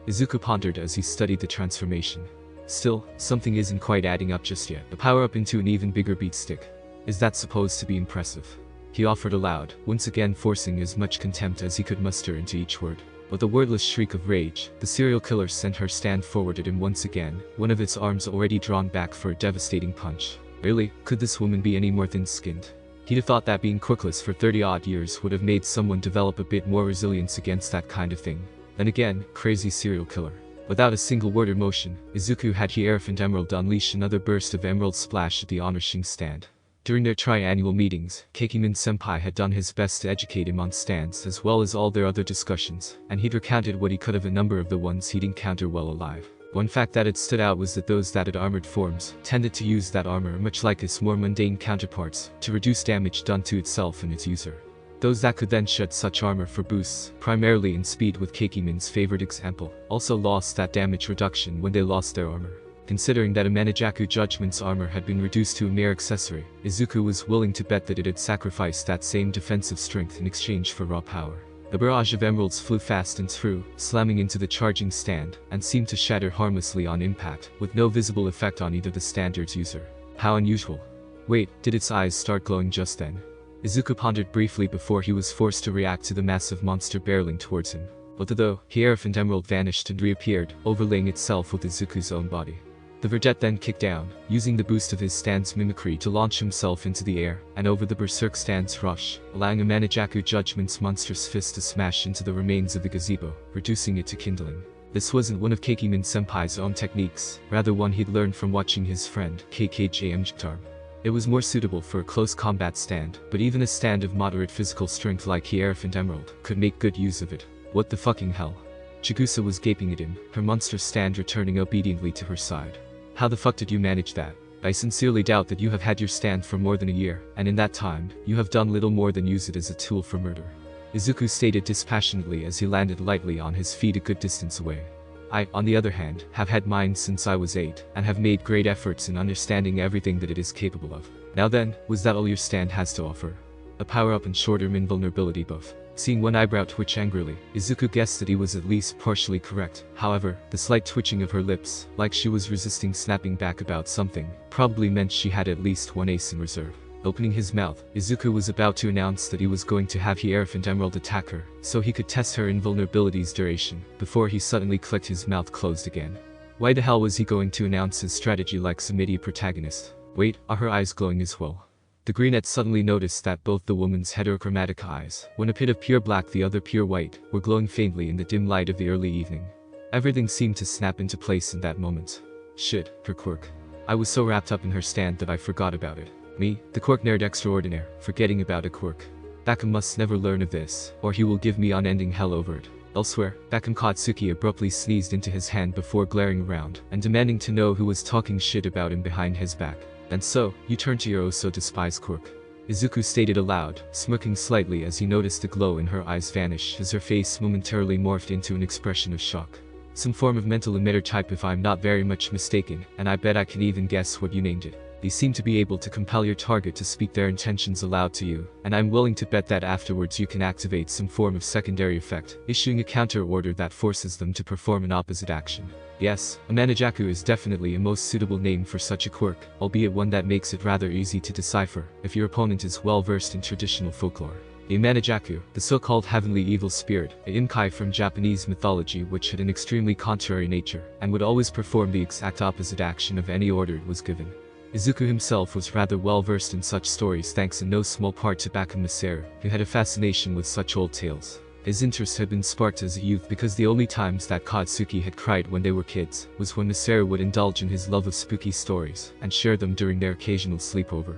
Izuku pondered as he studied the transformation. Still, something isn't quite adding up just yet. A power-up into an even bigger beat stick. Is that supposed to be impressive? He offered aloud, once again forcing as much contempt as he could muster into each word. With a wordless shriek of rage, the serial killer sent her stand forward at him once again, one of its arms already drawn back for a devastating punch. Really, could this woman be any more thin-skinned? He'd have thought that being quirkless for 30-odd years would have made someone develop a bit more resilience against that kind of thing. Then again, crazy serial killer. Without a single word or motion, Izuku had Hierophant Emerald unleash another burst of emerald splash at the Honorshin stand. During their tri-annual meetings, Keikimin-senpai had done his best to educate him on stands as well as all their other discussions, and he'd recounted what he could of a number of the ones he'd encountered while alive. One fact that had stood out was that those that had armored forms tended to use that armor much like its more mundane counterparts, to reduce damage done to itself and its user. Those that could then shed such armor for boosts, primarily in speed with Keikimin's favorite example, also lost that damage reduction when they lost their armor. Considering that a Manajaku Judgment's armor had been reduced to a mere accessory, Izuku was willing to bet that it had sacrificed that same defensive strength in exchange for raw power. The barrage of emeralds flew fast and through, slamming into the charging stand, and seemed to shatter harmlessly on impact, with no visible effect on either the stand or its user. How unusual. Wait, did its eyes start glowing just then? Izuku pondered briefly before he was forced to react to the massive monster barreling towards him. But the Hierophant emerald vanished and reappeared, overlaying itself with Izuku's own body. The Verdette then kicked down, using the boost of his stand's mimicry to launch himself into the air and over the Berserk stand's rush, allowing a Manajaku Judgment's monstrous fist to smash into the remains of the gazebo, reducing it to kindling. This wasn't one of Kekimin Senpai's own techniques, rather one he'd learned from watching his friend KKJ Mjtarm. It was more suitable for a close combat stand, but even a stand of moderate physical strength like Hierophant Emerald could make good use of it. What the fucking hell? Chigusa was gaping at him, her monstrous stand returning obediently to her side. How the fuck did you manage that? I sincerely doubt that you have had your stand for more than a year, and in that time, you have done little more than use it as a tool for murder. Izuku stated dispassionately as he landed lightly on his feet a good distance away. I, on the other hand, have had mine since I was 8, and have made great efforts in understanding everything that it is capable of. Now then, was that all your stand has to offer? A power-up and short-term invulnerability buff. Seeing one eyebrow twitch angrily, Izuku guessed that he was at least partially correct. However, the slight twitching of her lips, like she was resisting snapping back about something, probably meant she had at least one ace in reserve. Opening his mouth, Izuku was about to announce that he was going to have Hierophant Emerald attack her, so he could test her invulnerability's duration, before he suddenly clicked his mouth closed again. Why the hell was he going to announce his strategy like some idiot protagonist? Wait, are her eyes glowing as well? The greenette suddenly noticed that both the woman's heterochromatic eyes, one a bit of pure black the other pure white, were glowing faintly in the dim light of the early evening. Everything seemed to snap into place in that moment. Shit, her quirk. I was so wrapped up in her stand that I forgot about it. Me, the quirk nerd extraordinaire, forgetting about a quirk. Bakum must never learn of this, or he will give me unending hell over it. Elsewhere, Bakum Katsuki abruptly sneezed into his hand before glaring around and demanding to know who was talking shit about him behind his back. And so, you turn to your oh-so-despised quirk. Izuku stated aloud, smirking slightly as he noticed the glow in her eyes vanish as her face momentarily morphed into an expression of shock. Some form of mental emitter type if I'm not very much mistaken, and I bet I can even guess what you named it. They seem to be able to compel your target to speak their intentions aloud to you, and I'm willing to bet that afterwards you can activate some form of secondary effect, issuing a counter order that forces them to perform an opposite action. Yes, a Manajaku is definitely a most suitable name for such a quirk, albeit one that makes it rather easy to decipher if your opponent is well versed in traditional folklore. A Manajaku, the so-called heavenly evil spirit, a Inkai from Japanese mythology which had an extremely contrary nature, and would always perform the exact opposite action of any order it was given. Izuku himself was rather well versed in such stories thanks in no small part to Bakum Masaru, who had a fascination with such old tales. His interest had been sparked as a youth because the only times that Katsuki had cried when they were kids was when Masaru would indulge in his love of spooky stories and share them during their occasional sleepover.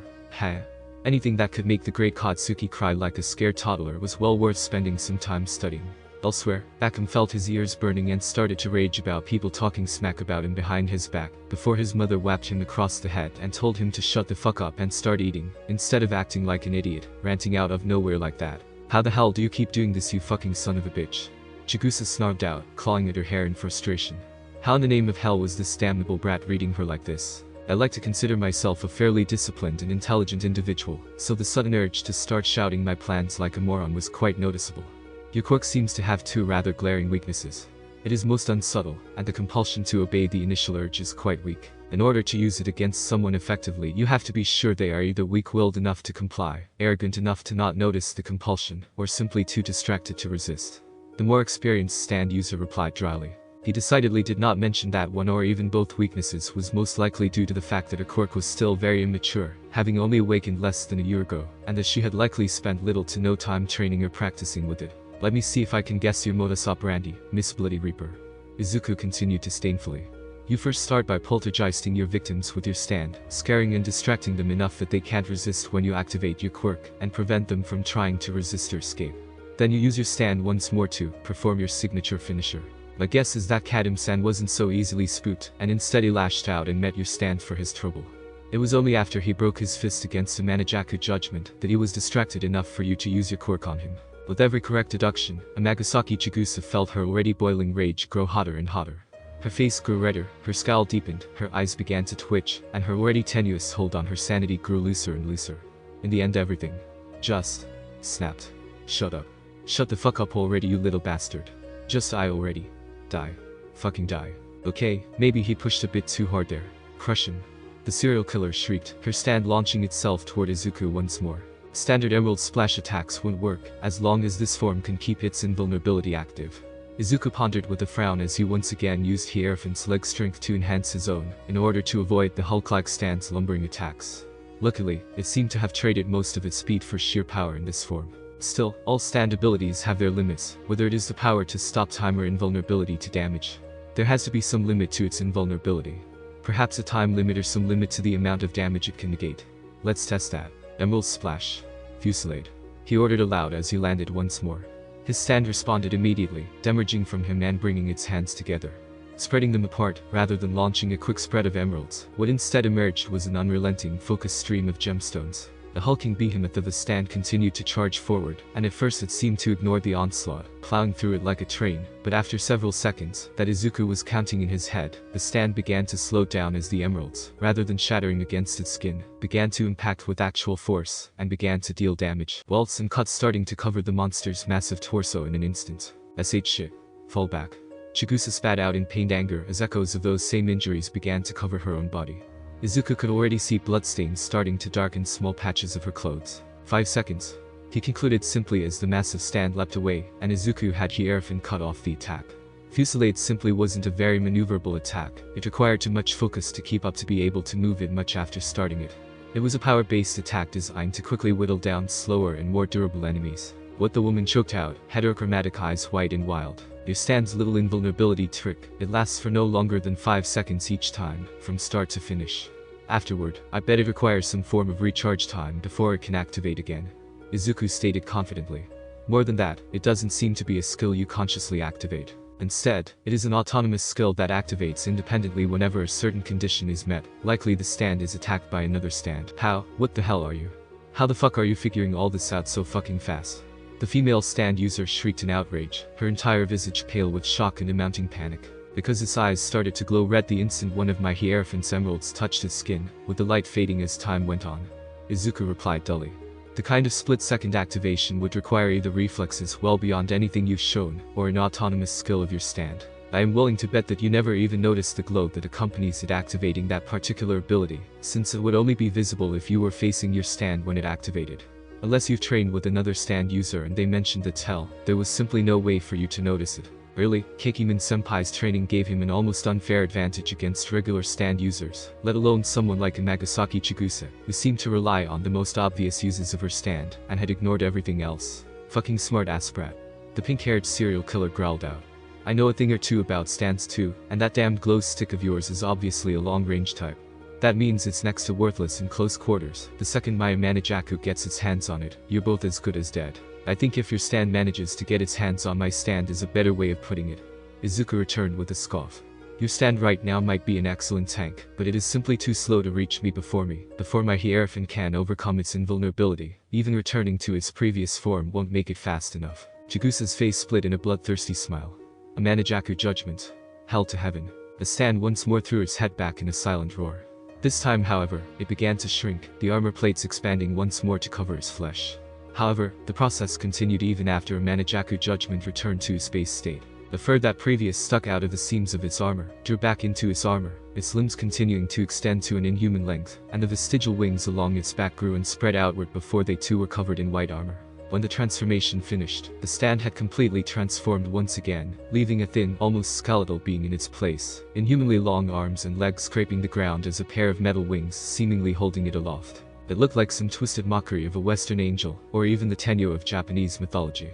Anything that could make the great Katsuki cry like a scared toddler was well worth spending some time studying. Elsewhere, Bakum felt his ears burning and started to rage about people talking smack about him behind his back, before his mother whacked him across the head and told him to shut the fuck up and start eating, instead of acting like an idiot, ranting out of nowhere like that. How the hell do you keep doing this, you fucking son of a bitch? Chigusa snarled out, clawing at her hair in frustration. How in the name of hell was this damnable brat reading her like this? I like to consider myself a fairly disciplined and intelligent individual, so the sudden urge to start shouting my plans like a moron was quite noticeable. Your quirk seems to have two rather glaring weaknesses. It is most unsubtle, and the compulsion to obey the initial urge is quite weak. In order to use it against someone effectively, you have to be sure they are either weak-willed enough to comply, arrogant enough to not notice the compulsion, or simply too distracted to resist. The more experienced stand user replied dryly. He decidedly did not mention that one or even both weaknesses was most likely due to the fact that her quirk was still very immature, having only awakened less than a year ago, and that she had likely spent little to no time training or practicing with it. Let me see if I can guess your modus operandi, Miss Bloody Reaper. Izuku continued disdainfully. You first start by poltergeisting your victims with your stand, scaring and distracting them enough that they can't resist when you activate your quirk, and prevent them from trying to resist or escape. Then you use your stand once more to perform your signature finisher. My guess is that Kadam-san wasn't so easily spooked, and instead he lashed out and met your stand for his trouble. It was only after he broke his fist against the Manajaku judgment that he was distracted enough for you to use your quirk on him. With every correct deduction, Amagasaki Chigusa felt her already boiling rage grow hotter and hotter. Her face grew redder, her scowl deepened, her eyes began to twitch, and her already tenuous hold on her sanity grew looser and looser. In the end everything just snapped. Shut up. Shut the fuck up already, you little bastard. Just die already. Die. Fucking die. Okay, maybe he pushed a bit too hard there. Crush him. The serial killer shrieked, her stand launching itself toward Izuku once more. Standard Emerald Splash attacks won't work, as long as this form can keep its invulnerability active. Izuku pondered with a frown as he once again used Hierophant's leg strength to enhance his own, in order to avoid the Hulk-like stand's lumbering attacks. Luckily, it seemed to have traded most of its speed for sheer power in this form. Still, all stand abilities have their limits, whether it is the power to stop time or invulnerability to damage. There has to be some limit to its invulnerability. Perhaps a time limit or some limit to the amount of damage it can negate. Let's test that. Emerald Splash. Fusillade. He ordered aloud as he landed once more. His stand responded immediately, demerging from him and bringing its hands together. Spreading them apart, rather than launching a quick spread of emeralds, what instead emerged was an unrelenting, focused stream of gemstones. The hulking behemoth of the stand continued to charge forward, and at first it seemed to ignore the onslaught, plowing through it like a train, but after several seconds, that Izuku was counting in his head, the stand began to slow down as the emeralds, rather than shattering against its skin, began to impact with actual force, and began to deal damage, welts and cuts starting to cover the monster's massive torso in an instant. Sh shit. Fall back. Chigusa spat out in pained anger as echoes of those same injuries began to cover her own body. Izuku could already see bloodstains starting to darken small patches of her clothes. 5 seconds. He concluded simply as the massive stand leapt away, and Izuku had Hierophant cut off the attack. Fusillade simply wasn't a very maneuverable attack. It required too much focus to keep up to be able to move it much after starting it. It was a power-based attack designed to quickly whittle down slower and more durable enemies. What the woman choked out, heterochromatic eyes white and wild. Your stand's little invulnerability trick, it lasts for no longer than 5 seconds each time, from start to finish. Afterward, I bet it requires some form of recharge time before it can activate again. Izuku stated confidently. More than that, it doesn't seem to be a skill you consciously activate. Instead, it is an autonomous skill that activates independently whenever a certain condition is met. Likely the stand is attacked by another stand. How? What the hell are you? How the fuck are you figuring all this out so fucking fast? The female stand user shrieked in outrage, her entire visage pale with shock and a mounting panic. Because its eyes started to glow red the instant one of my Hierophant's emeralds touched his skin, with the light fading as time went on. Izuku replied dully. The kind of split-second activation would require either reflexes well beyond anything you've shown, or an autonomous skill of your stand. I am willing to bet that you never even noticed the glow that accompanies it activating that particular ability, since it would only be visible if you were facing your stand when it activated. Unless you've trained with another stand user and they mentioned the tell, there was simply no way for you to notice it. Really, Kekiman-senpai's training gave him an almost unfair advantage against regular stand users, let alone someone like Nagasaki Chigusa, who seemed to rely on the most obvious uses of her stand, and had ignored everything else. Fucking smart ass brat. The pink-haired serial killer growled out. I know a thing or two about stands too, and that damned glow stick of yours is obviously a long-range type. That means it's next to worthless in close quarters. The second Maya Manijaku gets its hands on it, you're both as good as dead. I think if your stand manages to get its hands on my stand is a better way of putting it. Izuku returned with a scoff. Your stand right now might be an excellent tank, but it is simply too slow to reach me before my Hierophant can overcome its invulnerability. Even returning to its previous form won't make it fast enough. Chigusa's face split in a bloodthirsty smile. A Manijaku judgment. Hell to heaven. The stand once more threw its head back in a silent roar. This time, however, it began to shrink, the armor plates expanding once more to cover its flesh. However, the process continued even after a Manijaku judgment returned to its base state. The fur that previous stuck out of the seams of its armor drew back into its armor, its limbs continuing to extend to an inhuman length, and the vestigial wings along its back grew and spread outward before they too were covered in white armor. When the transformation finished, the stand had completely transformed once again, leaving a thin, almost skeletal being in its place, inhumanly long arms and legs scraping the ground as a pair of metal wings seemingly holding it aloft. It looked like some twisted mockery of a Western angel, or even the Tenyo of Japanese mythology.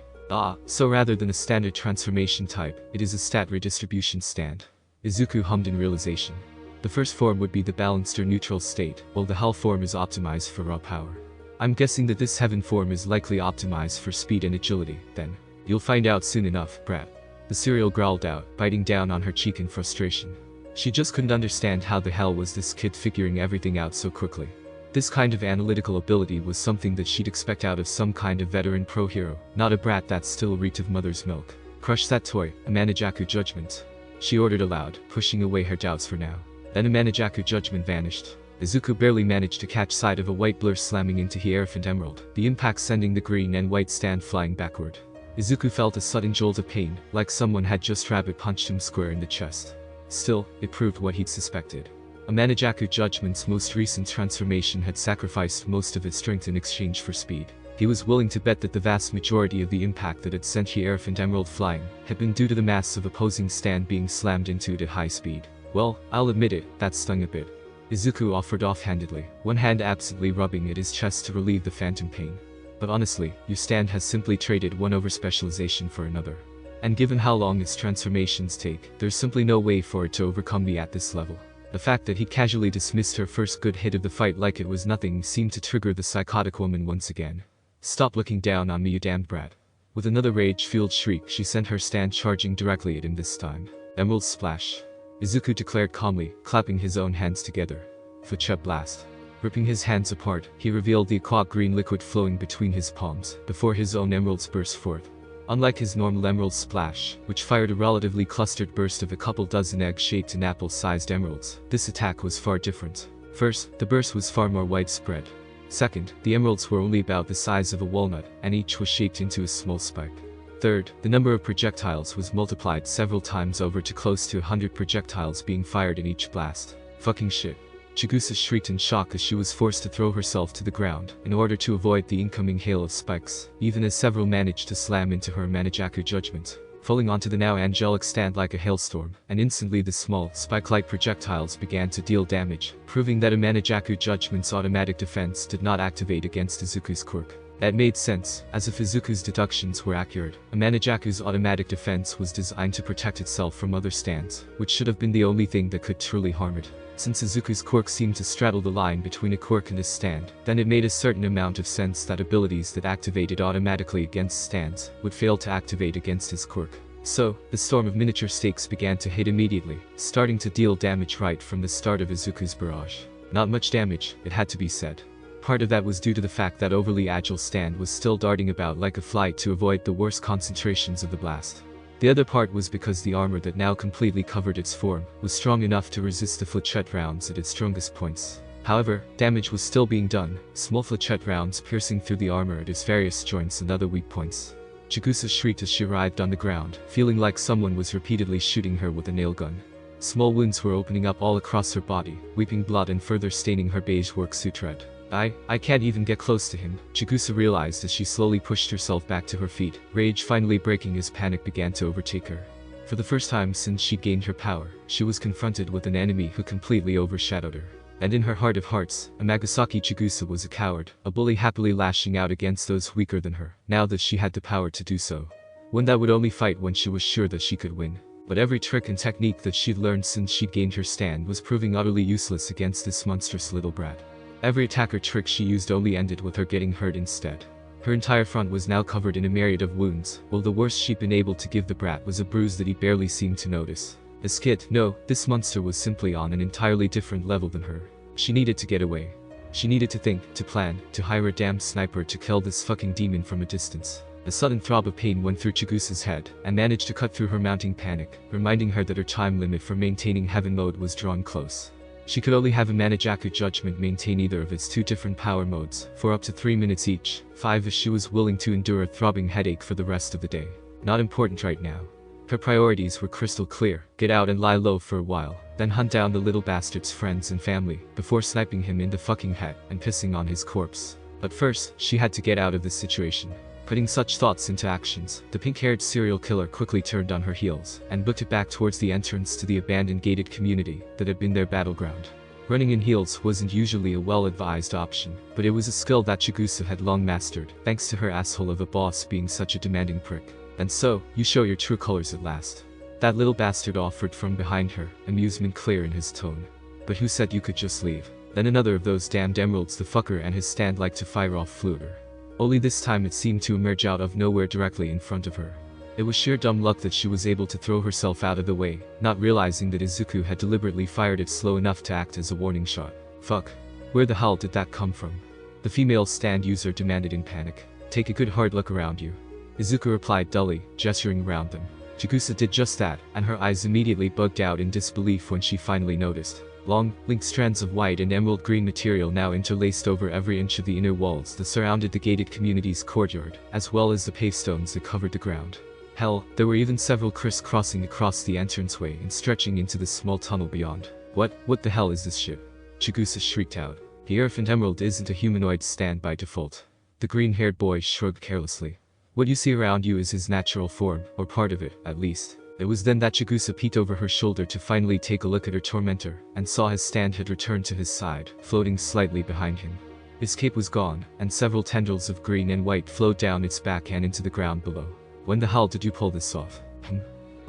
So rather than a standard transformation type, it is a stat redistribution stand. Izuku hummed in realization. The first form would be the balanced or neutral state, while the Hell form is optimized for raw power. I'm guessing that this Heaven form is likely optimized for speed and agility, then. You'll find out soon enough, brat. The serial growled out, biting down on her cheek in frustration. She just couldn't understand how the hell was this kid figuring everything out so quickly. This kind of analytical ability was something that she'd expect out of some kind of veteran pro-hero, not a brat that still reeked of mother's milk. Crush that toy, a Manijaku judgment. She ordered aloud, pushing away her doubts for now. Then a Manijaku judgment vanished. Izuku barely managed to catch sight of a white blur slamming into Hierophant Emerald, the impact sending the green and white stand flying backward. Izuku felt a sudden jolt of pain, like someone had just rabbit punched him square in the chest. Still, it proved what he'd suspected. Amanajaku Judgment's most recent transformation had sacrificed most of its strength in exchange for speed. He was willing to bet that the vast majority of the impact that had sent Hierophant Emerald flying had been due to the mass of opposing stand being slammed into it at high speed. Well, I'll admit it, that stung a bit. Izuku offered offhandedly, one hand absently rubbing at his chest to relieve the phantom pain. But honestly, your stand has simply traded one over-specialization for another. And given how long its transformations take, there's simply no way for it to overcome me at this level. The fact that he casually dismissed her first good hit of the fight like it was nothing seemed to trigger the psychotic woman once again. Stop looking down on me, you damned brat. With another rage-fueled shriek, she sent her stand charging directly at him this time. Emerald splash. Izuku declared calmly, clapping his own hands together. Fuchsia blast. Ripping his hands apart, he revealed the aqua green liquid flowing between his palms, before his own emeralds burst forth. Unlike his normal emerald splash, which fired a relatively clustered burst of a couple dozen egg-shaped and apple-sized emeralds, this attack was far different. First, the burst was far more widespread. Second, the emeralds were only about the size of a walnut, and each was shaped into a small spike. Third, the number of projectiles was multiplied several times over to close to 100 projectiles being fired in each blast. Fucking shit. Chigusa shrieked in shock as she was forced to throw herself to the ground in order to avoid the incoming hail of spikes, even as several managed to slam into her Amanajaku Judgment, falling onto the now angelic stand like a hailstorm, and instantly the small, spike-like projectiles began to deal damage, proving that Amanajaku Judgment's automatic defense did not activate against Izuku's quirk. That made sense, as if Izuku's deductions were accurate. Amanajaku's automatic defense was designed to protect itself from other stands, which should have been the only thing that could truly harm it. Since Izuku's quirk seemed to straddle the line between a quirk and a stand, then it made a certain amount of sense that abilities that activated automatically against stands would fail to activate against his quirk. So, the storm of miniature stakes began to hit immediately, starting to deal damage right from the start of Izuku's barrage. Not much damage, it had to be said. Part of that was due to the fact that overly agile stand was still darting about like a fly to avoid the worst concentrations of the blast. The other part was because the armor that now completely covered its form was strong enough to resist the flechette rounds at its strongest points. However, damage was still being done, small flechette rounds piercing through the armor at its various joints and other weak points. Chigusa shrieked as she writhed on the ground, feeling like someone was repeatedly shooting her with a nail gun. Small wounds were opening up all across her body, weeping blood and further staining her beige work suit red. I can't even get close to him, Chigusa realized as she slowly pushed herself back to her feet, rage finally breaking as panic began to overtake her. For the first time since she'd gained her power, she was confronted with an enemy who completely overshadowed her. And in her heart of hearts, Amagasaki Chigusa was a coward, a bully happily lashing out against those weaker than her, now that she had the power to do so. One that would only fight when she was sure that she could win. But every trick and technique that she'd learned since she'd gained her stand was proving utterly useless against this monstrous little brat. Every attack or trick she used only ended with her getting hurt instead. Her entire front was now covered in a myriad of wounds, while the worst she'd been able to give the brat was a bruise that he barely seemed to notice. As kid, no, this monster was simply on an entirely different level than her. She needed to get away. She needed to think, to plan, to hire a damn sniper to kill this fucking demon from a distance. A sudden throb of pain went through Chigusa's head, and managed to cut through her mounting panic, reminding her that her time limit for maintaining heaven mode was drawn close. She could only have Amanajaku Judgment maintain either of its two different power modes, for up to 3 minutes each, 5 if she was willing to endure a throbbing headache for the rest of the day. Not important right now. Her priorities were crystal clear: get out and lie low for a while, then hunt down the little bastard's friends and family, before sniping him in the fucking head and pissing on his corpse. But first, she had to get out of this situation. Putting such thoughts into actions, the pink-haired serial killer quickly turned on her heels, and booked it back towards the entrance to the abandoned gated community that had been their battleground. Running in heels wasn't usually a well-advised option, but it was a skill that Chigusa had long mastered, thanks to her asshole of a boss being such a demanding prick. And so, you show your true colors at last. That little bastard offered from behind her, amusement clear in his tone. But who said you could just leave? Then another of those damned emeralds the fucker and his stand liked to fire off flew at her. Only this time it seemed to emerge out of nowhere directly in front of her. It was sheer dumb luck that she was able to throw herself out of the way, not realizing that Izuku had deliberately fired it slow enough to act as a warning shot. Fuck. Where the hell did that come from? The female stand user demanded in panic. Take a good hard look around you. Izuku replied dully, gesturing around them. Chigusa did just that, and her eyes immediately bugged out in disbelief when she finally noticed. Long, linked strands of white and emerald green material now interlaced over every inch of the inner walls that surrounded the gated community's courtyard, as well as the pavestones that covered the ground. Hell, there were even several crisscrossing across the entranceway and stretching into the small tunnel beyond. What the hell is this shit? Chigusa shrieked out. The Hierophant Emerald isn't a humanoid stand by default. The green-haired boy shrugged carelessly. What you see around you is his natural form, or part of it, at least. It was then that Chigusa peeked over her shoulder to finally take a look at her tormentor, and saw his stand had returned to his side, floating slightly behind him. His cape was gone, and several tendrils of green and white flowed down its back and into the ground below. When the hell did you pull this off?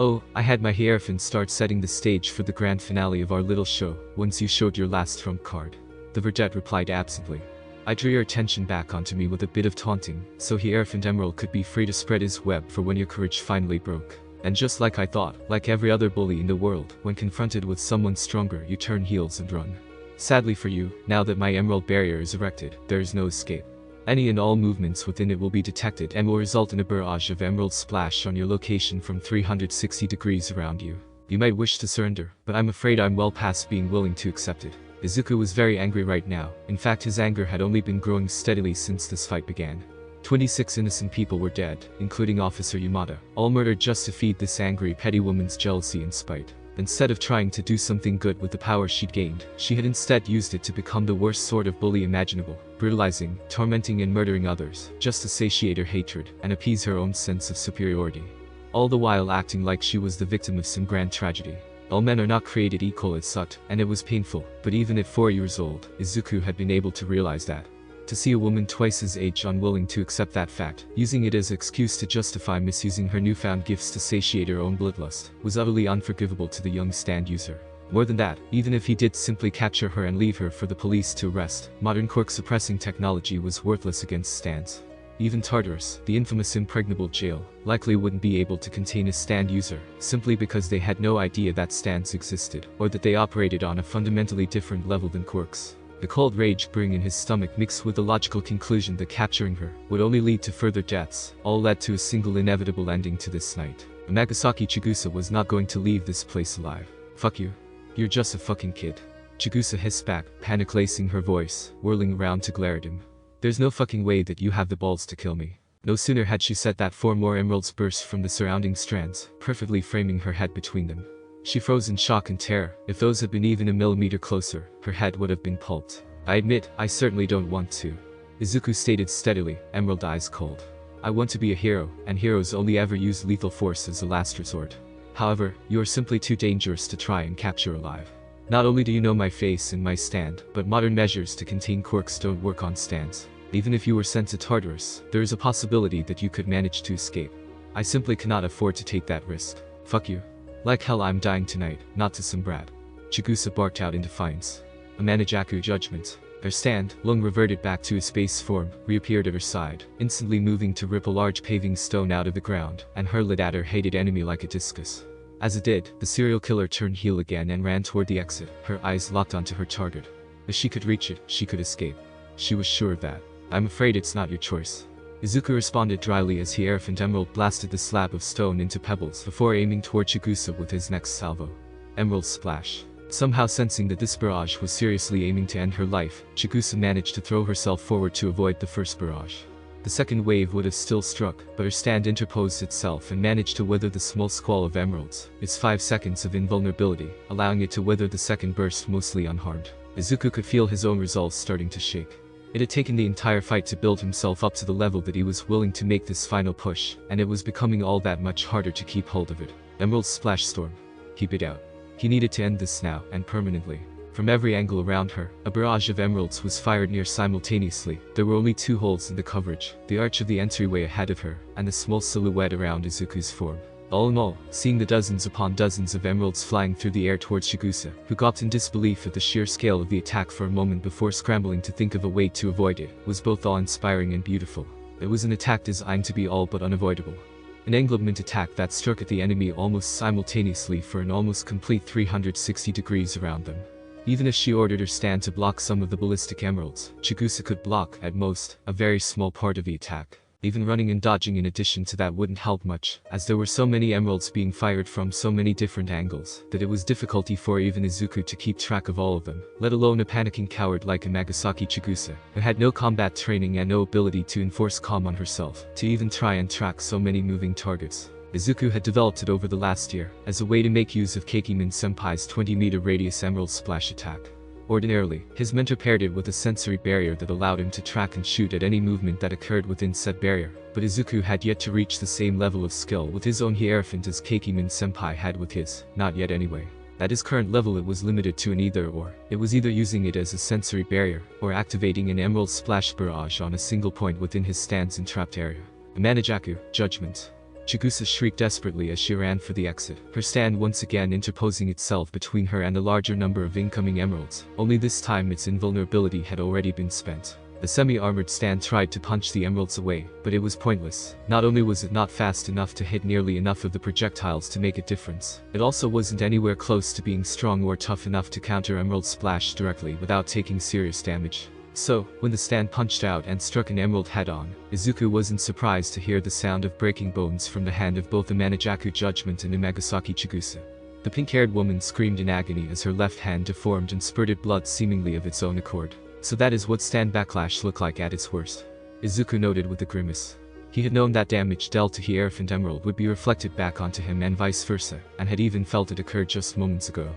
Oh, I had my Hierophant start setting the stage for the grand finale of our little show, once you showed your last trump card. The verdette replied absently. I drew your attention back onto me with a bit of taunting, so Hierophant Emerald could be free to spread his web for when your courage finally broke. And just like I thought, like every other bully in the world, when confronted with someone stronger you turn heels and run. Sadly for you, now that my emerald barrier is erected, there is no escape. Any and all movements within it will be detected and will result in a barrage of emerald splash on your location from 360 degrees around you. You might wish to surrender, but I'm afraid I'm well past being willing to accept it. Izuku was very angry right now. In fact, his anger had only been growing steadily since this fight began. 26 innocent people were dead, including Officer Yamada, all murdered just to feed this angry petty woman's jealousy and spite. Instead of trying to do something good with the power she'd gained, she had instead used it to become the worst sort of bully imaginable, brutalizing, tormenting and murdering others, just to satiate her hatred and appease her own sense of superiority. All the while acting like she was the victim of some grand tragedy. All men are not created equal, it sucked, and it was painful, but even at 4 years old, Izuku had been able to realize that. To see a woman twice his age unwilling to accept that fact, using it as an excuse to justify misusing her newfound gifts to satiate her own bloodlust, was utterly unforgivable to the young stand user. More than that, even if he did simply capture her and leave her for the police to arrest, modern quirk suppressing technology was worthless against stands. Even Tartarus, the infamous impregnable jail, likely wouldn't be able to contain a stand user, simply because they had no idea that stands existed, or that they operated on a fundamentally different level than quirks. The cold rage brewing in his stomach mixed with the logical conclusion that capturing her would only lead to further deaths, all led to a single inevitable ending to this night. Nagasaki Chigusa was not going to leave this place alive. Fuck you. You're just a fucking kid. Chigusa hissed back, panic lacing her voice, whirling around to glare at him. There's no fucking way that you have the balls to kill me. No sooner had she said that 4 more emeralds burst from the surrounding strands, perfectly framing her head between them. She froze in shock and terror. If those had been even a millimeter closer, her head would have been pulped. I admit, I certainly don't want to. Izuku stated steadily, emerald eyes cold. I want to be a hero, and heroes only ever use lethal force as a last resort. However, you are simply too dangerous to try and capture alive. Not only do you know my face and my stand, but modern measures to contain quirks don't work on stands. Even if you were sent to Tartarus, there is a possibility that you could manage to escape. I simply cannot afford to take that risk. Fuck you. Like hell I'm dying tonight, not to some brat. Chigusa barked out in defiance. A Manajaku judgment. Her stand, long reverted back to his base form, reappeared at her side, instantly moving to rip a large paving stone out of the ground, and hurl it at her hated enemy like a discus. As it did, the serial killer turned heel again and ran toward the exit, her eyes locked onto her target. If she could reach it, she could escape. She was sure of that. I'm afraid it's not your choice. Izuku responded dryly as Hierophant Emerald blasted the slab of stone into pebbles before aiming toward Chigusa with his next salvo. Emerald splash. Somehow sensing that this barrage was seriously aiming to end her life, Chigusa managed to throw herself forward to avoid the first barrage. The second wave would have still struck, but her stand interposed itself and managed to weather the small squall of emeralds, its 5 seconds of invulnerability, allowing it to weather the second burst mostly unharmed. Izuku could feel his own resolve starting to shake. It had taken the entire fight to build himself up to the level that he was willing to make this final push, and it was becoming all that much harder to keep hold of it. Emerald Splash Storm. Keep it out. He needed to end this now, and permanently. From every angle around her, a barrage of emeralds was fired near simultaneously. There were only 2 holes in the coverage, the arch of the entryway ahead of her, and the small silhouette around Izuku's form. All in all, seeing the dozens upon dozens of emeralds flying through the air towards Chigusa, who gawped in disbelief at the sheer scale of the attack for a moment before scrambling to think of a way to avoid it, was both awe-inspiring and beautiful. It was an attack designed to be all but unavoidable. An englobement attack that struck at the enemy almost simultaneously for an almost complete 360 degrees around them. Even if she ordered her stand to block some of the ballistic emeralds, Chigusa could block, at most, a very small part of the attack. Even running and dodging in addition to that wouldn't help much, as there were so many emeralds being fired from so many different angles, that it was difficulty for even Izuku to keep track of all of them, let alone a panicking coward like a Nagasaki Chigusa, who had no combat training and no ability to enforce calm on herself, to even try and track so many moving targets. Izuku had developed it over the last year, as a way to make use of Kekimin-senpai's 20-meter radius emerald splash attack. Ordinarily, his mentor paired it with a sensory barrier that allowed him to track and shoot at any movement that occurred within said barrier, but Izuku had yet to reach the same level of skill with his own Hierophant as Kekimin-senpai had with his, not yet anyway. At his current level it was limited to an either-or. It was either using it as a sensory barrier, or activating an emerald splash barrage on a single point within his stand's entrapped area. Amanajaku, Judgment. Chigusa shrieked desperately as she ran for the exit, her stand once again interposing itself between her and the larger number of incoming emeralds, only this time its invulnerability had already been spent. The semi-armored stand tried to punch the emeralds away, but it was pointless. Not only was it not fast enough to hit nearly enough of the projectiles to make a difference, it also wasn't anywhere close to being strong or tough enough to counter Emerald Splash directly without taking serious damage. So, when the stand punched out and struck an emerald head-on, Izuku wasn't surprised to hear the sound of breaking bones from the hand of both the Manajaku Judgment and Umagasaki Chigusa. The pink-haired woman screamed in agony as her left hand deformed and spurted blood seemingly of its own accord. So that is what stand backlash looked like at its worst. Izuku noted with a grimace. He had known that damage dealt to Hierophant Emerald would be reflected back onto him and vice versa, and had even felt it occur just moments ago.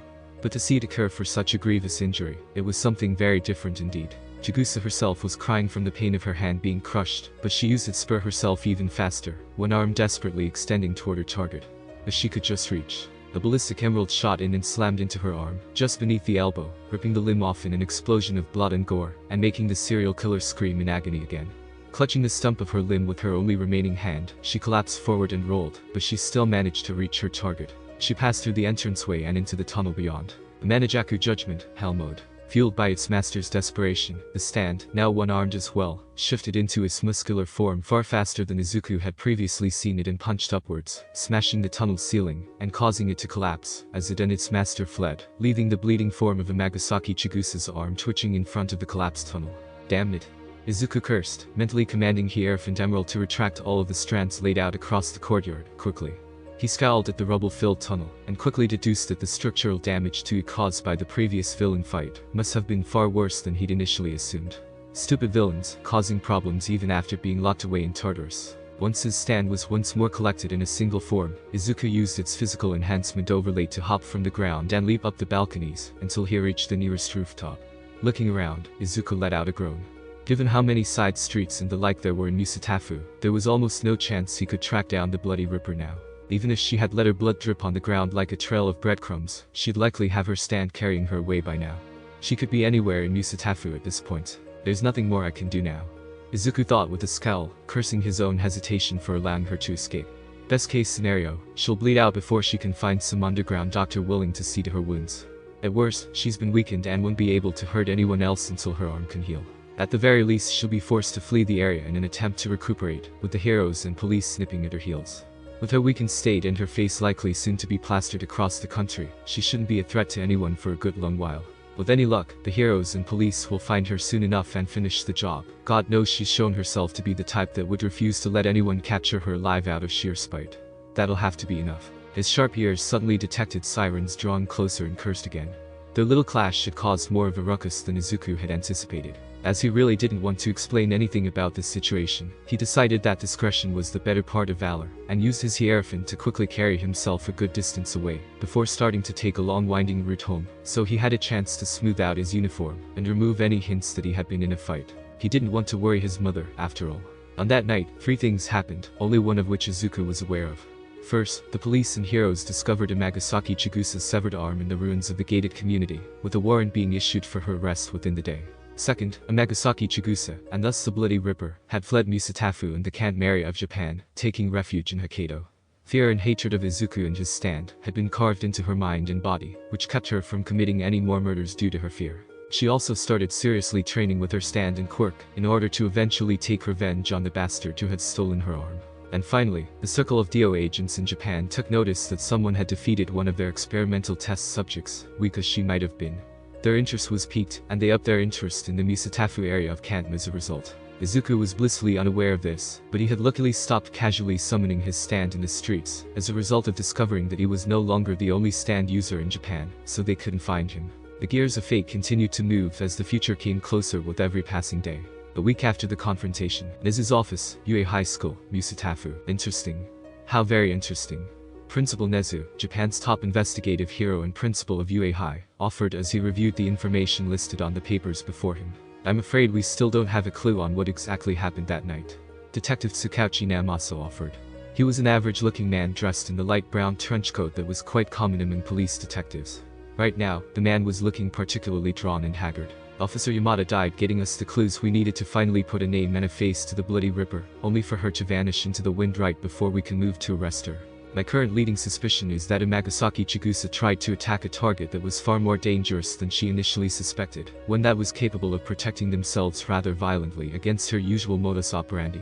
But to see it occur for such a grievous injury, it was something very different indeed. Chigusa herself was crying from the pain of her hand being crushed, but she used it to spur herself even faster, one arm desperately extending toward her target. As she could just reach. A ballistic emerald shot in and slammed into her arm, just beneath the elbow, ripping the limb off in an explosion of blood and gore, and making the serial killer scream in agony again. Clutching the stump of her limb with her only remaining hand, she collapsed forward and rolled, but she still managed to reach her target. She passed through the entranceway and into the tunnel beyond. The Manajaku Judgment, Hell Mode. Fueled by its master's desperation, the stand, now one-armed as well, shifted into its muscular form far faster than Izuku had previously seen it and punched upwards, smashing the tunnel ceiling, and causing it to collapse, as it and its master fled, leaving the bleeding form of Umagasaki Chigusa's arm twitching in front of the collapsed tunnel. Damn it. Izuku cursed, mentally commanding Hierophant Emerald to retract all of the strands laid out across the courtyard, quickly. He scowled at the rubble-filled tunnel, and quickly deduced that the structural damage to it caused by the previous villain fight must have been far worse than he'd initially assumed. Stupid villains, causing problems even after being locked away in Tartarus. Once his stand was once more collected in a single form, Izuku used its physical enhancement overlay to hop from the ground and leap up the balconies, until he reached the nearest rooftop. Looking around, Izuku let out a groan. Given how many side streets and the like there were in Musatafu, there was almost no chance he could track down the Bloody Ripper now. Even if she had let her blood drip on the ground like a trail of breadcrumbs, she'd likely have her stand carrying her away by now. She could be anywhere in Musatafu at this point. There's nothing more I can do now. Izuku thought with a scowl, cursing his own hesitation for allowing her to escape. Best case scenario, she'll bleed out before she can find some underground doctor willing to see to her wounds. At worst, she's been weakened and won't be able to hurt anyone else until her arm can heal. At the very least she'll be forced to flee the area in an attempt to recuperate, with the heroes and police snipping at her heels. With her weakened state and her face likely soon to be plastered across the country, she shouldn't be a threat to anyone for a good long while. With any luck, the heroes and police will find her soon enough and finish the job. God knows she's shown herself to be the type that would refuse to let anyone capture her alive out of sheer spite. That'll have to be enough. His sharp ears suddenly detected sirens drawing closer and cursed again. Their little clash had caused more of a ruckus than Izuku had anticipated. As he really didn't want to explain anything about this situation, he decided that discretion was the better part of valor, and used his Hierophant to quickly carry himself a good distance away, before starting to take a long winding route home, so he had a chance to smooth out his uniform, and remove any hints that he had been in a fight. He didn't want to worry his mother, after all. On that night, 3 things happened, only one of which Izuku was aware of. First, the police and heroes discovered Umagasaki Chigusa's severed arm in the ruins of the gated community, with a warrant being issued for her arrest within the day. Second, Umagasaki Chigusa, and thus the Bloody Ripper, had fled Musatafu and the Kanto area of Japan, taking refuge in Hokkaido. Fear and hatred of Izuku and his stand had been carved into her mind and body, which kept her from committing any more murders due to her fear. She also started seriously training with her stand and quirk, in order to eventually take revenge on the bastard who had stolen her arm. And finally, the circle of DO agents in Japan took notice that someone had defeated one of their experimental test subjects, weak as she might have been. Their interest was piqued, and they upped their interest in the Musatafu area of Kanto as a result. Izuku was blissfully unaware of this, but he had luckily stopped casually summoning his stand in the streets, as a result of discovering that he was no longer the only stand user in Japan, so they couldn't find him. The gears of fate continued to move as the future came closer with every passing day. A week after the confrontation, in his office, UA High School, Musatafu. Interesting. How very interesting. Principal Nezu, Japan's top investigative hero and principal of UA High, offered as he reviewed the information listed on the papers before him. I'm afraid we still don't have a clue on what exactly happened that night. Detective Tsukauchi Namaso offered. He was an average-looking man dressed in the light brown trench coat that was quite common among police detectives. Right now, the man was looking particularly drawn and haggard. Officer Yamada died getting us the clues we needed to finally put a name and a face to the Bloody Ripper, only for her to vanish into the wind right before we can move to arrest her. My current leading suspicion is that Amagasaki Chigusa tried to attack a target that was far more dangerous than she initially suspected, one that was capable of protecting themselves rather violently against her usual modus operandi.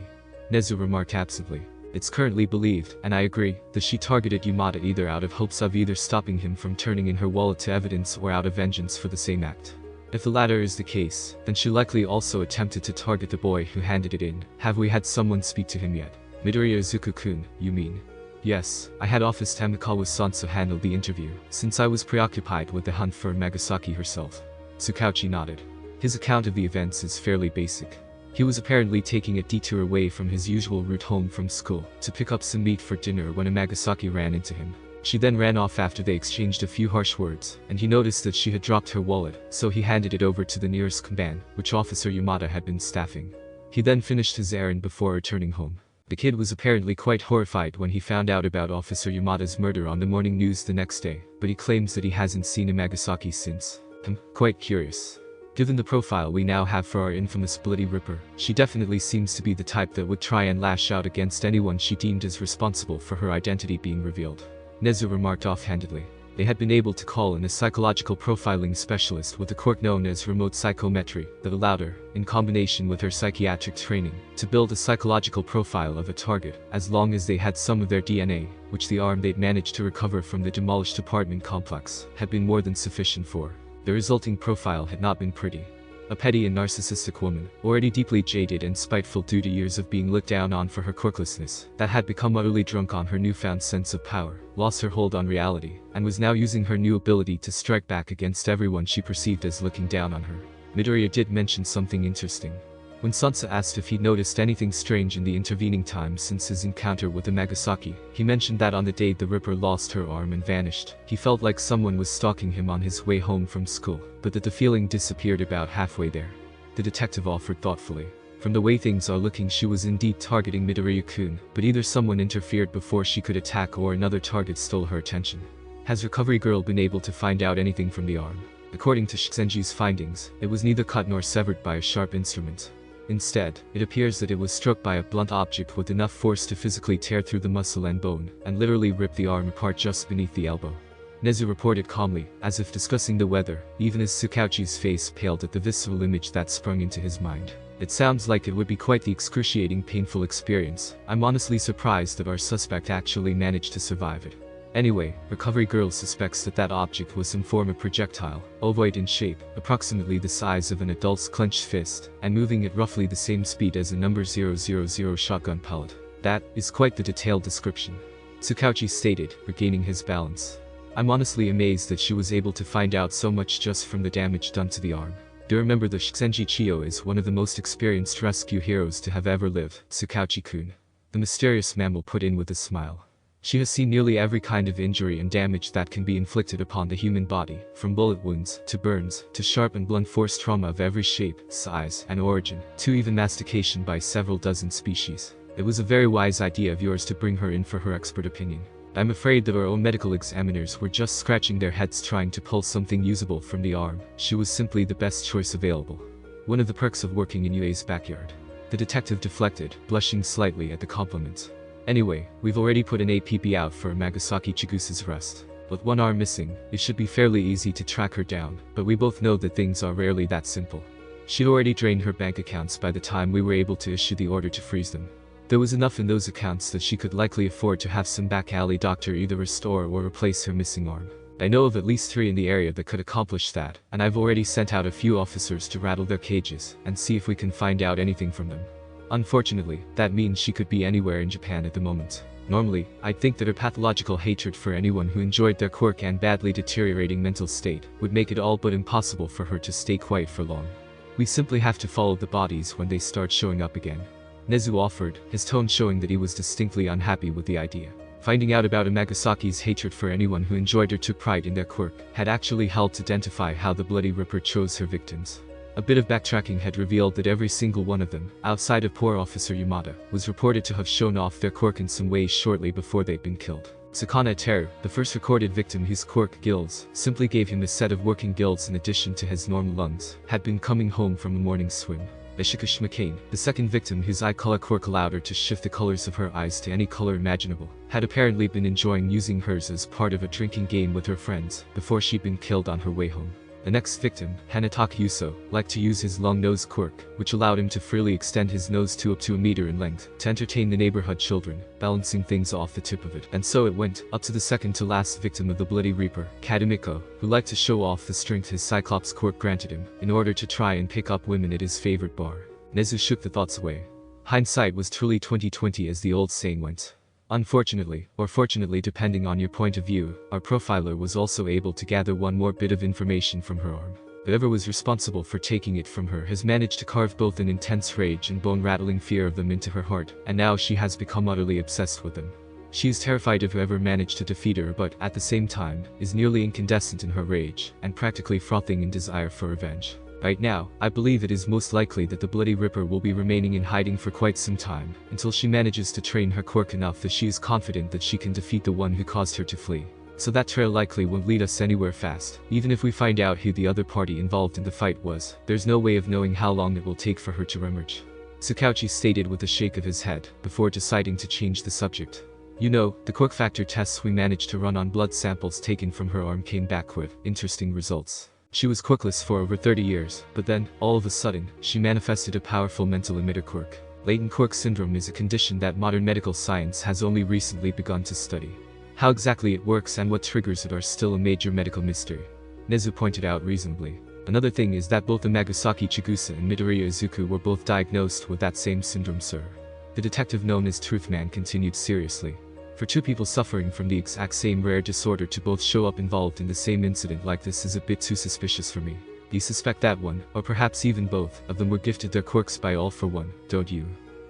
Nezu remarked absently. It's currently believed, and I agree, that she targeted Yamada either out of hopes of either stopping him from turning in her wallet to evidence or out of vengeance for the same act. If the latter is the case, then she likely also attempted to target the boy who handed it in. Have we had someone speak to him yet? Midoriya Izuku-kun, you mean? Yes, I had Office Tamakawa Sanso handle the interview, since I was preoccupied with the hunt for Amagasaki herself. Tsukauchi nodded. His account of the events is fairly basic. He was apparently taking a detour away from his usual route home from school to pick up some meat for dinner when Amagasaki ran into him. She then ran off after they exchanged a few harsh words, and he noticed that she had dropped her wallet, so he handed it over to the nearest kanban, which Officer Yamada had been staffing. He then finished his errand before returning home. The kid was apparently quite horrified when he found out about Officer Yamada's murder on the morning news the next day, but he claims that he hasn't seen Amagasaki since. I'm quite curious. Given the profile we now have for our infamous Bloody Ripper, she definitely seems to be the type that would try and lash out against anyone she deemed as responsible for her identity being revealed. Nezu remarked offhandedly. They had been able to call in a psychological profiling specialist with a quirk known as remote psychometry that allowed her, in combination with her psychiatric training, to build a psychological profile of a target, as long as they had some of their DNA, which the arm they'd managed to recover from the demolished apartment complex had been more than sufficient for. The resulting profile had not been pretty. A petty and narcissistic woman, already deeply jaded and spiteful due to years of being looked down on for her quirklessness, that had become utterly drunk on her newfound sense of power, lost her hold on reality, and was now using her new ability to strike back against everyone she perceived as looking down on her. Midoriya did mention something interesting. When Sansa asked if he'd noticed anything strange in the intervening time since his encounter with Amagasaki, he mentioned that on the day the Ripper lost her arm and vanished, he felt like someone was stalking him on his way home from school, but that the feeling disappeared about halfway there. The detective offered thoughtfully. From the way things are looking, she was indeed targeting Midoriya-kun, but either someone interfered before she could attack or another target stole her attention. Has Recovery Girl been able to find out anything from the arm? According to Shizenji's findings, it was neither cut nor severed by a sharp instrument. Instead, it appears that it was struck by a blunt object with enough force to physically tear through the muscle and bone, and literally rip the arm apart just beneath the elbow. Nezu reported calmly, as if discussing the weather, even as Tsukauchi's face paled at the visceral image that sprung into his mind. It sounds like it would be quite the excruciating, painful experience. I'm honestly surprised that our suspect actually managed to survive it. Anyway, Recovery Girl suspects that that object was some form of projectile, ovoid in shape, approximately the size of an adult's clenched fist, and moving at roughly the same speed as a number 000 shotgun pellet. That is quite the detailed description. Tsukauchi stated, regaining his balance. I'm honestly amazed that she was able to find out so much just from the damage done to the arm. Do remember that Shizenji Chiyo is one of the most experienced rescue heroes to have ever lived, Tsukauchi-kun. The mysterious mammal put in with a smile. She has seen nearly every kind of injury and damage that can be inflicted upon the human body, from bullet wounds, to burns, to sharp and blunt force trauma of every shape, size, and origin, to even mastication by several dozen species. It was a very wise idea of yours to bring her in for her expert opinion. I'm afraid that our own medical examiners were just scratching their heads trying to pull something usable from the arm. She was simply the best choice available. One of the perks of working in UA's backyard. The detective deflected, blushing slightly at the compliment. Anyway, we've already put an APB out for Amagasaki Chigusa's arrest. With one arm missing, it should be fairly easy to track her down, but we both know that things are rarely that simple. She'd already drained her bank accounts by the time we were able to issue the order to freeze them. There was enough in those accounts that she could likely afford to have some back alley doctor either restore or replace her missing arm. I know of at least 3 in the area that could accomplish that, and I've already sent out a few officers to rattle their cages and see if we can find out anything from them. Unfortunately, that means she could be anywhere in Japan at the moment. Normally, I'd think that her pathological hatred for anyone who enjoyed their quirk and badly deteriorating mental state would make it all but impossible for her to stay quiet for long. We simply have to follow the bodies when they start showing up again. Nezu offered, his tone showing that he was distinctly unhappy with the idea. Finding out about Amagasaki's hatred for anyone who enjoyed or took pride in their quirk had actually helped identify how the Bloody Ripper chose her victims. A bit of backtracking had revealed that every single one of them, outside of poor Officer Yamada, was reported to have shown off their quirk in some way shortly before they'd been killed. Sakana Teru, the first recorded victim whose quirk gills simply gave him a set of working gills in addition to his normal lungs, had been coming home from a morning swim. Ashika Shimakain, the second victim whose eye color quirk allowed her to shift the colors of her eyes to any color imaginable, had apparently been enjoying using hers as part of a drinking game with her friends before she'd been killed on her way home. The next victim, Hanataka Yuso, liked to use his long nose quirk, which allowed him to freely extend his nose to up to a meter in length, to entertain the neighborhood children, balancing things off the tip of it. And so it went, up to the second to last victim of the Bloody Reaper, Kadamiko, who liked to show off the strength his Cyclops quirk granted him, in order to try and pick up women at his favorite bar. Nezu shook the thoughts away. Hindsight was truly 20/20 as the old saying went. Unfortunately, or fortunately depending on your point of view, our profiler was also able to gather one more bit of information from her arm. Whoever was responsible for taking it from her has managed to carve both an intense rage and bone-rattling fear of them into her heart, and now she has become utterly obsessed with them. She is terrified of whoever managed to defeat her but, at the same time, is nearly incandescent in her rage, and practically frothing in desire for revenge. Right now, I believe it is most likely that the Bloody Ripper will be remaining in hiding for quite some time, until she manages to train her quirk enough that she is confident that she can defeat the one who caused her to flee. So that trail likely won't lead us anywhere fast. Even if we find out who the other party involved in the fight was, there's no way of knowing how long it will take for her to reemerge. Tsukauchi stated with a shake of his head, before deciding to change the subject. You know, the quirk factor tests we managed to run on blood samples taken from her arm came back with interesting results. She was quirkless for over 30 years, but then, all of a sudden, she manifested a powerful mental emitter quirk. Latent quirk syndrome is a condition that modern medical science has only recently begun to study. How exactly it works and what triggers it are still a major medical mystery. Nezu pointed out reasonably. Another thing is that both Amagasaki Chigusa and Midoriya Izuku were both diagnosed with that same syndrome, sir. The detective known as Truthman continued seriously. For two people suffering from the exact same rare disorder to both show up involved in the same incident like this is a bit too suspicious for me. You suspect that one, or perhaps even both, of them were gifted their quirks by All for One, don't you?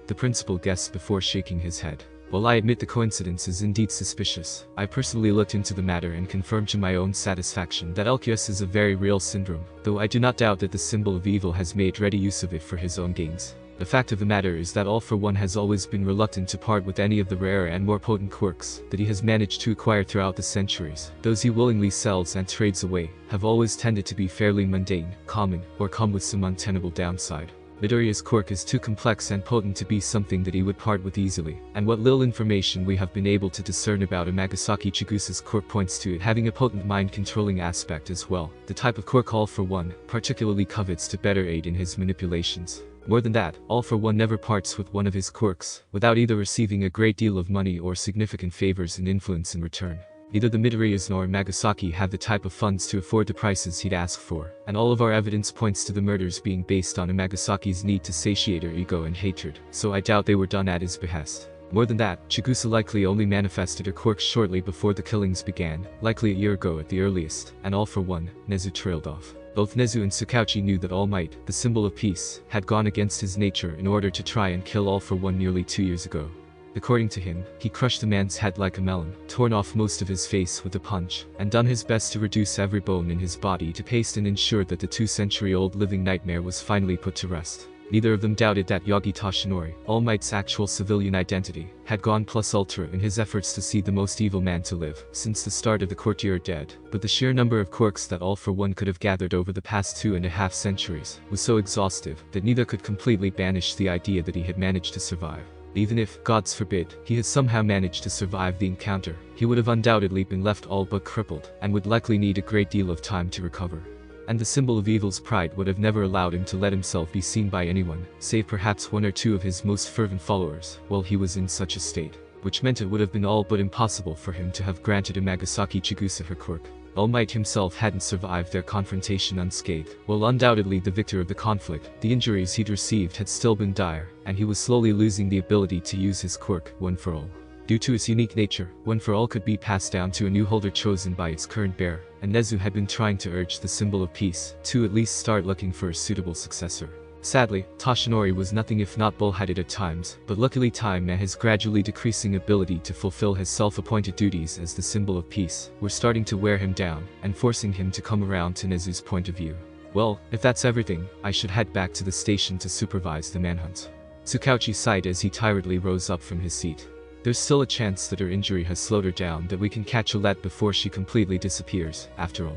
The principal guessed before shaking his head. While I admit the coincidence is indeed suspicious, I personally looked into the matter and confirmed to my own satisfaction that LQS is a very real syndrome, though I do not doubt that the symbol of evil has made ready use of it for his own gains. The fact of the matter is that All for One has always been reluctant to part with any of the rarer and more potent quirks that he has managed to acquire throughout the centuries. Those he willingly sells and trades away have always tended to be fairly mundane, common, or come with some untenable downside. Midoriya's quirk is too complex and potent to be something that he would part with easily, and what little information we have been able to discern about Amagasaki Chigusa's quirk points to it having a potent mind-controlling aspect as well. The type of quirk All for One particularly covets to better aid in his manipulations. More than that, All for One never parts with one of his quirks, without either receiving a great deal of money or significant favors and influence in return. Neither the Midoriyas nor Amagasaki have the type of funds to afford the prices he'd ask for, and all of our evidence points to the murders being based on Amagasaki's need to satiate her ego and hatred, so I doubt they were done at his behest. More than that, Chigusa likely only manifested her quirks shortly before the killings began, likely a year ago at the earliest, and All for One, Nezu trailed off. Both Nezu and Tsukauchi knew that All Might, the symbol of peace, had gone against his nature in order to try and kill All for One nearly 2 years ago. According to him, he crushed the man's head like a melon, torn off most of his face with a punch, and done his best to reduce every bone in his body to paste and ensure that the 2-century-old living nightmare was finally put to rest. Neither of them doubted that Yagi Tashinori, All Might's actual civilian identity, had gone plus ultra in his efforts to see the most evil man to live since the start of the courtier dead, but the sheer number of quirks that All for One could have gathered over the past 2.5 centuries was so exhaustive that neither could completely banish the idea that he had managed to survive. Even if, gods forbid, he had somehow managed to survive the encounter, he would have undoubtedly been left all but crippled, and would likely need a great deal of time to recover. And the symbol of evil's pride would have never allowed him to let himself be seen by anyone, save perhaps 1 or 2 of his most fervent followers, while he was in such a state. Which meant it would have been all but impossible for him to have granted Amagasaki Chigusa her quirk. All Might himself hadn't survived their confrontation unscathed. While undoubtedly the victor of the conflict, the injuries he'd received had still been dire, and he was slowly losing the ability to use his quirk, One for All. Due to its unique nature, One for All could be passed down to a new holder chosen by its current bearer, and Nezu had been trying to urge the symbol of peace to at least start looking for a suitable successor. Sadly, Toshinori was nothing if not bullheaded at times, but luckily time and his gradually decreasing ability to fulfill his self-appointed duties as the symbol of peace were starting to wear him down and forcing him to come around to Nezu's point of view. Well, if that's everything, I should head back to the station to supervise the manhunt. Tsukauchi sighed as he tiredly rose up from his seat. There's still a chance that her injury has slowed her down, that we can catch Olette before she completely disappears, after all.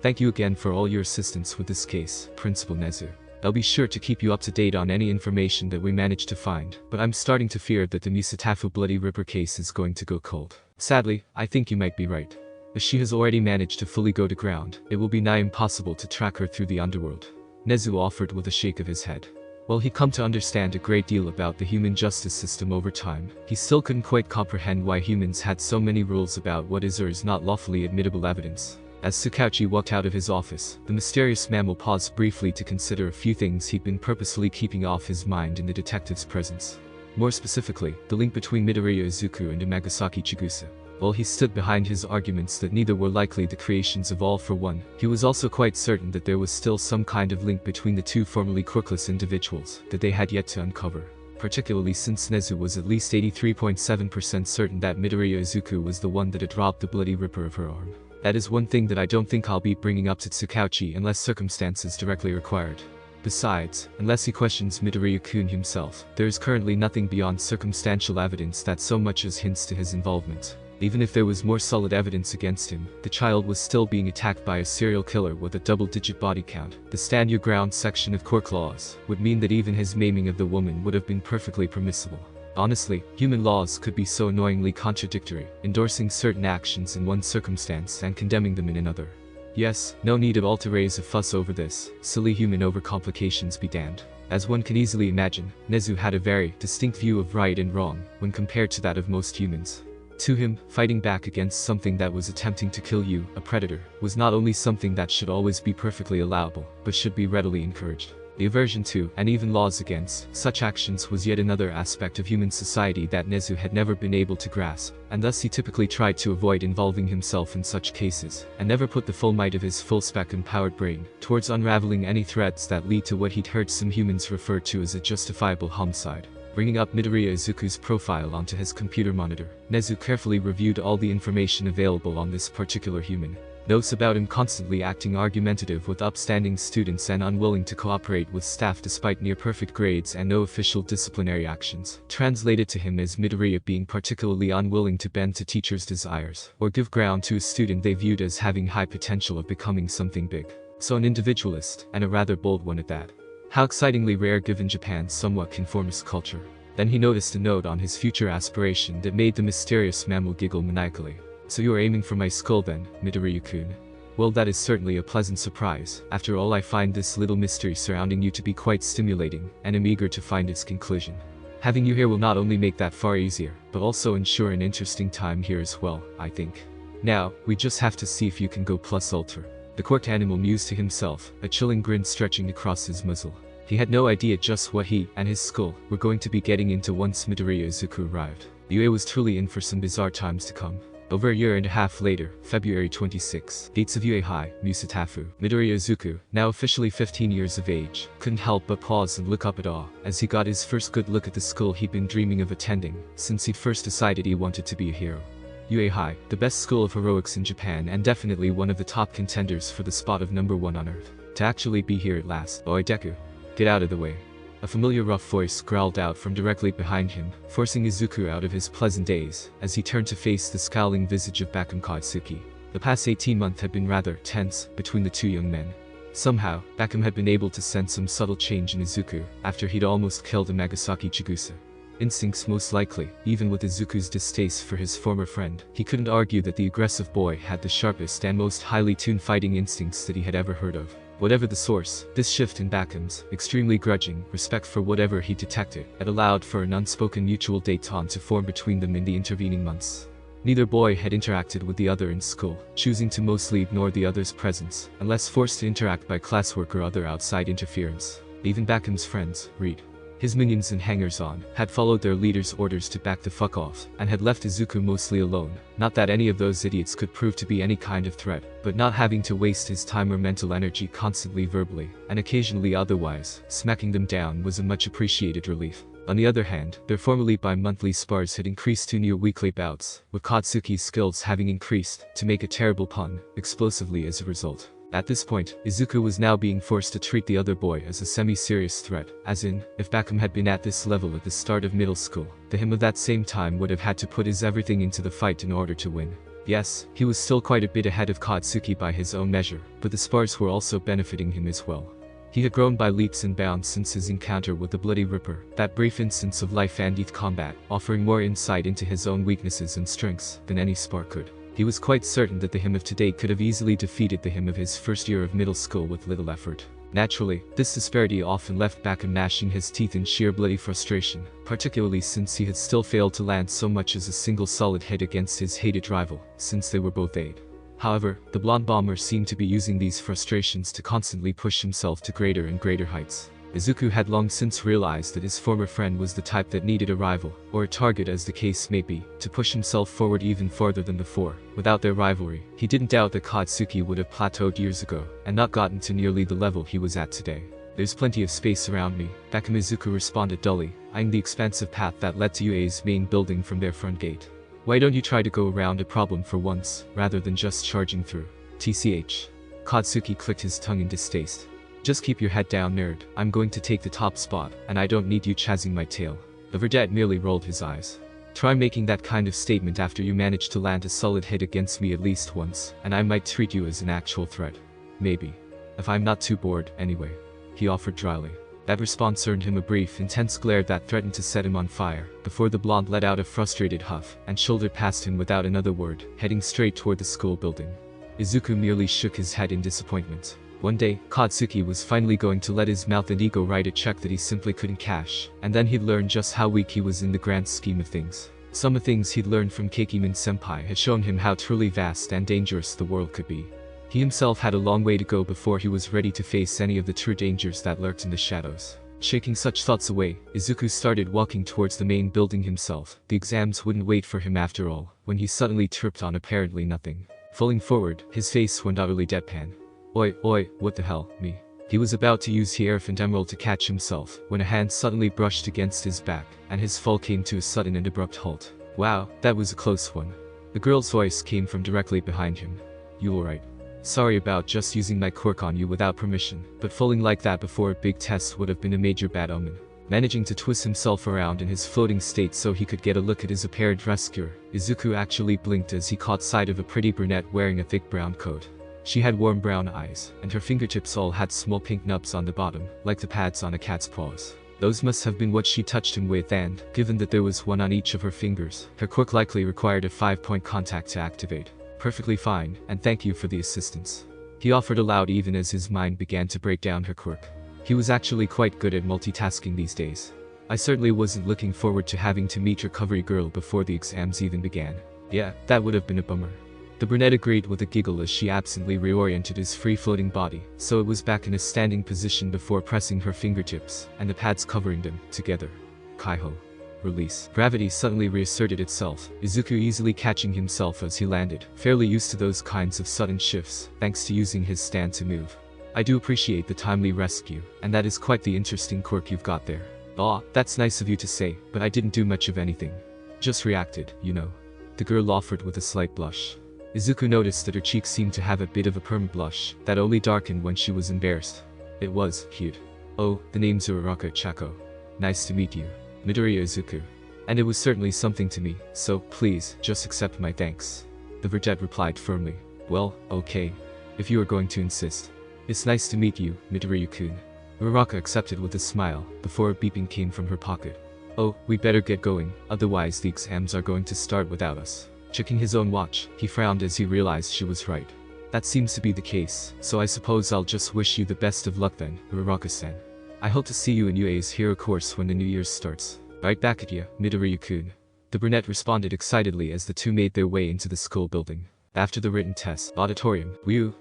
Thank you again for all your assistance with this case, Principal Nezu. I'll be sure to keep you up to date on any information that we manage to find, but I'm starting to fear that the Musatafu Bloody Ripper case is going to go cold. Sadly, I think you might be right. As she has already managed to fully go to ground, it will be nigh impossible to track her through the underworld. Nezu offered with a shake of his head. While he come to understand a great deal about the human justice system over time, he still couldn't quite comprehend why humans had so many rules about what is or is not lawfully admittable evidence. As Tsukauchi walked out of his office, the mysterious mammal paused briefly to consider a few things he'd been purposefully keeping off his mind in the detective's presence. More specifically, the link between Midoriya Izuku and Amagasaki Chigusa. While he stood behind his arguments that neither were likely the creations of All for One, he was also quite certain that there was still some kind of link between the two formerly quirkless individuals that they had yet to uncover. Particularly since Nezu was at least 83.7% certain that Midoriya Izuku was the one that had robbed the Bloody Ripper of her arm. That is one thing that I don't think I'll be bringing up to Tsukauchi unless circumstances directly required. Besides, unless he questions Midoriya-kun himself, there is currently nothing beyond circumstantial evidence that so much as hints to his involvement. Even if there was more solid evidence against him, the child was still being attacked by a serial killer with a double-digit body count. The stand your ground section of court laws would mean that even his maiming of the woman would have been perfectly permissible. Honestly, human laws could be so annoyingly contradictory, endorsing certain actions in one circumstance and condemning them in another. Yes, no need at all to raise a fuss over this, silly human overcomplications be damned. As one can easily imagine, Nezu had a very distinct view of right and wrong when compared to that of most humans. To him, fighting back against something that was attempting to kill you, a predator, was not only something that should always be perfectly allowable, but should be readily encouraged. The aversion to, and even laws against, such actions was yet another aspect of human society that Nezu had never been able to grasp, and thus he typically tried to avoid involving himself in such cases, and never put the full might of his full-spec empowered brain towards unraveling any threads that lead to what he'd heard some humans refer to as a justifiable homicide. Bringing up Midoriya Izuku's profile onto his computer monitor, Nezu carefully reviewed all the information available on this particular human. Notes about him constantly acting argumentative with upstanding students and unwilling to cooperate with staff despite near-perfect grades and no official disciplinary actions, translated to him as Midoriya being particularly unwilling to bend to teachers' desires, or give ground to a student they viewed as having high potential of becoming something big. So an individualist, and a rather bold one at that. How excitingly rare given Japan's somewhat conformist culture. Then he noticed a note on his future aspiration that made the mysterious mammal giggle maniacally. So you are aiming for my skull then, Midoriya-kun? Well, that is certainly a pleasant surprise. After all, I find this little mystery surrounding you to be quite stimulating, and am eager to find its conclusion. Having you here will not only make that far easier, but also ensure an interesting time here as well, I think. Now, we just have to see if you can go plus ultra. The quirked animal mused to himself, a chilling grin stretching across his muzzle. He had no idea just what he and his skull were going to be getting into once Midoriya Izuku arrived. The UA was truly in for some bizarre times to come. Over a year and a half later, February 26, gates of UA High, Musatafu, Midoriya Izuku, now officially 15 years of age, couldn't help but pause and look up at awe as he got his first good look at the school he'd been dreaming of attending since he'd first decided he wanted to be a hero. UA High, the best school of heroics in Japan and definitely one of the top contenders for the spot of #1 on Earth. To actually be here at last. Oi Deku. Get out of the way. A familiar rough voice growled out from directly behind him, forcing Izuku out of his pleasant daze, as he turned to face the scowling visage of Bakum Katsuki. The past 18 months had been rather tense between the two young men. Somehow, Bakum had been able to sense some subtle change in Izuku, after he'd almost killed Amagasaki Chigusa. Instincts most likely, even with Izuku's distaste for his former friend, he couldn't argue that the aggressive boy had the sharpest and most highly tuned fighting instincts that he had ever heard of. Whatever the source, this shift in Bakum's extremely grudging respect for whatever he detected had allowed for an unspoken mutual détente to form between them in the intervening months. Neither boy had interacted with the other in school, choosing to mostly ignore the other's presence, unless forced to interact by classwork or other outside interference. Even Bakum's friends, Reed, His minions and hangers-on had followed their leader's orders to back the fuck off, and had left Izuku mostly alone. Not that any of those idiots could prove to be any kind of threat, but not having to waste his time or mental energy constantly verbally, and occasionally otherwise, smacking them down was a much appreciated relief. On the other hand, their formerly bi-monthly spars had increased to near weekly bouts, with Katsuki's skills having increased, to make a terrible pun, explosively as a result. At this point, Izuku was now being forced to treat the other boy as a semi-serious threat, as in, if Bakum had been at this level at the start of middle school, the him of that same time would have had to put his everything into the fight in order to win. Yes, he was still quite a bit ahead of Katsuki by his own measure, but the spars were also benefiting him as well. He had grown by leaps and bounds since his encounter with the Bloody Ripper, that brief instance of life and death combat, offering more insight into his own weaknesses and strengths than any spar could. He was quite certain that the him of today could have easily defeated the him of his first year of middle school with little effort. Naturally, this disparity often left Bakum gnashing his teeth in sheer bloody frustration, particularly since he had still failed to land so much as a single solid hit against his hated rival, since they were both 8. However, the blonde bomber seemed to be using these frustrations to constantly push himself to greater and greater heights. Izuku had long since realized that his former friend was the type that needed a rival, or a target as the case may be, to push himself forward even farther than before. Without their rivalry, he didn't doubt that Katsuki would have plateaued years ago, and not gotten to nearly the level he was at today. There's plenty of space around me, Bakum. Izuku responded dully, eyeing the expansive path that led to UA's main building from their front gate. Why don't you try to go around a problem for once, rather than just charging through? TCH. Katsuki clicked his tongue in distaste. Just keep your head down, nerd. I'm going to take the top spot, and I don't need you chasing my tail. The verdette merely rolled his eyes. Try making that kind of statement after you manage to land a solid hit against me at least once, and I might treat you as an actual threat. Maybe. If I'm not too bored, anyway. He offered dryly. That response earned him a brief, intense glare that threatened to set him on fire, before the blonde let out a frustrated huff, and shouldered past him without another word, heading straight toward the school building. Izuku merely shook his head in disappointment. One day, Katsuki was finally going to let his mouth and ego write a check that he simply couldn't cash, and then he'd learn just how weak he was in the grand scheme of things. Some of the things he'd learned from Kekiman-senpai had shown him how truly vast and dangerous the world could be. He himself had a long way to go before he was ready to face any of the true dangers that lurked in the shadows. Shaking such thoughts away, Izuku started walking towards the main building himself. The exams wouldn't wait for him after all, when he suddenly tripped on apparently nothing. Falling forward, his face went utterly deadpan. Oi, what the hell, me? He was about to use Hierophant Emerald to catch himself, when a hand suddenly brushed against his back, and his fall came to a sudden and abrupt halt. Wow, that was a close one. The girl's voice came from directly behind him. You alright? Sorry about just using my quirk on you without permission, but falling like that before a big test would have been a major bad omen. Managing to twist himself around in his floating state so he could get a look at his apparent rescuer, Izuku actually blinked as he caught sight of a pretty brunette wearing a thick brown coat. She had warm brown eyes, and her fingertips all had small pink nubs on the bottom, like the pads on a cat's paws. Those must have been what she touched him with, and, given that there was one on each of her fingers, her quirk likely required a 5-point contact to activate. Perfectly fine, and thank you for the assistance. He offered aloud even as his mind began to break down her quirk. He was actually quite good at multitasking these days. I certainly wasn't looking forward to having to meet Recovery Girl before the exams even began. Yeah, that would have been a bummer. The brunette agreed with a giggle as she absently reoriented his free-floating body, so it was back in a standing position before pressing her fingertips, and the pads covering them, together. Kaiho. Release. Gravity suddenly reasserted itself, Izuku easily catching himself as he landed, fairly used to those kinds of sudden shifts, thanks to using his stand to move. I do appreciate the timely rescue, and that is quite the interesting quirk you've got there. Aw, that's nice of you to say, but I didn't do much of anything. Just reacted, you know. The girl offered with a slight blush. Izuku noticed that her cheeks seemed to have a bit of a permanent blush, that only darkened when she was embarrassed. It was cute. Oh, the name's Uraraka Chako. Nice to meet you. Midoriya Izuku. And it was certainly something to me, so please, just accept my thanks. The verdette replied firmly. Well, okay. If you are going to insist. It's nice to meet you, Midoriya-kun. Uraraka accepted with a smile, before a beeping came from her pocket. Oh, we better get going, otherwise the exams are going to start without us. Checking his own watch, he frowned as he realized she was right. That seems to be the case, so I suppose I'll just wish you the best of luck then, Uraraka-san. I hope to see you in UA's hero course when the new year starts. Right back at you, Midoriya-kun. The brunette responded excitedly as the two made their way into the school building. After the written test, auditorium,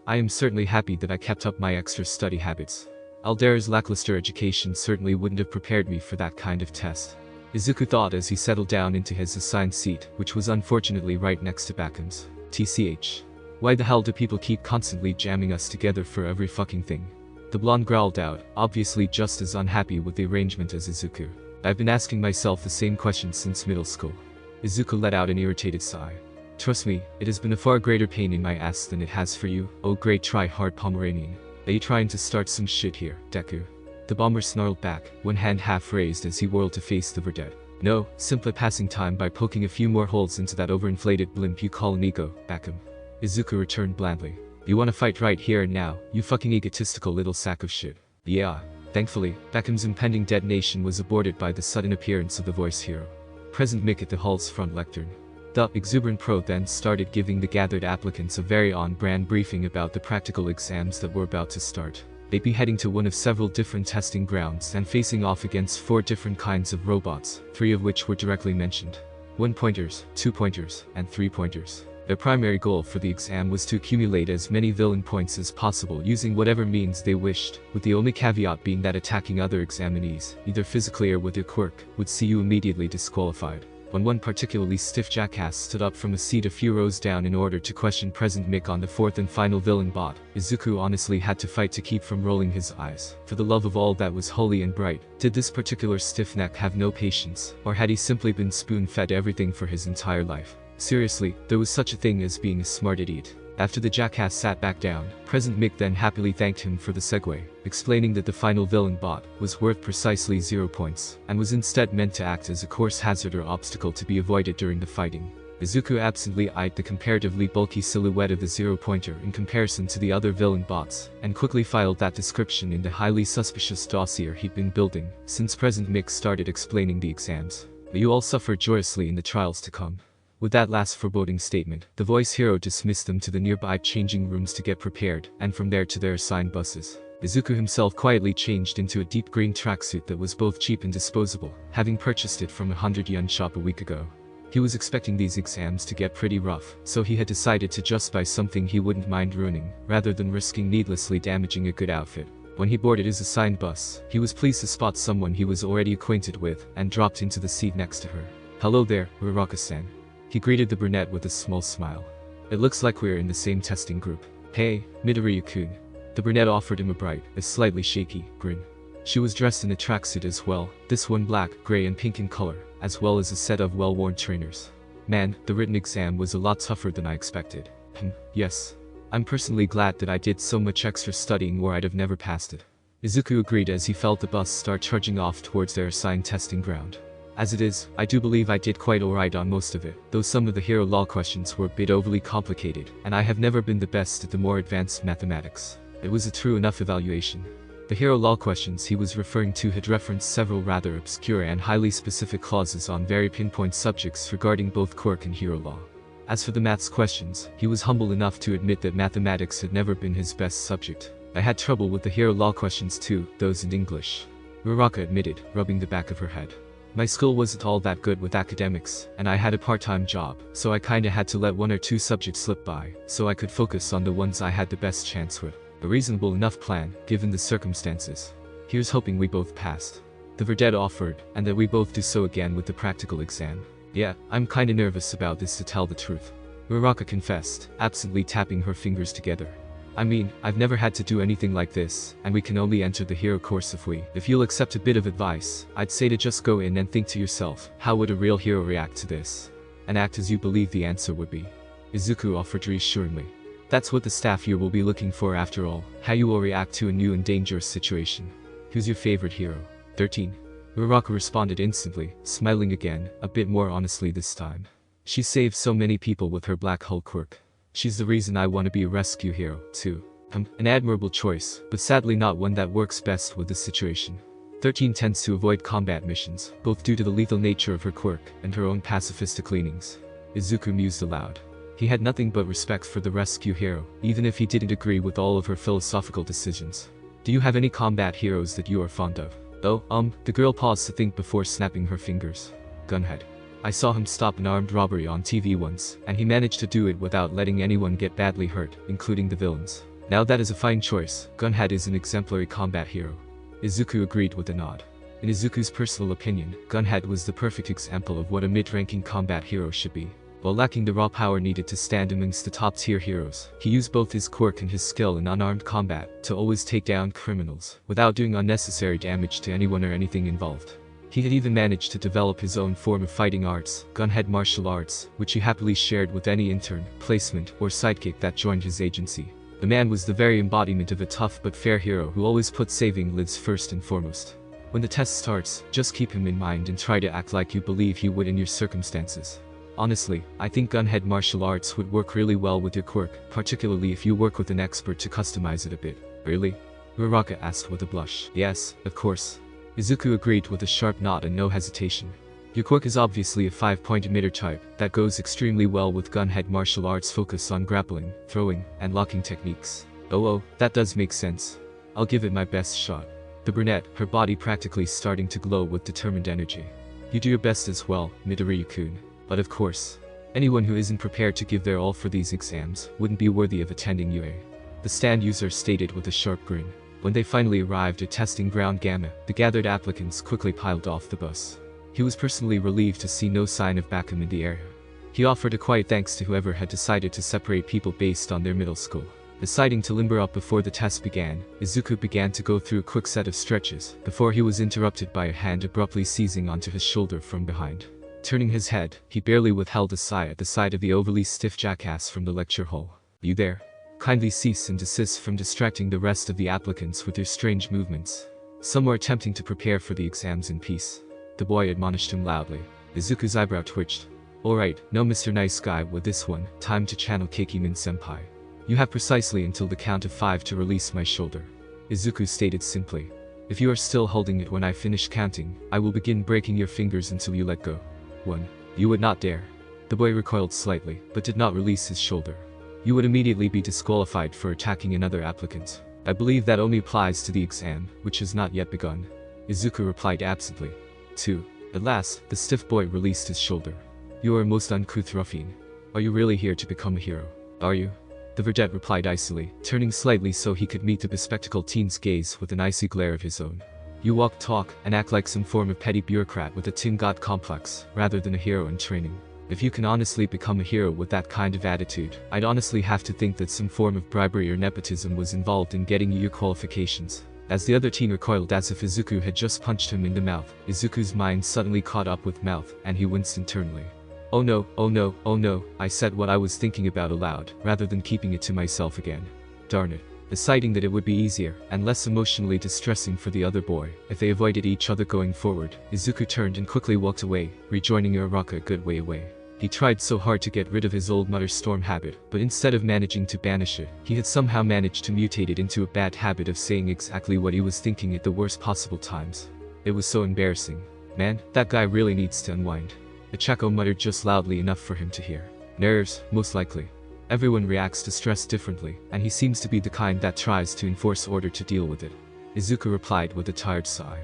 I am certainly happy that I kept up my extra study habits. Aldera's lackluster education certainly wouldn't have prepared me for that kind of test. Izuku thought as he settled down into his assigned seat, which was unfortunately right next to Bakum's. TCH. Why the hell do people keep constantly jamming us together for every fucking thing? The blonde growled out, obviously just as unhappy with the arrangement as Izuku. I've been asking myself the same question since middle school. Izuku let out an irritated sigh. Trust me, it has been a far greater pain in my ass than it has for you, oh great try-hard Pomeranian. Are you trying to start some shit here, Deku? The bomber snarled back, one hand half raised as he whirled to face the verdette. No, simply passing time by poking a few more holes into that overinflated blimp you call an ego, Bakum. Izuku returned blandly. You wanna fight right here and now, you fucking egotistical little sack of shit. Yeah. Thankfully, Bakum's impending detonation was aborted by the sudden appearance of the voice hero. Present Mick at the hall's front lectern. The exuberant pro then started giving the gathered applicants a very on-brand briefing about the practical exams that were about to start. They'd be heading to one of several different testing grounds and facing off against 4 different kinds of robots, 3 of which were directly mentioned. 1-pointers, 2-pointers, and 3-pointers. Their primary goal for the exam was to accumulate as many villain points as possible using whatever means they wished, with the only caveat being that attacking other examinees, either physically or with a quirk, would see you immediately disqualified. When one particularly stiff jackass stood up from a seat a few rows down in order to question Present Mick on the 4th and final villain bot, Izuku honestly had to fight to keep from rolling his eyes. For the love of all that was holy and bright, did this particular stiff neck have no patience, or had he simply been spoon-fed everything for his entire life? Seriously, there was such a thing as being a smart idiot. After the jackass sat back down, Present Mick then happily thanked him for the segue, explaining that the final villain bot was worth precisely 0 points, and was instead meant to act as a course hazard or obstacle to be avoided during the fighting. Izuku absently eyed the comparatively bulky silhouette of the 0-pointer in comparison to the other villain bots, and quickly filed that description in the highly suspicious dossier he'd been building, since Present Mick started explaining the exams. You all suffer joyously in the trials to come. With that last foreboding statement, the voice hero dismissed them to the nearby changing rooms to get prepared, and from there to their assigned buses. Izuku himself quietly changed into a deep green tracksuit that was both cheap and disposable, having purchased it from a 100-yen shop a week ago. He was expecting these exams to get pretty rough, so he had decided to just buy something he wouldn't mind ruining, rather than risking needlessly damaging a good outfit. When he boarded his assigned bus, he was pleased to spot someone he was already acquainted with, and dropped into the seat next to her. Hello there, Uraraka-san. He greeted the brunette with a small smile. It looks like we're in the same testing group. Hey, Midoriya-kun. The brunette offered him a bright, a slightly shaky, grin. She was dressed in a tracksuit as well, this one black, gray and pink in color, as well as a set of well-worn trainers. Man, the written exam was a lot tougher than I expected. Yes. I'm personally glad that I did so much extra studying or I'd have never passed it. Izuku agreed as he felt the bus start charging off towards their assigned testing ground. As it is, I do believe I did quite alright on most of it, though some of the hero law questions were a bit overly complicated, and I have never been the best at the more advanced mathematics. It was a true enough evaluation. The hero law questions he was referring to had referenced several rather obscure and highly specific clauses on very pinpoint subjects regarding both quirk and hero law. As for the maths questions, he was humble enough to admit that mathematics had never been his best subject. I had trouble with the hero law questions too, those in English. Uraraka admitted, rubbing the back of her head. My school wasn't all that good with academics, and I had a part-time job, so I kinda had to let 1 or 2 subjects slip by, so I could focus on the ones I had the best chance with. A reasonable enough plan, given the circumstances. Here's hoping we both passed. The verdette offered, and that we both do so again with the practical exam. Yeah, I'm kinda nervous about this to tell the truth. Uraraka confessed, absently tapping her fingers together. I mean, I've never had to do anything like this, and we can only enter the hero course if you'll accept a bit of advice, I'd say to just go in and think to yourself, how would a real hero react to this? And act as you believe the answer would be. Izuku offered reassuringly. That's what the staff here will be looking for after all, how you will react to a new and dangerous situation. Who's your favorite hero? 13. Uraraka responded instantly, smiling again, a bit more honestly this time. She saved so many people with her black hole quirk. She's the reason I want to be a rescue hero, too. An admirable choice, but sadly not one that works best with the situation. 13 tends to avoid combat missions, both due to the lethal nature of her quirk and her own pacifistic leanings. Izuku mused aloud. He had nothing but respect for the rescue hero, even if he didn't agree with all of her philosophical decisions. Do you have any combat heroes that you are fond of? Oh, the girl paused to think before snapping her fingers. Gunhead. I saw him stop an armed robbery on TV once, and he managed to do it without letting anyone get badly hurt, including the villains. Now that is a fine choice. Gunhead is an exemplary combat hero. Izuku agreed with a nod. In Izuku's personal opinion, Gunhead was the perfect example of what a mid-ranking combat hero should be. While lacking the raw power needed to stand amongst the top-tier heroes, he used both his quirk and his skill in unarmed combat to always take down criminals, without doing unnecessary damage to anyone or anything involved. He had even managed to develop his own form of fighting arts, Gunhead martial arts, which he happily shared with any intern, placement, or sidekick that joined his agency. The man was the very embodiment of a tough but fair hero who always put saving lives first and foremost. When the test starts, just keep him in mind and try to act like you believe he would in your circumstances. Honestly, I think Gunhead martial arts would work really well with your quirk, particularly if you work with an expert to customize it a bit. Really? Uraraka asked with a blush. Yes, of course. Izuku agreed with a sharp nod and no hesitation. Your quirk is obviously a 5-point emitter type that goes extremely well with Gunhead martial arts focus on grappling, throwing, and locking techniques. Oh, that does make sense. I'll give it my best shot. The brunette, her body practically starting to glow with determined energy. You do your best as well, Midoriya-kun. But of course, anyone who isn't prepared to give their all for these exams wouldn't be worthy of attending UA. The stand user stated with a sharp grin. When they finally arrived at testing ground Gamma, the gathered applicants quickly piled off the bus. He was personally relieved to see no sign of Bakum in the area. He offered a quiet thanks to whoever had decided to separate people based on their middle school. Deciding to limber up before the test began, Izuku began to go through a quick set of stretches, before he was interrupted by a hand abruptly seizing onto his shoulder from behind. Turning his head, he barely withheld a sigh at the sight of the overly stiff jackass from the lecture hall. You there? Kindly cease and desist from distracting the rest of the applicants with your strange movements. Some were attempting to prepare for the exams in peace. The boy admonished him loudly. Izuku's eyebrow twitched. Alright, no Mr. Nice Guy with this one, time to channel Kekimin-senpai. You have precisely until the count of 5 to release my shoulder. Izuku stated simply. If you are still holding it when I finish counting, I will begin breaking your fingers until you let go. 1. You would not dare. The boy recoiled slightly, but did not release his shoulder. You would immediately be disqualified for attacking another applicant. I believe that only applies to the exam, which has not yet begun. Izuku replied absently. 2. At last, the stiff boy released his shoulder. You are a most uncouth ruffian. Are you really here to become a hero? Are you? The vedette replied icily, turning slightly so he could meet the bespectacled teen's gaze with an icy glare of his own. You walk, talk, and act like some form of petty bureaucrat with a tin god complex, rather than a hero in training. If you can honestly become a hero with that kind of attitude, I'd honestly have to think that some form of bribery or nepotism was involved in getting you your qualifications. As the other teen recoiled as if Izuku had just punched him in the mouth, Izuku's mind suddenly caught up with mouth, and he winced internally. Oh no, oh no, oh no, I said what I was thinking about aloud, rather than keeping it to myself again. Darn it. Deciding that it would be easier, and less emotionally distressing for the other boy, if they avoided each other going forward, Izuku turned and quickly walked away, rejoining Uraraka a good way away. He tried so hard to get rid of his old mutter storm habit, but instead of managing to banish it, he had somehow managed to mutate it into a bad habit of saying exactly what he was thinking at the worst possible times. It was so embarrassing. Man, that guy really needs to unwind. Ichako muttered just loudly enough for him to hear. Nerves, most likely. Everyone reacts to stress differently, and he seems to be the kind that tries to enforce order to deal with it. Izuku replied with a tired sigh.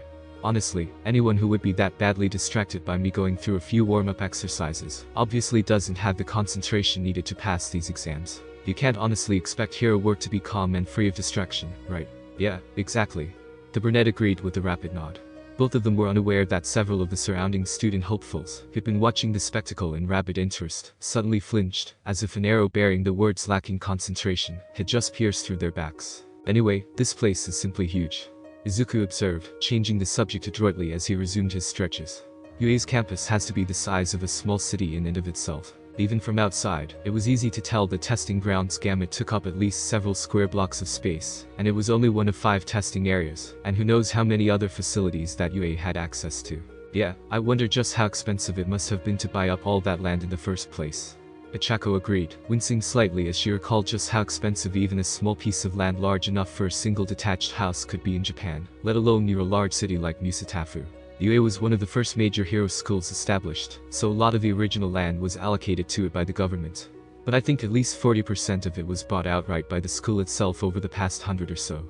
Honestly, anyone who would be that badly distracted by me going through a few warm-up exercises obviously doesn't have the concentration needed to pass these exams. You can't honestly expect hero work to be calm and free of distraction, right? Yeah, exactly. The brunette agreed with a rapid nod. Both of them were unaware that several of the surrounding student hopefuls, who'd been watching the spectacle in rabid interest, suddenly flinched, as if an arrow bearing the words lacking concentration had just pierced through their backs. Anyway, this place is simply huge. Izuku observed, changing the subject adroitly as he resumed his stretches. UA's campus has to be the size of a small city in and of itself. Even from outside, it was easy to tell the testing grounds Gamma took up at least several square blocks of space, and it was only one of 5 testing areas, and who knows how many other facilities that UA had access to. Yeah, I wonder just how expensive it must have been to buy up all that land in the first place. Ichako agreed, wincing slightly as she recalled just how expensive even a small piece of land large enough for a single detached house could be in Japan, let alone near a large city like Musatafu. UA was one of the first major hero schools established, so a lot of the original land was allocated to it by the government. But I think at least 40% of it was bought outright by the school itself over the past 100 or so.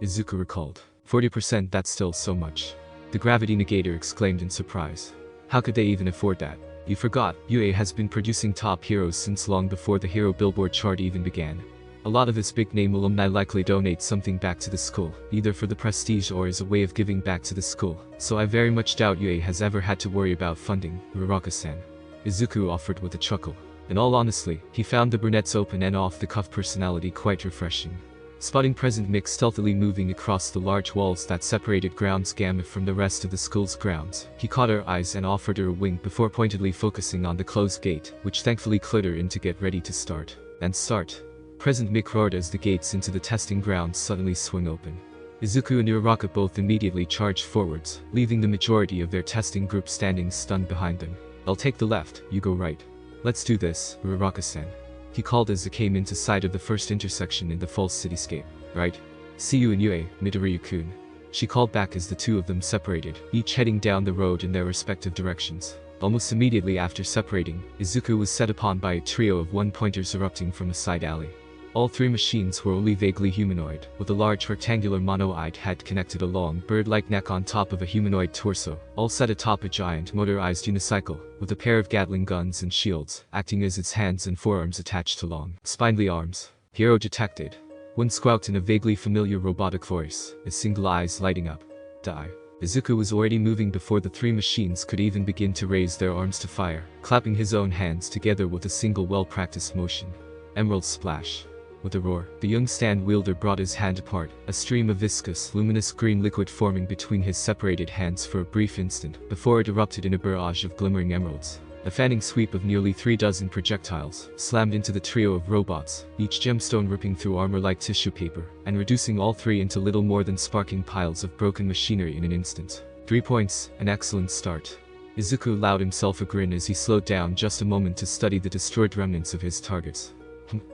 Izuku recalled. 40%, that's still so much. The gravity negator exclaimed in surprise. How could they even afford that? You forgot, UA has been producing top heroes since long before the hero billboard chart even began. A lot of his big-name alumni likely donate something back to the school, either for the prestige or as a way of giving back to the school, so I very much doubt Yue has ever had to worry about funding, Uraraka-san. Izuku offered with a chuckle. In all honesty, he found the brunette's open and off-the-cuff personality quite refreshing. Spotting President Mick stealthily moving across the large walls that separated grounds gamut from the rest of the school's grounds, he caught her eyes and offered her a wink before pointedly focusing on the closed gate, which thankfully clued her in to get ready to start. And start. President Mick roared as the gates into the testing grounds suddenly swung open. Izuku and Uraraka both immediately charged forwards, leaving the majority of their testing group standing stunned behind them. I'll take the left, you go right. Let's do this, Uraraka-san. He called as they came into sight of the first intersection in the false cityscape. Right? See you in Yue, Midoriya-kun. She called back as the two of them separated, each heading down the road in their respective directions. Almost immediately after separating, Izuku was set upon by a trio of one-pointers erupting from a side alley. All three machines were only vaguely humanoid, with a large rectangular mono-eyed head connected a long bird-like neck on top of a humanoid torso, all set atop a giant motorized unicycle, with a pair of Gatling guns and shields, acting as its hands and forearms attached to long, spindly arms. Hero detected. One squawked in a vaguely familiar robotic voice, his single eyes lighting up. Die. Izuku was already moving before the three machines could even begin to raise their arms to fire, clapping his own hands together with a single well-practiced motion. Emerald splash. With a roar, the young stand-wielder brought his hand apart, a stream of viscous, luminous green liquid forming between his separated hands for a brief instant, before it erupted in a barrage of glimmering emeralds. A fanning sweep of nearly 3 dozen projectiles slammed into the trio of robots, each gemstone ripping through armor like tissue paper, and reducing all three into little more than sparking piles of broken machinery in an instant. 3 points, an excellent start. Izuku allowed himself a grin as he slowed down just a moment to study the destroyed remnants of his targets.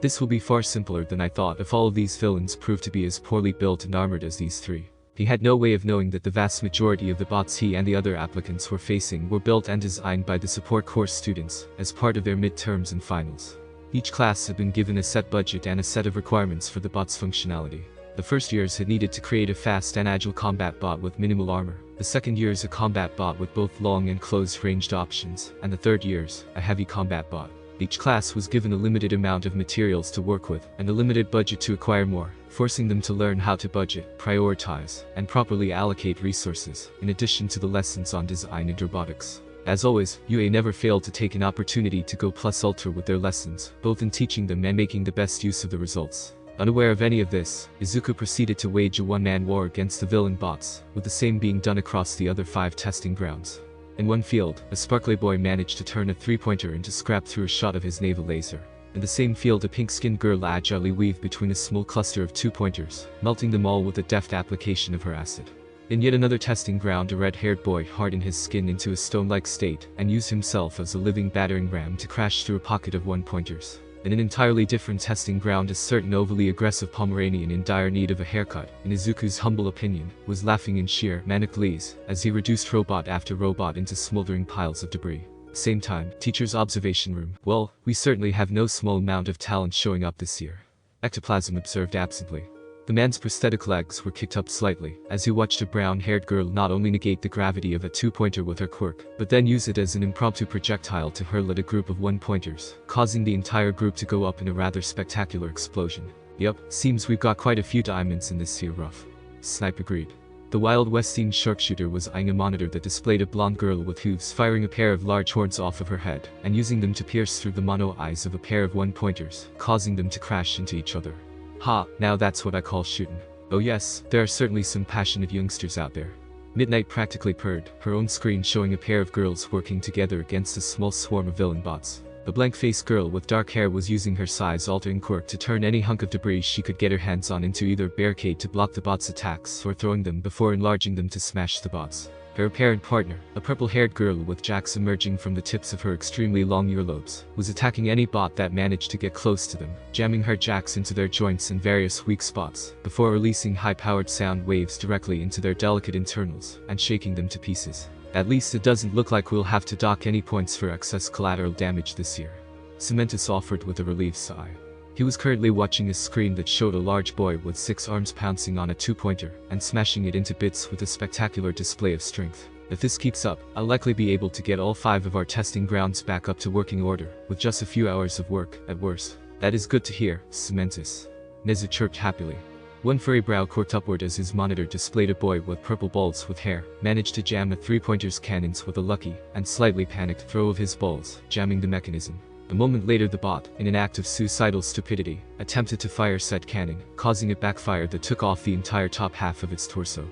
This will be far simpler than I thought if all of these villains proved to be as poorly built and armored as these three. He had no way of knowing that the vast majority of the bots he and the other applicants were facing were built and designed by the support course students, as part of their midterms and finals. Each class had been given a set budget and a set of requirements for the bot's functionality. The first years had needed to create a fast and agile combat bot with minimal armor, the second years a combat bot with both long and close ranged options, and the third years, a heavy combat bot. Each class was given a limited amount of materials to work with, and a limited budget to acquire more, forcing them to learn how to budget, prioritize, and properly allocate resources, in addition to the lessons on design and robotics. As always, UA never failed to take an opportunity to go plus ultra with their lessons, both in teaching them and making the best use of the results. Unaware of any of this, Izuku proceeded to wage a one-man war against the villain bots, with the same being done across the other 5 testing grounds. In one field, a sparkly boy managed to turn a 3-pointer into scrap through a shot of his naval laser. In the same field, a pink-skinned girl agilely weaved between a small cluster of 2-pointers, melting them all with a deft application of her acid. In yet another testing ground, a red-haired boy hardened his skin into a stone-like state and used himself as a living battering ram to crash through a pocket of 1-pointers. In an entirely different testing ground, a certain overly aggressive Pomeranian in dire need of a haircut, in Izuku's humble opinion, was laughing in sheer manic glees as he reduced robot after robot into smoldering piles of debris. Same time, teacher's observation room. Well, we certainly have no small amount of talent showing up this year. Ectoplasm observed absently. The man's prosthetic legs were kicked up slightly, as he watched a brown-haired girl not only negate the gravity of a 2-pointer with her quirk, but then use it as an impromptu projectile to hurl at a group of 1-pointers, causing the entire group to go up in a rather spectacular explosion. Yup, seems we've got quite a few diamonds in this here rough. Snipe agreed. The Wild West-themed sharpshooter was eyeing a monitor that displayed a blonde girl with hooves firing a pair of large horns off of her head, and using them to pierce through the mono eyes of a pair of 1-pointers, causing them to crash into each other. Ha, now that's what I call shootin'. Oh yes, there are certainly some passionate youngsters out there. Midnight practically purred, her own screen showing a pair of girls working together against a small swarm of villain bots. The blank-faced girl with dark hair was using her size-altering quirk to turn any hunk of debris she could get her hands on into either a barricade to block the bots' attacks or throwing them before enlarging them to smash the bots. Her apparent partner, a purple-haired girl with jacks emerging from the tips of her extremely long earlobes, was attacking any bot that managed to get close to them, jamming her jacks into their joints and various weak spots, before releasing high-powered sound waves directly into their delicate internals, and shaking them to pieces. At least it doesn't look like we'll have to dock any points for excess collateral damage this year. Cementus offered with a relieved sigh. He was currently watching a screen that showed a large boy with 6 arms pouncing on a 2-pointer and smashing it into bits with a spectacular display of strength. If this keeps up, I'll likely be able to get all 5 of our testing grounds back up to working order, with just a few hours of work, at worst. That is good to hear, Cementus. Nezu chirped happily. One furry brow corked upward as his monitor displayed a boy with purple balls with hair, managed to jam a three-pointer's cannons with a lucky, and slightly panicked throw of his balls, jamming the mechanism. A moment later the bot, in an act of suicidal stupidity, attempted to fire said cannon, causing a backfire that took off the entire top half of its torso.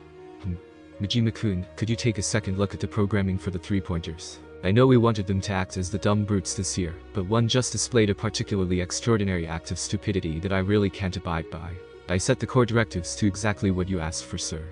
Majima-kun, could you take a second look at the programming for the three-pointers? I know we wanted them to act as the dumb brutes this year, but one just displayed a particularly extraordinary act of stupidity that I really can't abide by. I set the core directives to exactly what you asked for, sir.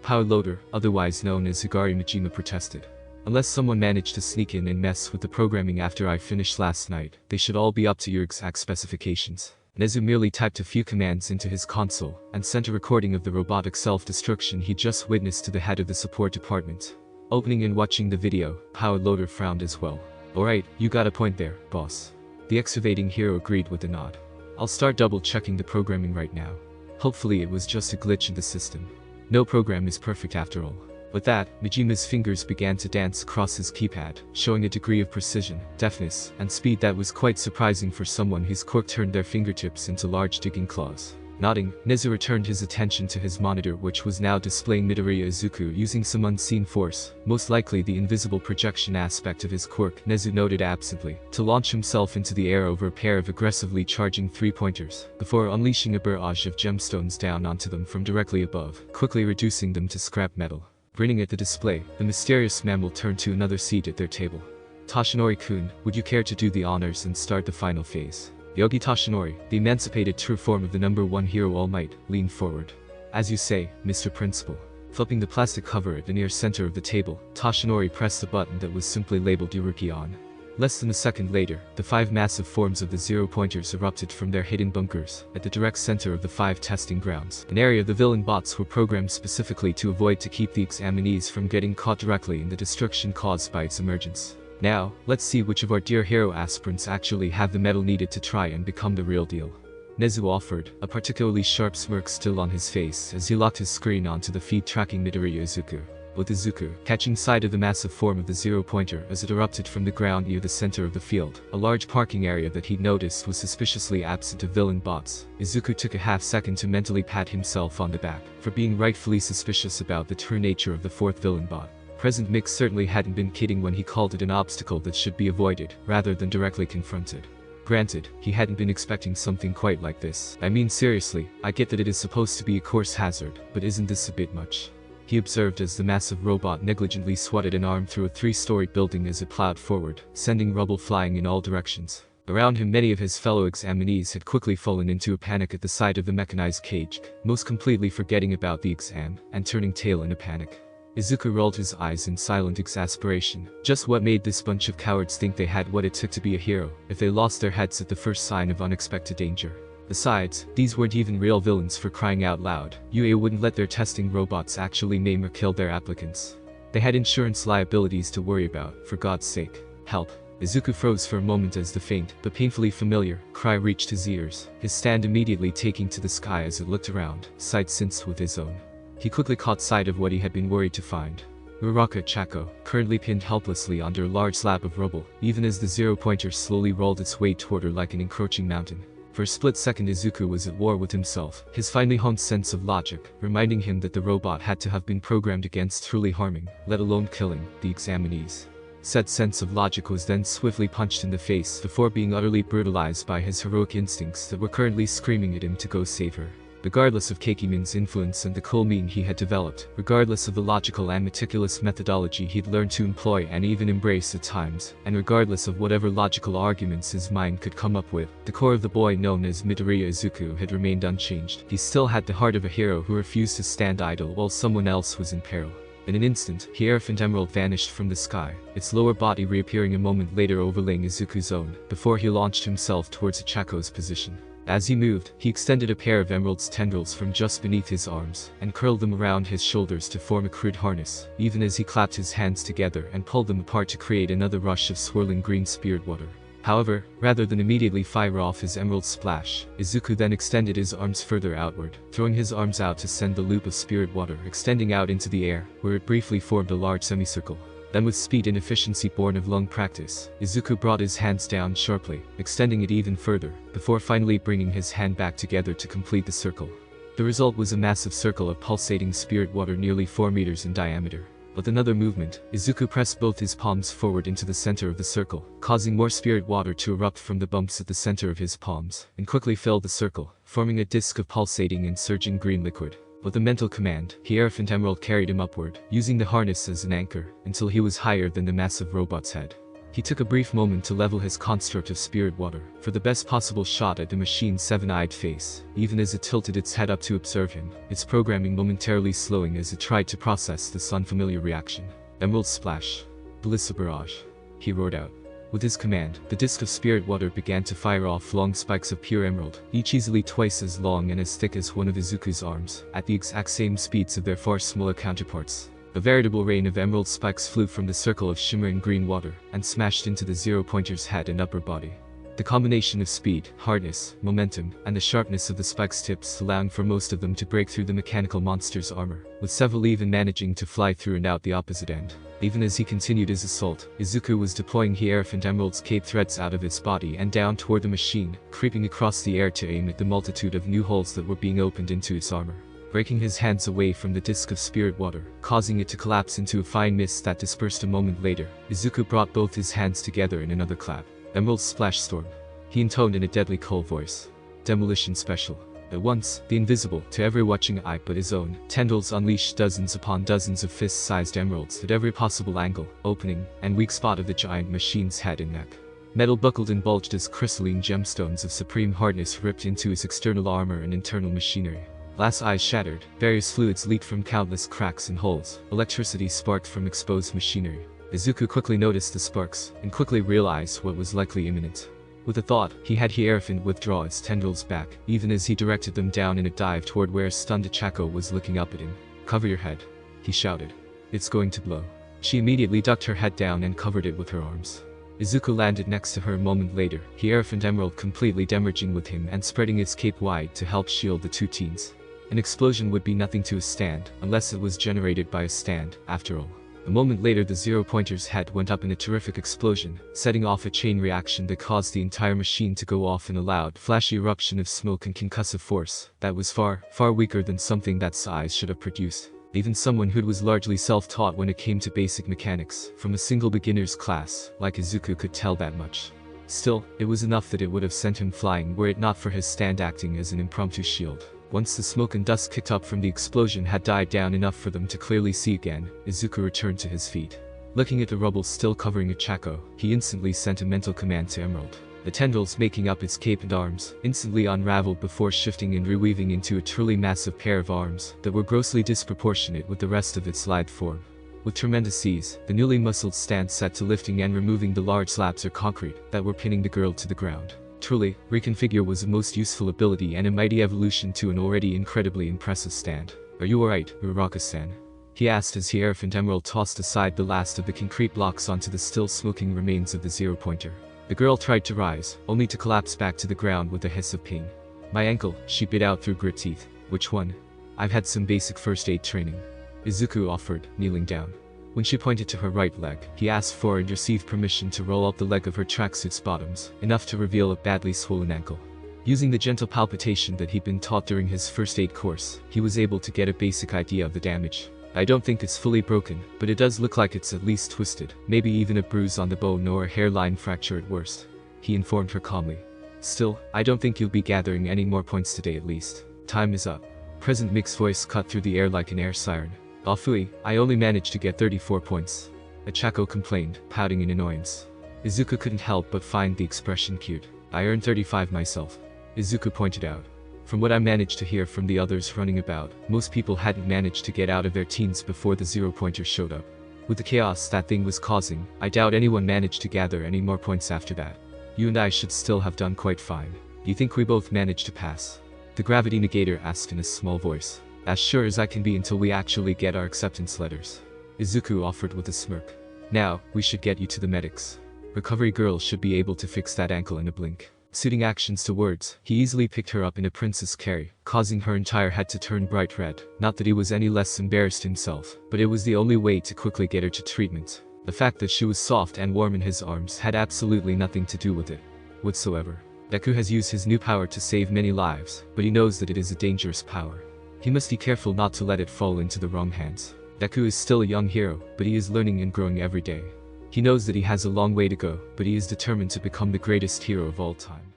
Power Loader, otherwise known as Higari Majima, protested. Unless someone managed to sneak in and mess with the programming after I finished last night, they should all be up to your exact specifications. Nezu merely typed a few commands into his console, and sent a recording of the robotic self-destruction he just witnessed to the head of the support department. Opening and watching the video, Power Loader frowned as well. Alright, you got a point there, boss. The excavating hero agreed with a nod. I'll start double-checking the programming right now. Hopefully it was just a glitch in the system. No program is perfect after all. With that, Majima's fingers began to dance across his keypad, showing a degree of precision, deftness, and speed that was quite surprising for someone whose quirk turned their fingertips into large digging claws. Nodding, Nezu returned his attention to his monitor, which was now displaying Midoriya Izuku using some unseen force, most likely the invisible projection aspect of his quirk, Nezu noted absently, to launch himself into the air over a pair of aggressively charging three-pointers, before unleashing a barrage of gemstones down onto them from directly above, quickly reducing them to scrap metal. Grinning at the display, the mysterious mammal turned to another seat at their table. Tashinori-kun, would you care to do the honors and start the final phase? Yogi Tashinori, the emancipated true form of the #1 hero All Might, leaned forward. As you say, Mr. Principal. Flipping the plastic cover at the near center of the table, Tashinori pressed a button that was simply labeled Yuruki on. Less than a second later, the 5 massive forms of the zero-pointers erupted from their hidden bunkers, at the direct center of the 5 testing grounds, an area the villain bots were programmed specifically to avoid to keep the examinees from getting caught directly in the destruction caused by its emergence. Now, let's see which of our dear hero aspirants actually have the metal needed to try and become the real deal. Nezu offered, a particularly sharp smirk still on his face as he locked his screen onto the feed tracking Midoriya Izuku. With Izuku catching sight of the massive form of the zero-pointer as it erupted from the ground near the center of the field, a large parking area that he'd noticed was suspiciously absent of villain bots, Izuku took a half-second to mentally pat himself on the back for being rightfully suspicious about the true nature of the 4th villain bot. President Mix certainly hadn't been kidding when he called it an obstacle that should be avoided, rather than directly confronted. Granted, he hadn't been expecting something quite like this. I mean seriously, I get that it is supposed to be a course hazard, but isn't this a bit much? He observed as the massive robot negligently swatted an arm through a 3-story building as it plowed forward, sending rubble flying in all directions. Around him many of his fellow examinees had quickly fallen into a panic at the sight of the mechanized cage, most completely forgetting about the exam, and turning tail in a panic. Izuku rolled his eyes in silent exasperation. Just what made this bunch of cowards think they had what it took to be a hero, if they lost their heads at the first sign of unexpected danger? Besides, these weren't even real villains, for crying out loud. UA wouldn't let their testing robots actually maim or kill their applicants. They had insurance liabilities to worry about, for God's sake. Help. Izuku froze for a moment as the faint, but painfully familiar, cry reached his ears, his stand immediately taking to the sky as it looked around, sight synced with his own. He quickly caught sight of what he had been worried to find. Uraraka Chako, currently pinned helplessly under a large slab of rubble, even as the zero-pointer slowly rolled its way toward her like an encroaching mountain. For a split second Izuku was at war with himself, his finely honed sense of logic, reminding him that the robot had to have been programmed against truly harming, let alone killing, the examinees. Said sense of logic was then swiftly punched in the face before being utterly brutalized by his heroic instincts that were currently screaming at him to go save her. Regardless of Kekimin's influence and the cool mien he had developed, regardless of the logical and meticulous methodology he'd learned to employ and even embrace at times, and regardless of whatever logical arguments his mind could come up with, the core of the boy known as Midoriya Izuku had remained unchanged. He still had the heart of a hero who refused to stand idle while someone else was in peril. In an instant, Hierophant Emerald vanished from the sky, its lower body reappearing a moment later overlaying Izuku's own, before he launched himself towards Chako's position. As he moved, he extended a pair of Emerald's tendrils from just beneath his arms, and curled them around his shoulders to form a crude harness, even as he clapped his hands together and pulled them apart to create another rush of swirling green spirit water. However, rather than immediately fire off his emerald splash, Izuku then extended his arms further outward, throwing his arms out to send the loop of spirit water extending out into the air, where it briefly formed a large semicircle. Then with speed and efficiency born of long practice, Izuku brought his hands down sharply, extending it even further, before finally bringing his hand back together to complete the circle. The result was a massive circle of pulsating spirit water nearly 4 meters in diameter. With another movement, Izuku pressed both his palms forward into the center of the circle, causing more spirit water to erupt from the bumps at the center of his palms, and quickly filled the circle, forming a disc of pulsating and surging green liquid. With a mental command, Hierophant Emerald carried him upward, using the harness as an anchor, until he was higher than the massive robot's head. He took a brief moment to level his construct of spirit water, for the best possible shot at the machine's seven-eyed face, even as it tilted its head up to observe him, its programming momentarily slowing as it tried to process this unfamiliar reaction. Emerald Splash. Blissa Barrage. He roared out. With his command, the disc of spirit water began to fire off long spikes of pure emerald, each easily twice as long and as thick as one of Izuku's arms, at the exact same speeds of their far smaller counterparts. A veritable rain of emerald spikes flew from the circle of shimmering green water, and smashed into the zero-pointer's head and upper body. The combination of speed, hardness, momentum, and the sharpness of the spike's tips allowing for most of them to break through the mechanical monster's armor, with several even managing to fly through and out the opposite end. Even as he continued his assault, Izuku was deploying Hierophant Emerald's cape threads out of its body and down toward the machine, creeping across the air to aim at the multitude of new holes that were being opened into its armor. Breaking his hands away from the disc of spirit water, causing it to collapse into a fine mist that dispersed a moment later, Izuku brought both his hands together in another clap. Emerald Splash Storm. He intoned in a deadly cold voice. Demolition Special. At once, the invisible, to every watching eye but his own, tendrils unleashed dozens upon dozens of fist-sized emeralds at every possible angle, opening, and weak spot of the giant machine's head and neck. Metal buckled and bulged as crystalline gemstones of supreme hardness ripped into his external armor and internal machinery. Glass eyes shattered, various fluids leaked from countless cracks and holes, electricity sparked from exposed machinery. Izuku quickly noticed the sparks, and quickly realized what was likely imminent. With a thought, he had Hierophant withdraw its tendrils back, even as he directed them down in a dive toward where stunned Ichako was looking up at him. "Cover your head," he shouted. "It's going to blow." She immediately ducked her head down and covered it with her arms. Izuku landed next to her a moment later, Hierophant Emerald completely demerging with him and spreading its cape wide to help shield the two teens. An explosion would be nothing to a stand, unless it was generated by a stand, after all. A moment later the zero-pointer's head went up in a terrific explosion, setting off a chain reaction that caused the entire machine to go off in a loud, flashy eruption of smoke and concussive force that was far, far weaker than something that size should have produced. Even someone who was largely self-taught when it came to basic mechanics, from a single beginner's class, like Izuku could tell that much. Still, it was enough that it would have sent him flying were it not for his stand acting as an impromptu shield. Once the smoke and dust kicked up from the explosion had died down enough for them to clearly see again, Izuku returned to his feet. Looking at the rubble still covering Ichako, he instantly sent a mental command to Emerald. The tendrils making up its cape and arms instantly unraveled before shifting and reweaving into a truly massive pair of arms that were grossly disproportionate with the rest of its lithe form. With tremendous ease, the newly muscled stand set to lifting and removing the large slabs of concrete that were pinning the girl to the ground. Truly, Reconfigure was a most useful ability and a mighty evolution to an already incredibly impressive stand. "Are you alright, Uraraka-san?" he asked as Hierophant Emerald tossed aside the last of the concrete blocks onto the still smoking remains of the zero-pointer. The girl tried to rise, only to collapse back to the ground with a hiss of pain. "My ankle," she bit out through grit teeth. "Which one?" "I've had some basic first aid training," Izuku offered, kneeling down. When she pointed to her right leg, he asked for and received permission to roll up the leg of her tracksuit's bottoms, enough to reveal a badly swollen ankle. Using the gentle palpitation that he'd been taught during his first aid course, he was able to get a basic idea of the damage. "I don't think it's fully broken, but it does look like it's at least twisted, maybe even a bruise on the bone or a hairline fracture at worst," he informed her calmly. "Still, I don't think you'll be gathering any more points today at least. Time is up." Present Mick's voice cut through the air like an air siren. "Afui, I only managed to get 34 points. Ichako complained, pouting in annoyance. Izuku couldn't help but find the expression cute. "I earned 35 myself," Izuku pointed out. "From what I managed to hear from the others running about, most people hadn't managed to get out of their teens before the zero-pointer showed up. With the chaos that thing was causing, I doubt anyone managed to gather any more points after that. You and I should still have done quite fine. Do you think we both managed to pass?" the gravity negator asked in a small voice. "As sure as I can be until we actually get our acceptance letters," Izuku offered with a smirk. "Now, we should get you to the medics. Recovery girl should be able to fix that ankle in a blink." Suiting actions to words, he easily picked her up in a princess carry, causing her entire head to turn bright red. Not that he was any less embarrassed himself, but it was the only way to quickly get her to treatment. The fact that she was soft and warm in his arms had absolutely nothing to do with it whatsoever. Deku has used his new power to save many lives, but he knows that it is a dangerous power. He must be careful not to let it fall into the wrong hands. Deku is still a young hero, but he is learning and growing every day. He knows that he has a long way to go, but he is determined to become the greatest hero of all time.